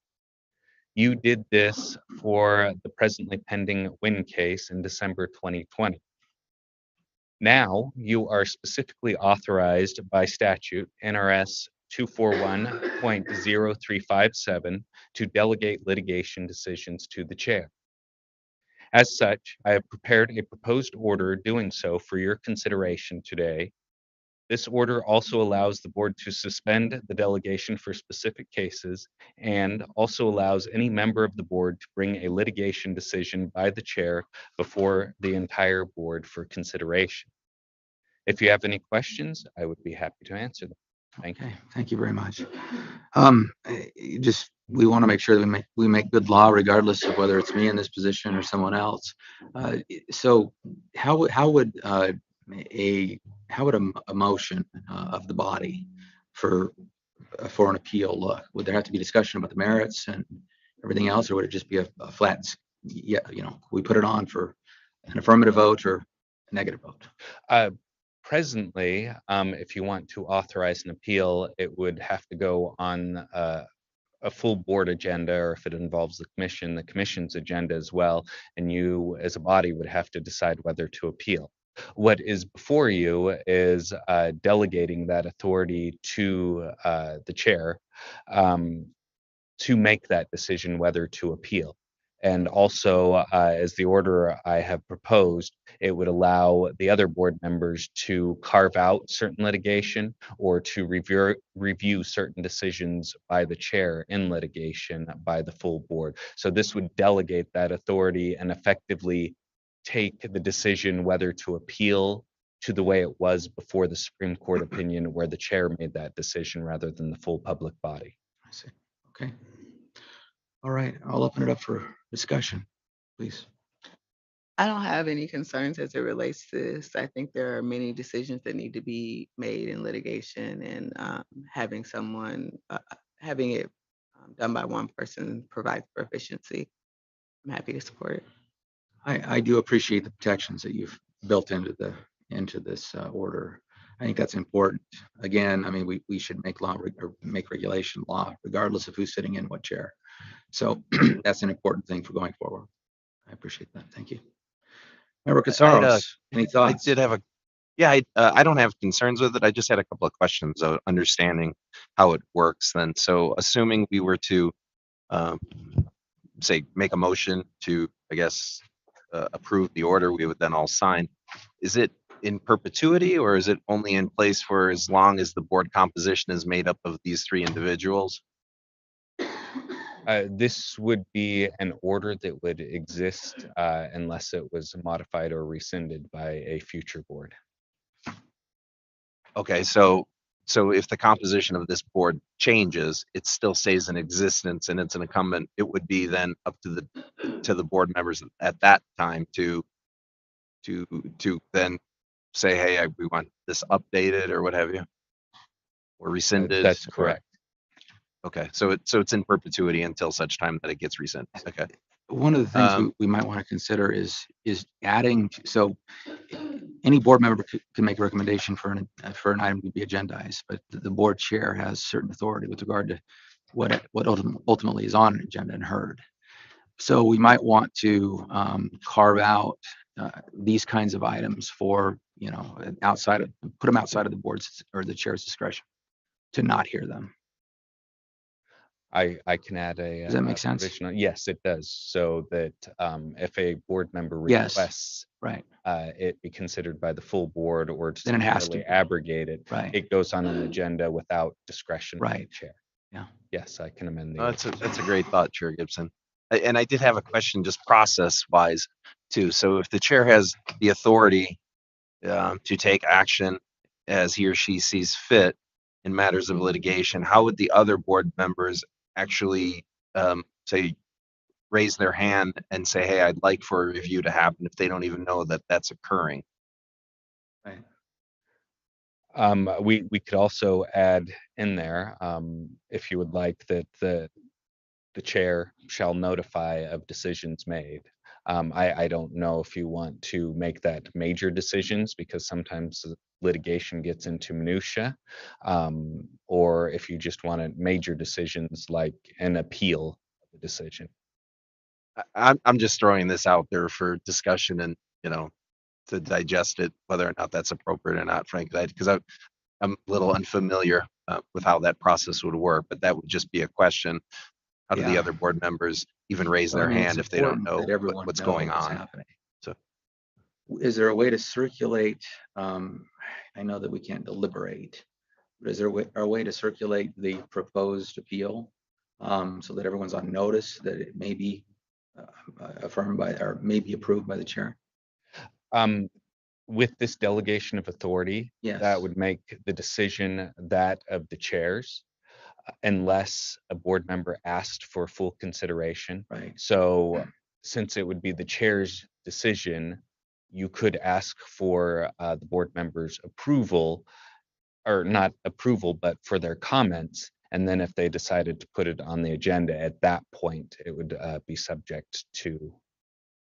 You did this for the presently pending Wynn case in December 2020. Now you are specifically authorized by statute NRS 241.0357 to delegate litigation decisions to the chair. As such, I have prepared a proposed order doing so for your consideration today. This order also allows the board to suspend the delegation for specific cases and also allows any member of the board to bring a litigation decision by the chair before the entire board for consideration. If you have any questions, I would be happy to answer them. Thank you. Thank you very much. We want to make sure that we make good law regardless of whether it's me in this position or someone else. So how would a how would a motion of the body for an appeal look? Would there have to be discussion about the merits and everything else, or would it just be a flat, yeah, we put it on for an affirmative vote or a negative vote? Presently, if you want to authorize an appeal, it would have to go on a full board agenda, or if it involves the commission's agenda as well, and you as a body would have to decide whether to appeal. What is before you is delegating that authority to the chair to make that decision whether to appeal. And also, as the order I have proposed, it would allow the other board members to carve out certain litigation or to review certain decisions by the chair in litigation by the full board. So this would delegate that authority and effectively take the decision whether to appeal to the way it was before the Supreme Court opinion, where the chair made that decision rather than the full public body. I see. Okay. All right, I'll open it up for discussion, please. I don't have any concerns as it relates to this. I think there are many decisions that need to be made in litigation, and having it done by one person provides for efficiency. I'm happy to support it. I do appreciate the protections that you've built into this order. I think that's important. Again, I mean, we should make law or make regulation law regardless of who's sitting in what chair. So that's an important thing for going forward. I appreciate that. Thank you. Member Casaros, any thoughts? I did have I don't have concerns with it. I just had a couple of questions of understanding how it works then. So assuming we were to say make a motion to, I guess, approve the order, we would then all sign. Is it in perpetuity, or is it only in place for as long as the board composition is made up of these three individuals? This would be an order that would exist unless it was modified or rescinded by a future board. Okay, so if the composition of this board changes, it still stays in existence and it's an incumbent, it would be then up to the board members at that time to then say, hey, we want this updated or what have you, or rescinded. That's correct. Okay, so it's in perpetuity until such time that it gets rescinded. Okay. One of the things we might want to consider is adding, so any board member can make a recommendation for an item to be agendized, but the board chair has certain authority with regard to what ultimately is on an agenda and heard. So we might want to carve out these kinds of items for, put them outside of the board's or the chair's discretion to not hear them. I can add a. Does that make sense? Yes, it does. So that if a board member requests, right, it be considered by the full board, or to then it has to abrogate it. Right. It goes on an agenda without discretion from the chair. Yeah. Yes, I can amend the. Oh, that's a great thought, Chair Gibson. And I did have a question, just process-wise, too. So if the chair has the authority to take action as he or she sees fit in matters of litigation, how would the other board members actually say raise their hand and say, hey, I'd like for a review to happen, if they don't even know that that's occurring? Right. We could also add in there, if you would like, that the chair shall notify of decisions made. I don't know if you want to make that major decisions, because sometimes litigation gets into minutia, or if you just wanted major decisions like an appeal of the decision. I'm just throwing this out there for discussion and, to digest it, whether or not that's appropriate or not, frankly, because I'm a little unfamiliar with how that process would work, but that would just be a question. How do the other board members even raise their hand if they don't know what's going on? So, is there a way to circulate? I know that we can't deliberate, but is there a way to circulate the proposed appeal so that everyone's on notice that it may be affirmed by or may be approved by the chair? With this delegation of authority, yes, that would make the decision that of the chairs, unless a board member asked for full consideration. Right. So since it would be the chair's decision, you could ask for the board members' approval, or not approval, but for their comments. And then if they decided to put it on the agenda at that point, it would be subject to.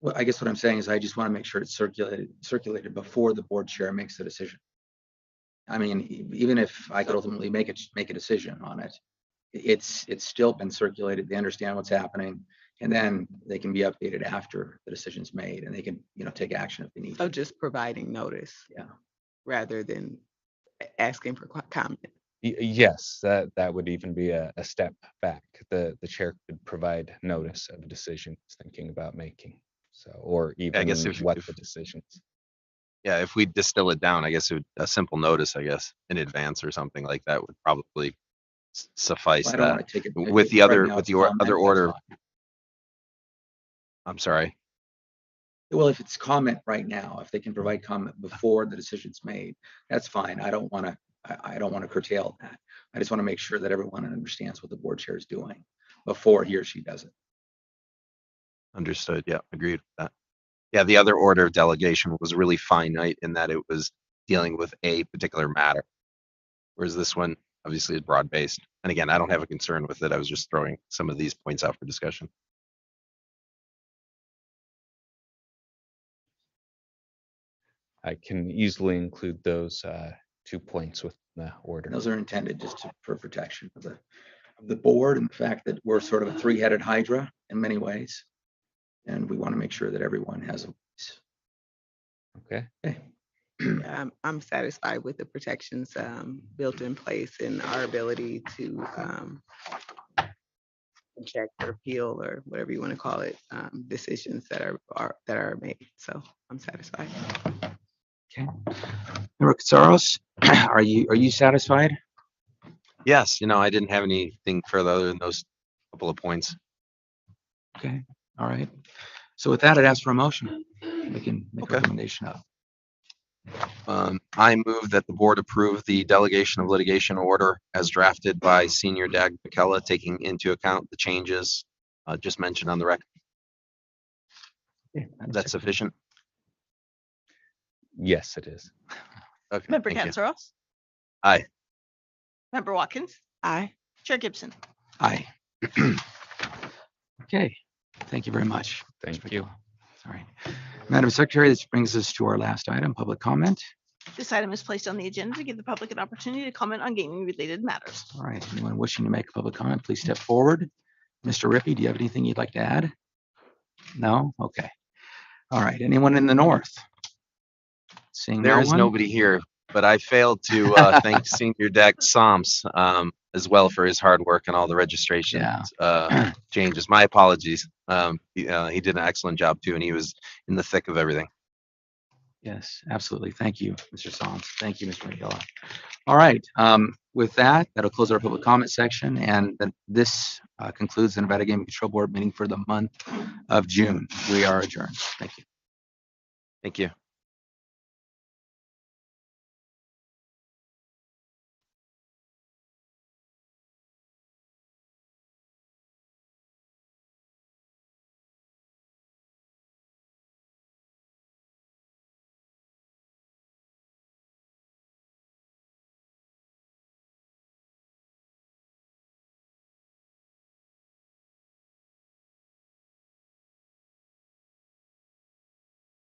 Well, I guess what I'm saying is I just want to make sure it's circulated before the board chair makes the decision. I mean, even if I could ultimately make a decision on it, it's still been circulated. They understand what's happening, and then they can be updated after the decision's made, and they can, take action if they need So to. just providing notice. Yeah. Rather than asking for comment. Yes, that would even be a step back. The chair could provide notice of a decision he's thinking about making. So, or even I guess what the decisions. Yeah, if we distill it down, I guess a simple notice, I guess, in advance or something like that would probably suffice. I don't That want to take it with the right other now, with it's the comment, other that's order. fine. I'm sorry. Well, if it's comment right now, if they can provide comment before the decision's made, that's fine. I don't want to curtail that. I just want to make sure that everyone understands what the board chair is doing before he or she does it. Understood. Yeah, agreed with that. Yeah, the other order of delegation was really finite in that it was dealing with a particular matter, whereas this one obviously is broad-based. And again, I don't have a concern with it. I was just throwing some of these points out for discussion. I can easily include those 2 points with the order. And those are intended just for protection of the board and the fact that we're sort of a three-headed hydra in many ways. And we want to make sure that everyone has a voice. Okay. I'm satisfied with the protections built in place and our ability to object or appeal or whatever you want to call it, decisions that are made. So I'm satisfied. Okay. Member Katsaros, are you satisfied? Yes, I didn't have anything further other than those couple of points. Okay. All right. So with that, I'd ask for a motion. We can make a recommendation of. I move that the board approve the delegation of litigation order as drafted by Senior Dag McKellar, taking into account the changes just mentioned on the record. Okay, Is that sufficient? Yes, it is. Okay. Member thank you. Katsaros? Aye. Member Watkins? Aye. Chair Gibson? Aye. Okay. Thank you very much. Thank you. Sorry. Madam Secretary, this brings us to our last item, public comment. This item is placed on the agenda to give the public an opportunity to comment on gaming-related matters. All right. Anyone wishing to make a public comment, please step forward. Mr. Rippey, do you have anything you'd like to add? No? Okay. All right. Anyone in the north? Seeing There no is one? nobody here, but I failed to thank Senior Dag Sams as well for his hard work and all the registration changes. My apologies. He did an excellent job too, and he was in the thick of everything. Yes, absolutely. Thank you, Mr. Salons. Thank you, Mr. McGill. All right. With that, that'll close our public comment section, and this concludes the Nevada Gaming Control Board meeting for the month of June. We are adjourned. Thank you. Thank you.